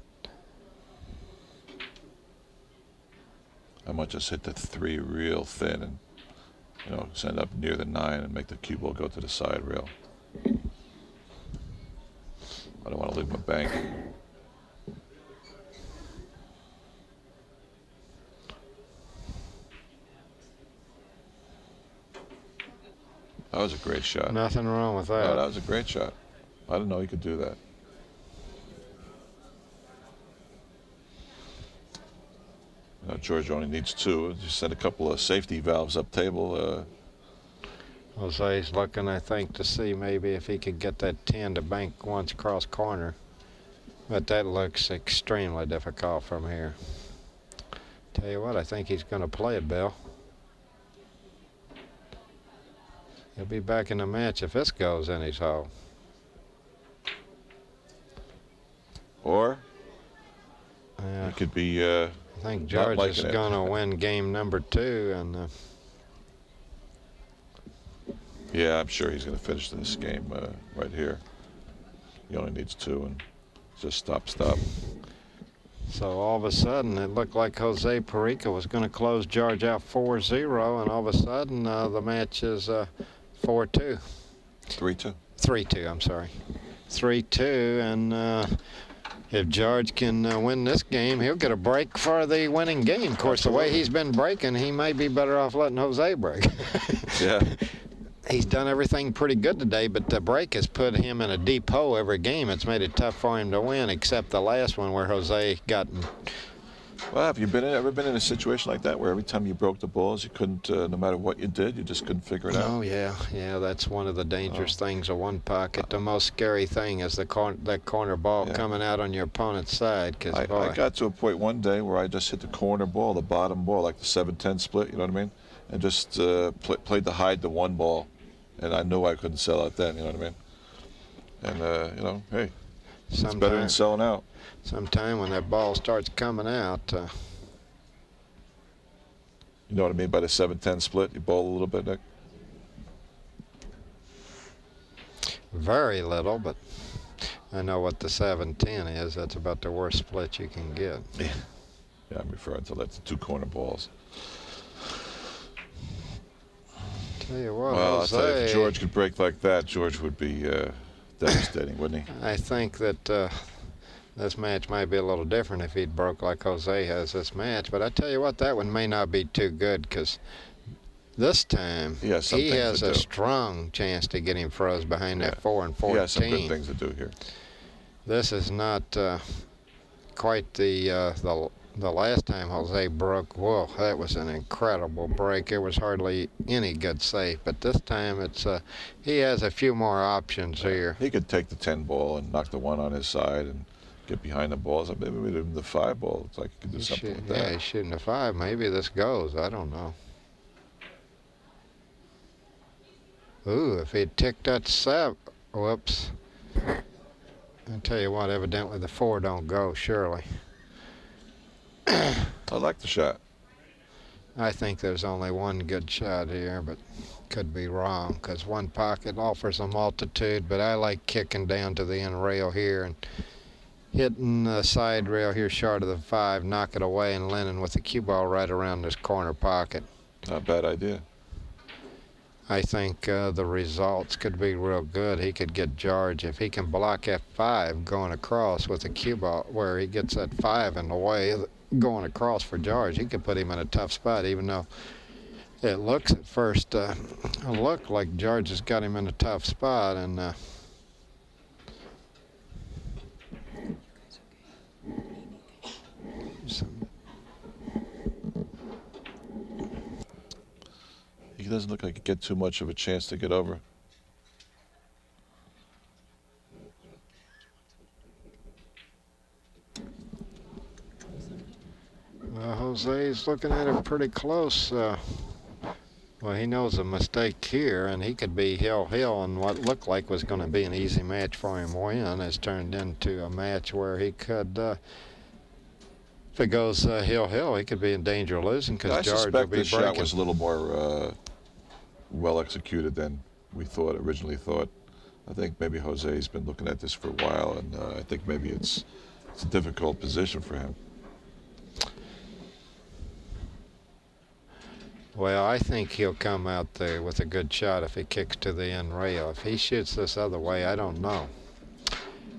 S2: I might just hit the 3 real thin and, you know, send up near the 9 and make the cue ball go to the side rail. I don't want to leave him a bank. That was a great shot.
S1: Nothing wrong with that.
S2: No, that was a great shot. I didn't know he could do that. George only needs 2. Just send a couple of safety valves up table.
S1: Jose's looking, I think, to see maybe if he could get that 10 to bank once across corner. But that looks extremely difficult from here. Tell you what, I think he's going to play it, Bill. He'll be back in the match if this goes in his hole.
S2: Or
S1: Yeah.
S2: it could be.
S1: I think George is going to win game number 2, and
S2: Yeah, I'm sure he's going to finish this game right here. He only needs 2 and just stop.
S1: So all of a sudden, it looked like Jose Parica was going to close George out 4-0, and all of a sudden, the match is 4-2.
S2: 3-2.
S1: 3-2, I'm sorry. 3-2, and if George can win this game, he'll get a break for the winning game. Of course,
S2: Absolutely.
S1: The way he's been breaking, he might be better off letting Jose break.
S2: Yeah.
S1: He's done everything pretty good today, but the break has put him in a deep hole every game. It's made it tough for him to win, except the last one where Jose got.
S2: Well, have you ever been in a situation like that where every time you broke the balls, you couldn't, no matter what you did, you just couldn't figure it out?
S1: Oh yeah, that's one of the dangerous things of one pocket. The most scary thing is that corner ball coming out on your opponent's side. Cause
S2: I got to a point one day where I just hit the corner ball, the bottom ball, like the 7-10 split. You know what I mean? And just played to hide the one ball, and I knew I couldn't sell it then. You know what I mean? And you know, hey, it's better than selling out.
S1: Sometime when that ball starts coming out.
S2: You know what I mean by the 7-10 split? You bowl a little bit, Nick?
S1: Very little, but I know what the 7-10 is. That's about the worst split you can get.
S2: Yeah, I'm referring to the 2 corner balls.
S1: Tell you what,
S2: well,
S1: Jose,
S2: I'll tell you, if George could break like that, George would be devastating, wouldn't he?
S1: I think that this match might be a little different if he'd broke like Jose has this match. But I tell you what, that one may not be too good because this time he has a strong chance to get him froze behind that 4 and 14.
S2: He has some good things to do here.
S1: This is not quite the last time Jose broke. Whoa, that was an incredible break. There was hardly any good save. But this time it's he has a few more options here.
S2: He could take the 10 ball and knock the 1 on his side and get behind the balls. Maybe even the 5 ball. It's like he could do something like that.
S1: Yeah, he's shooting the 5. Maybe this goes. I don't know. Ooh, if he'd ticked that 7. Whoops. I tell you what, evidently the 4 don't go, surely.
S2: I like the shot.
S1: I think there's only one good shot here, but could be wrong because one pocket offers a multitude, but I like kicking down to the end rail here and hitting the side rail here short of the 5, knock it away, and landing with the cue ball right around this corner pocket.
S2: Not a bad idea.
S1: I think the results could be real good. He could get George if he can block F5 going across with the cue ball where he gets that 5 in the way going across for George. He could put him in a tough spot, even though it looks at first look like George has got him in a tough spot. And
S2: he doesn't look like he get too much of a chance to get over.
S1: Jose's looking at it pretty close. Well, he knows a mistake here, and he could be hill, and what looked like was going to be an easy match for him win has turned into a match where he could, if it goes hill, he could be in danger of losing because George will be breaking.
S2: I suspect this shot was a little more well executed than we originally thought. I think maybe Jose's been looking at this for a while, and I think maybe it's a difficult position for him.
S1: Well, I think he'll come out there with a good shot if he kicks to the end rail. If he shoots this other way, I don't know.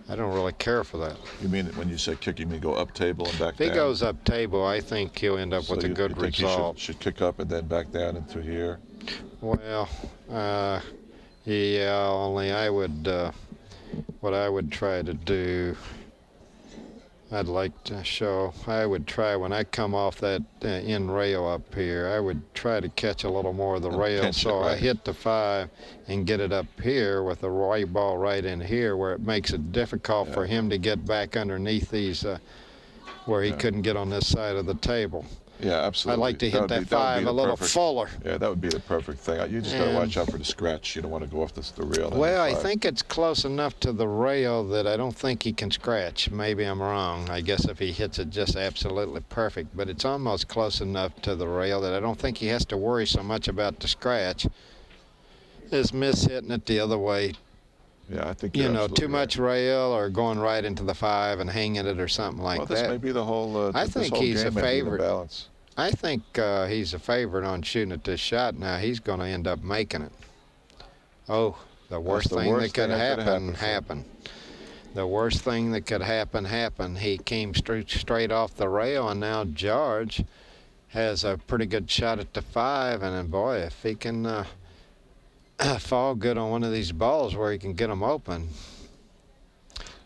S1: I don't really care for that.
S2: You mean when you say kick, you mean go up table and back
S1: down? If he goes up table, I think he'll end up with a good result.
S2: He should kick up and then back down into here?
S1: Well, yeah, only I would, what I would try to do, I'd like to show, I would try when I come off that end rail up here, I would try to catch a little more of the rail, so I hit the 5 and get it up here with the white ball right in here where it makes it difficult for him to get back underneath these, where he couldn't get on this side of the table.
S2: Yeah, absolutely.
S1: I'd like to hit that 5 a little fuller.
S2: Yeah, that would be the perfect thing. You just got to watch out for the scratch. You don't want to go off the rail.
S1: Well, I think it's close enough to the rail that I don't think he can scratch. Maybe I'm wrong. I guess if he hits it just absolutely perfect. But it's almost close enough to the rail that I don't think he has to worry so much about the scratch. is mishitting it the other way.
S2: Yeah, I think
S1: You
S2: you're
S1: know,
S2: absolutely
S1: too much rail or going right into the 5 and hanging it or something like
S2: well,
S1: that.
S2: this may be the whole.
S1: I
S2: this
S1: think
S2: whole
S1: he's a
S2: game may be the
S1: favorite.
S2: balance.
S1: I think he's a favorite on shooting at this shot. Now he's going to end up making it. Oh, the worst thing that could happen happened. The worst thing that could happen happened. He came straight off the rail, and now George has a pretty good shot at the 5. And then, boy, if he can fall good on one of these balls where he can get them open.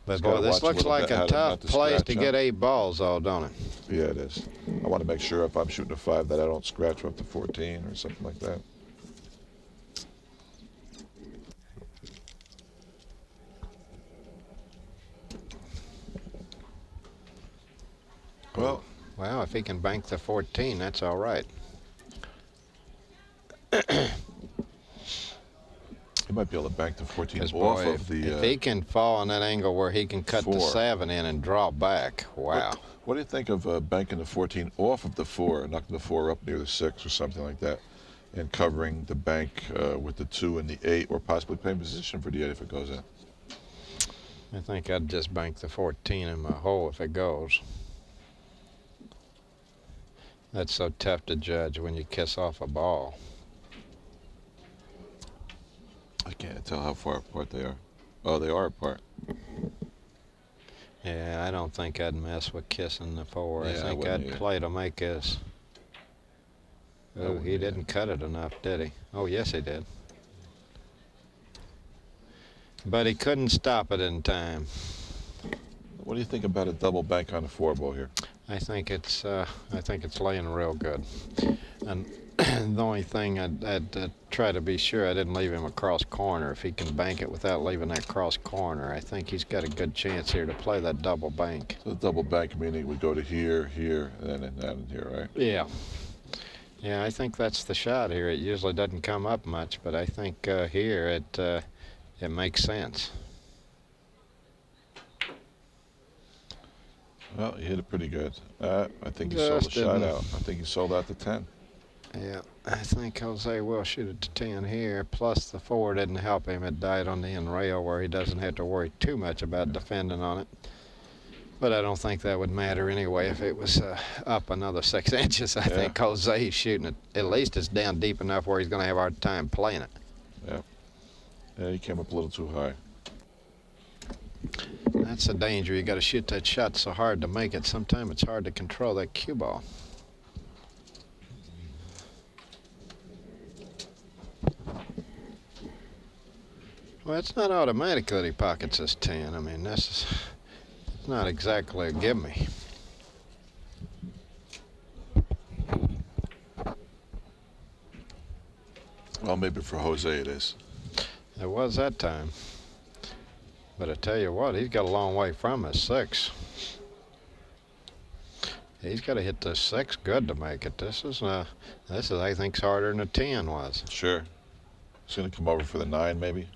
S1: But boy, this looks like a tough place to get 8 balls, all, don't it?
S2: Yeah, it is. I want to make sure if I'm shooting a 5 that I don't scratch up to 14 or something like that. Well,
S1: if he can bank the 14, that's all right.
S2: he might be able to bank the 14 off
S1: boy,
S2: of the.
S1: If he can fall on that angle where he can cut
S2: 4.
S1: the 7 in and draw back, wow.
S2: What do you think of banking the 14 off of the 4, knocking the 4 up near the 6 or something like that, and covering the bank with the 2 and the 8, or possibly playing position for the 8 if it goes in?
S1: I think I'd just bank the 14 in my hole if it goes. That's so tough to judge when you kiss off a ball.
S2: I can't tell how far apart they are. Oh, they are apart.
S1: Yeah, I don't think I'd mess with kissing the 4.
S2: Yeah,
S1: I think I'd play to make this. Oh, he didn't cut it enough, did he? Oh, yes, he did. But he couldn't stop it in time.
S2: What do you think about a double bank on the 4 ball here?
S1: I think it's laying real good. And the only thing I'd try to be sure I didn't leave him across corner. If he can bank it without leaving that cross corner, I think he's got a good chance here to play that double bank.
S2: So the double bank meaning it would go to here, here, and then here, right?
S1: Yeah. Yeah, I think that's the shot here. It usually doesn't come up much, but I think here it makes sense.
S2: Well, he hit it pretty good. I think he sold the shot out. I think he sold out to 10.
S1: Yeah, I think Jose will shoot it to 10 here. Plus the 4 didn't help him. It died on the end rail where he doesn't have to worry too much about defending on it. But I don't think that would matter anyway if it was up another 6 inches. I think Jose's shooting it. At least it's down deep enough where he's going to have a hard time playing it.
S2: Yeah. Yeah, he came up a little too high.
S1: That's the danger. You got to shoot that shot so hard to make it. Sometimes it's hard to control that cue ball. Well, it's not automatic that he pockets his 10. I mean, it's not exactly a gimme.
S2: Well, maybe for Jose it is.
S1: It was that time. But I tell you what, he's got a long way from his 6. He's got to hit this 6 good to make it. This is I think, harder than a 10 was.
S2: Sure. He's going to come over for the 9, maybe.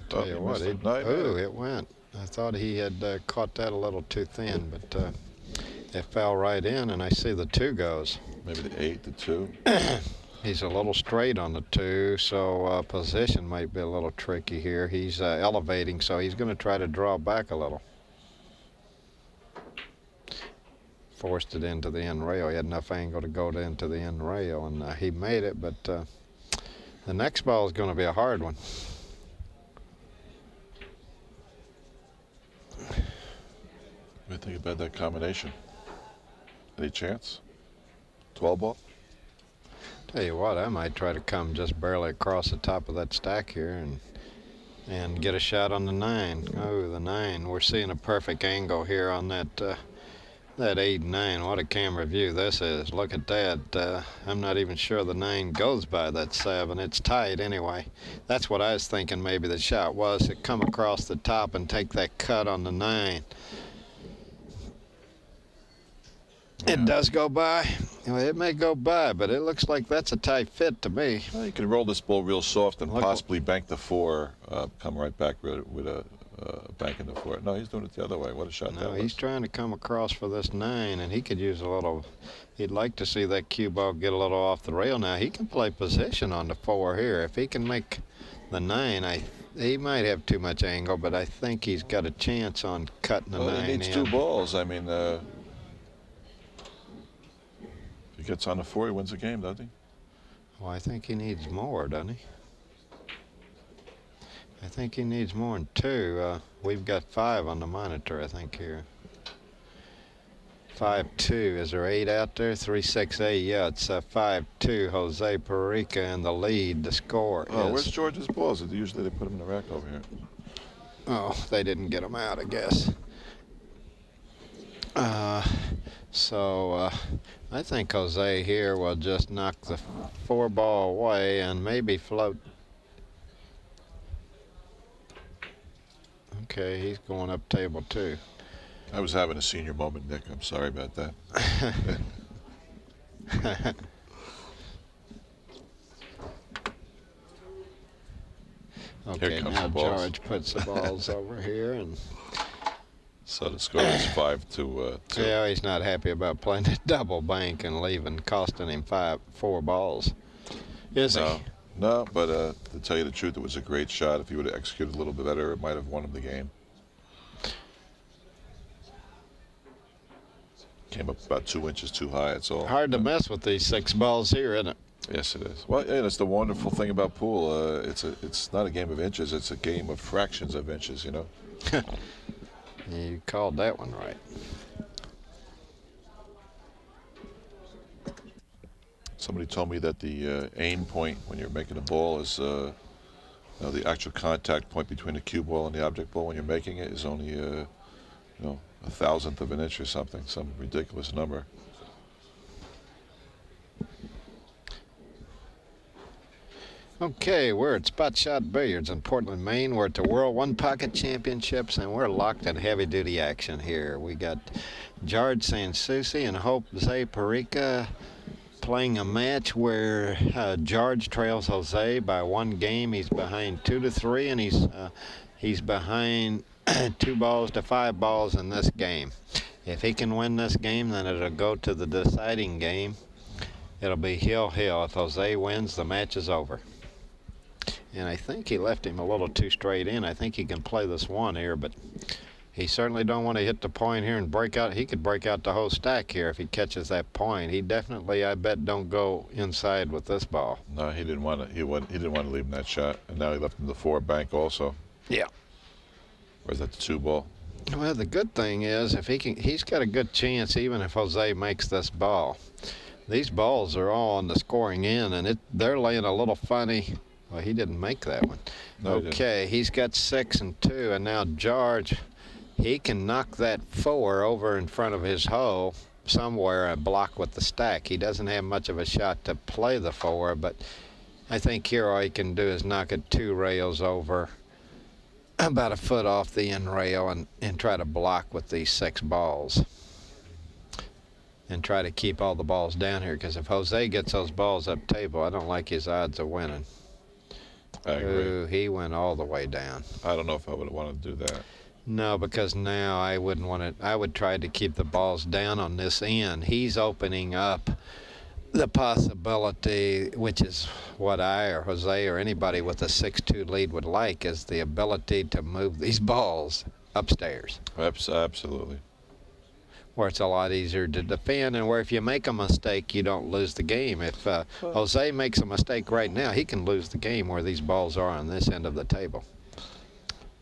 S1: I tell you what, it went. I thought he had caught that a little too thin, but it fell right in, and I see the 2 goes.
S2: Maybe the 8, the 2.
S1: He's a little straight on the 2, so position might be a little tricky here. He's elevating, so he's going to try to draw back a little. Forced it into the end rail. He had enough angle to go into the end rail, and he made it, but the next ball is going to be a hard one.
S2: What do you think about that combination? Any chance? 12 ball?
S1: Tell you what, I might try to come just barely across the top of that stack here and get a shot on the 9. Oh, the 9. We're seeing a perfect angle here on that 8 and 9. What a camera view this is. Look at that. I'm not even sure the 9 goes by that 7. It's tight anyway. That's what I was thinking maybe the shot was, to come across the top and take that cut on the 9. Yeah. It does go by. Well, it may go by, but it looks like that's a tight fit to me.
S2: Well, you can roll this ball real soft and possibly bank the 4, come right back with a banking the 4. No, he's doing it the other way. What a shot that
S1: No,
S2: was.
S1: he's trying to come across for this 9, and he could use a little. He'd like to see that cue ball get a little off the rail. Now he can play position on the 4 here. If he can make the 9, he might have too much angle, but I think he's got a chance on cutting the 9
S2: he needs
S1: in.
S2: 2 balls. I mean, if he gets on the 4, he wins the game, doesn't he?
S1: Well, I think he needs more, doesn't he? I think he needs more than 2. We've got 5 on the monitor, I think, here. 5-2. Is there 8 out there? 3-6-8. Yeah, it's 5-2. Jose Parica in the lead. The score is. Where's
S2: George's balls? Usually they put them in the rack over here.
S1: Oh, they didn't get them out, I guess. So I think Jose here will just knock the 4 ball away and maybe float. Okay, he's going up table 2.
S2: I was having a senior moment, Nick. I'm sorry about that.
S1: Okay, now George puts the balls over here, and
S2: so the score is 5-2.
S1: Yeah, he's not happy about playing a double bank and leaving, costing him 4 balls. Is he?
S2: No, but to tell you the truth, it was a great shot. If he would have executed a little bit better, it might have won him the game. Came up about 2 inches too high, that's all.
S1: Hard to mess with these 6 balls here, isn't it?
S2: Yes, it is. Well, and it's the wonderful thing about pool. It's not a game of inches, it's a game of fractions of inches, you know.
S1: You called that one right.
S2: Somebody told me that the aim point when you're making a ball is the actual contact point between the cue ball and the object ball when you're making it is only a thousandth of an inch or something, some ridiculous number.
S1: Okay, we're at Spot Shot Billiards in Portland, Maine. We're at the World One Pocket Championships, and we're locked in heavy-duty action here. We got George Souci and Jose Parica playing a match where George trails Jose by 1 game. He's behind 2-3, and he's behind 2 balls to 5 balls in this game. If he can win this game, then it'll go to the deciding game. It'll be hill-hill. If Jose wins, the match is over. And I think he left him a little too straight in. I think he can play this 1 here, but he certainly don't want to hit the point here and break out. He could break out the whole stack here if he catches that point. He definitely, I bet, don't go inside with this ball.
S2: No, he didn't want to. He didn't want to leave him that shot, and now he left him the 4 bank also.
S1: Yeah.
S2: Or is that the 2 ball?
S1: Well, the good thing is if he's got a good chance even if Jose makes this ball. These balls are all on the scoring end, and they're laying a little funny. Well, he didn't make that one.
S2: No,
S1: okay, he's got 6 and 2, and now George, he can knock that 4 over in front of his hole somewhere and block with the stack. He doesn't have much of a shot to play the 4, but I think here all he can do is knock it 2 rails over, about a foot off the end rail, and try to block with these 6 balls. And try to keep all the balls down here, because if Jose gets those balls up table, I don't like his odds of winning.
S2: I agree.
S1: Ooh, he went all the way down.
S2: I don't know if I would have wanted to do that.
S1: No, because now I wouldn't want it. I would try to keep the balls down on this end. He's opening up the possibility, which is what I or Jose or anybody with a 6-2 lead would like, is the ability to move these balls upstairs.
S2: Absolutely.
S1: Where it's a lot easier to defend, and where if you make a mistake, you don't lose the game. If Jose makes a mistake right now, he can lose the game where these balls are on this end of the table.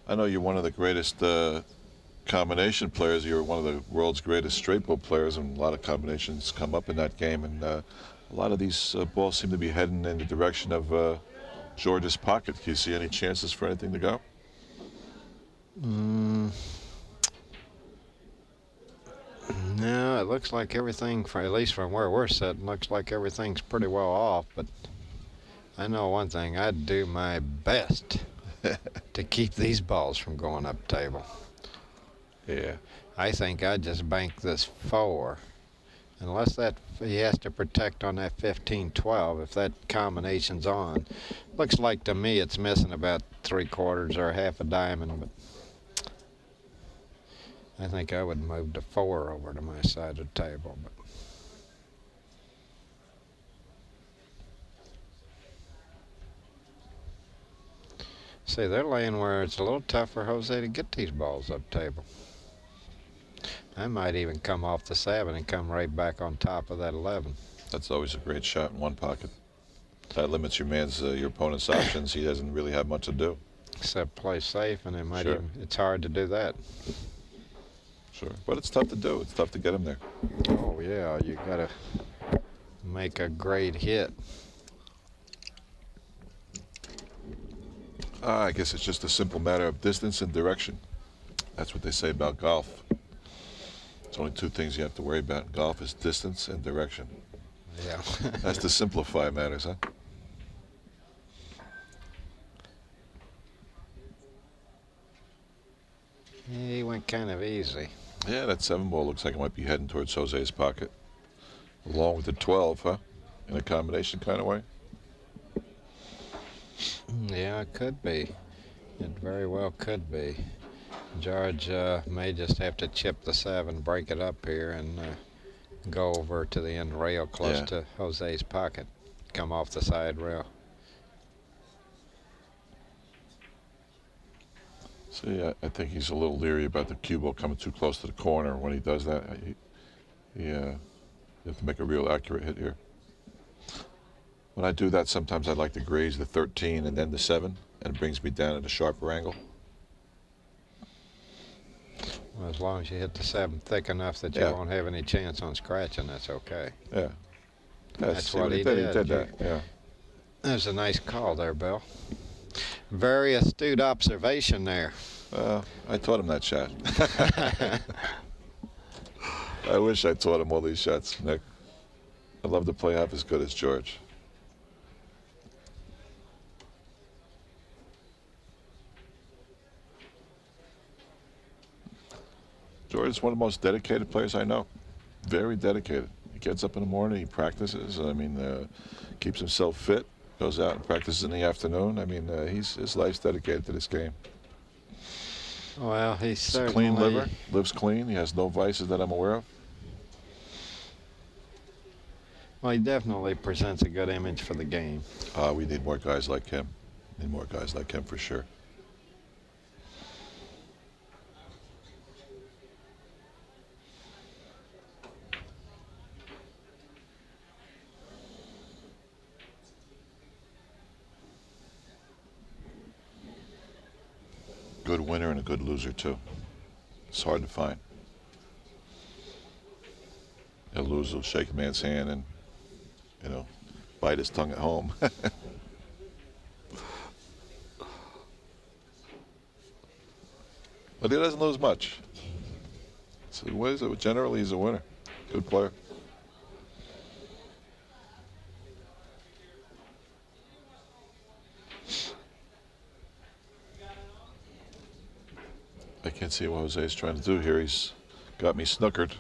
S2: I know you're one of the greatest combination players. You're one of the world's greatest straight ball players, and a lot of combinations come up in that game. And a lot of these balls seem to be heading in the direction of George's pocket. Do you see any chances for anything to go?
S1: No, it looks like everything, at least from where we're sitting, looks like everything's pretty well off. But I know one thing, I'd do my best to keep these balls from going up table.
S2: Yeah.
S1: I think I'd just bank this 4. Unless he has to protect on that 15-12, if that combination's on. Looks like to me it's missing about 3/4 or half a diamond, but I think I would move the 4 over to my side of the table. But see, they're laying where it's a little tough for Jose to get these balls up table. I might even come off the 7 and come right back on top of that 11.
S2: That's always a great shot in one pocket. That limits your opponent's options. He doesn't really have much to do.
S1: Except play safe, and it might
S2: Sure.
S1: even, it's hard to do that.
S2: Sure. But it's tough to do. It's tough to get him there.
S1: Oh, yeah, you got to make a great hit.
S2: I guess it's just a simple matter of distance and direction. That's what they say about golf. It's only 2 things you have to worry about in golf is distance and direction.
S1: Yeah.
S2: That's to simplify matters, huh?
S1: He went kind of easy.
S2: Yeah, that 7 ball looks like it might be heading towards Jose's pocket. Along with the 12, huh? In a combination kind of way.
S1: Yeah, it could be. It very well could be. George may just have to chip the 7, break it up here, and go over to the end rail close to Jose's pocket. Come off the side rail.
S2: See, I think he's a little leery about the cue ball coming too close to the corner. When he does that, you have to make a real accurate hit here. When I do that, sometimes I like to graze the 13 and then the 7, and it brings me down at a sharper angle.
S1: Well, as long as you hit the 7 thick enough that you won't have any chance on scratching, that's okay.
S2: Yeah.
S1: That's what he did.
S2: He did that, yeah.
S1: That was a nice call there, Bill. Very astute observation there.
S2: I taught him that shot. I wish I taught him all these shots, Nick. I'd love to play half as good as George. George is one of the most dedicated players I know. Very dedicated. He gets up in the morning, he practices. I mean, keeps himself fit. Goes out and practices in the afternoon. I mean, his life's dedicated to this game.
S1: Well, he's
S2: He's a
S1: certainly...
S2: clean liver, lives clean. He has no vices that I'm aware of.
S1: Well, he definitely presents a good image for the game.
S2: We need more guys like him. Need more guys like him for sure. Good winner and a good loser too. It's hard to find. A loser will shake a man's hand and, bite his tongue at home. But he doesn't lose much. So generally he's a winner. Good player. I can't see what Jose's trying to do here. He's got me snookered.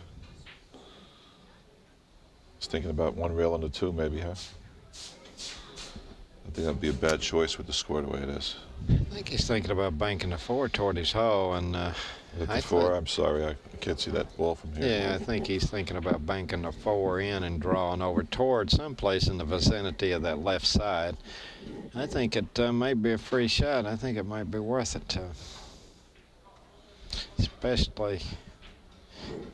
S2: He's thinking about 1 rail and a 2 maybe, huh? I think that'd be a bad choice with the score the way it is.
S1: I think he's thinking about banking the 4 toward his hole, and
S2: At the 4, I'm sorry, I can't see that ball from here.
S1: yeah, I think he's thinking about banking the 4 in and drawing over toward someplace in the vicinity of that left side. I think it might be a free shot. I think it might be worth it to, especially,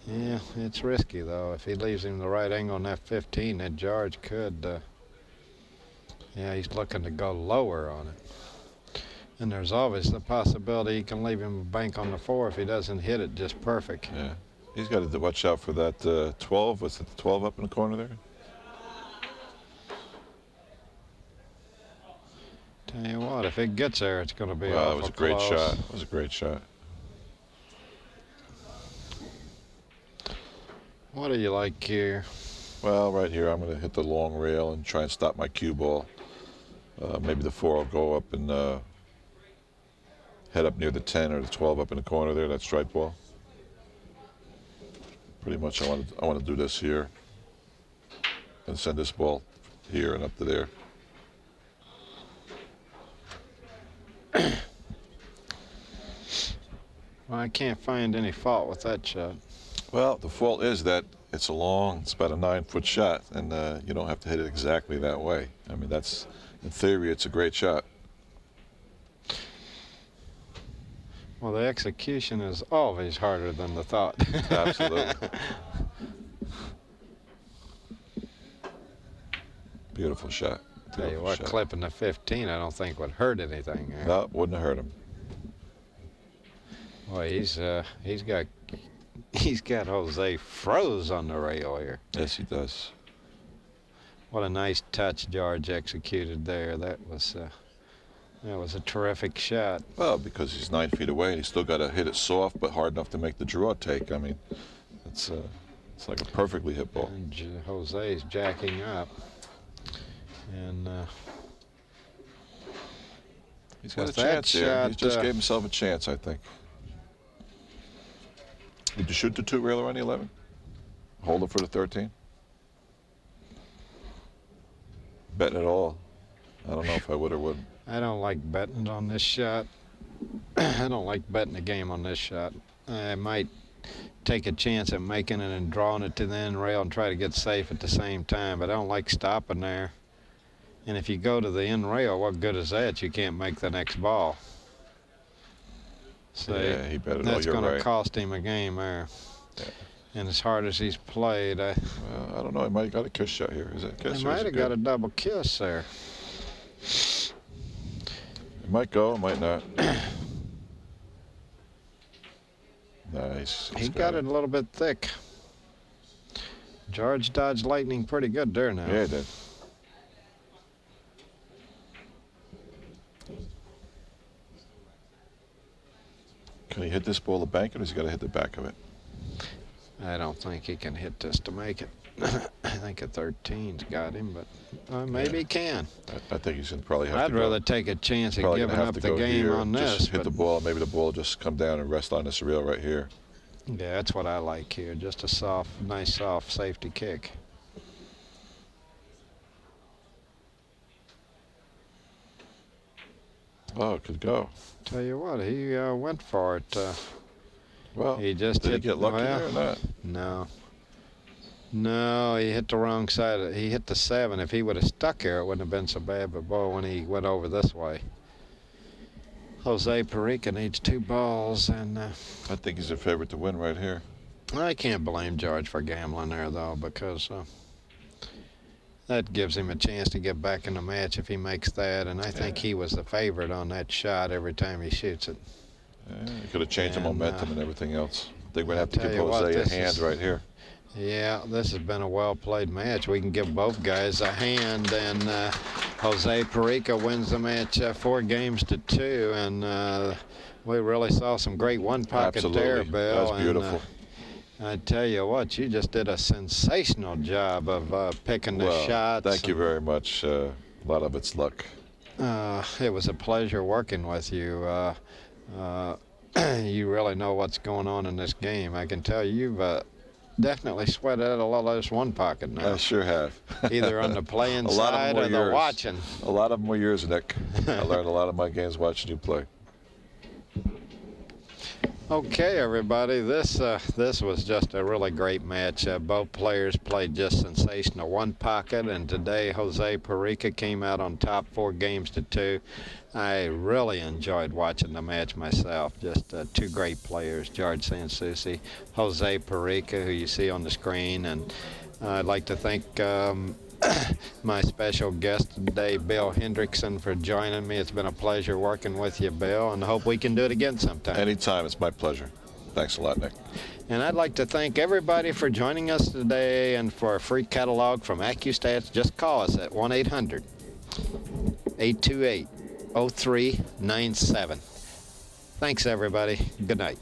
S1: yeah, it's risky though. If he leaves him the right angle on that 15, that George could, yeah, he's looking to go lower on it. And there's always the possibility he can leave him a bank on the 4 if he doesn't hit it just perfect.
S2: Yeah, he's got to watch out for that 12. What's it, the 12 up in the corner there?
S1: Tell you what, if it gets there, it's going to be
S2: Wow,
S1: awful
S2: it was a great
S1: close.
S2: shot. It was a great shot.
S1: What do you like here?
S2: Well, right here, I'm going to hit the long rail and try and stop my cue ball. Maybe the 4 will go up and head up near the 10 or the 12 up in the corner there, that strike ball. Pretty much I want to do this here and send this ball here and up to there.
S1: Well, I can't find any fault with that shot.
S2: Well, the fault is that it's about a 9-foot shot, and you don't have to hit it exactly that way. I mean, in theory, it's a great shot.
S1: Well, the execution is always harder than the thought.
S2: Absolutely. Beautiful shot.
S1: Tell you what, clipping the 15, I don't think would hurt anything.
S2: No, wouldn't have hurt him.
S1: Boy, he's got Jose froze on the rail here.
S2: Yes, he does.
S1: What a nice touch George executed there. That was a terrific shot.
S2: Well, because he's 9 feet away, and he's still got to hit it soft but hard enough to make the draw take. I mean, it's like a perfectly hit ball.
S1: And Jose's jacking up, and
S2: he's got a chance here. He just gave himself a chance, I think. Did you shoot the 2-railer on the 11? Hold it for the 13? Betting it all. I don't know if I would or wouldn't.
S1: I don't like betting on this shot. I don't like betting the game on this shot. I might take a chance at making it and drawing it to the end rail and try to get safe at the same time, but I don't like stopping there. And if you go to the end rail, what good is that? You can't make the next ball. So
S2: yeah, he bet it all.
S1: that's
S2: You're
S1: going to
S2: right.
S1: cost him a game there.
S2: Yeah.
S1: And as hard as he's played,
S2: I don't know. He might have got a kiss shot here. Is it a kiss?
S1: He might have got a double kiss there.
S2: It might go, it might not. Nice.
S1: He got it a little bit thick. George dodged lightning pretty good there now.
S2: Yeah, he did. Can he hit this ball to bank it, or has he got to hit the back of it?
S1: I don't think he can hit this to make it. I think a 13's got him, but maybe he can.
S2: I think he's going to probably have to
S1: I'd rather take a chance at giving up the game on this.
S2: Just hit the ball. Maybe the ball will just come down and rest on this rail right here.
S1: Yeah, that's what I like here. Just a soft, nice soft safety kick.
S2: Oh, it could go.
S1: Tell you what, he went for it.
S2: Well,
S1: he just
S2: did he get lucky there or not?
S1: No. No, he hit the wrong side. He hit the 7. If he would have stuck here, it wouldn't have been so bad. But boy, when he went over this way, Jose Parica needs 2 balls, and
S2: I think he's a favorite to win right here.
S1: I can't blame George for gambling there though, because that gives him a chance to get back in the match if he makes that. And I think he was the favorite on that shot every time he shoots it.
S2: Yeah, he could have changed the momentum and everything else. I think we're going to have to give Jose a hand right here.
S1: Yeah, this has been a well-played match. We can give both guys a hand, and Jose Parica wins the match 4 games to 2, and we really saw some great one-pocket there, Bill.
S2: That was beautiful.
S1: And, I tell you what, you just did a sensational job of picking the shots.
S2: Thank you very much. A lot of it's luck.
S1: It was a pleasure working with you. You really know what's going on in this game. I can tell you've definitely sweated out a lot of this one pocket now.
S2: I sure have.
S1: Either on the playing side or the watching.
S2: A lot of them were yours, Nick. I learned a lot of my games watching you play.
S1: Okay, everybody, this was just a really great match. Both players played just sensational one pocket, and today Jose Parica came out on top 4 games to 2. I really enjoyed watching the match myself. Just 2 great players, George Souci, Jose Parica, who you see on the screen, and I'd like to thank my special guest today, Bill Hendrixson, for joining me. It's been a pleasure working with you, Bill, and I hope we can do it again sometime.
S2: Anytime. It's my pleasure. Thanks a lot, Nick.
S1: And I'd like to thank everybody for joining us today, and for a free catalog from ACCUSTATS, just call us at 1-800-828-0397. Thanks, everybody. Good night.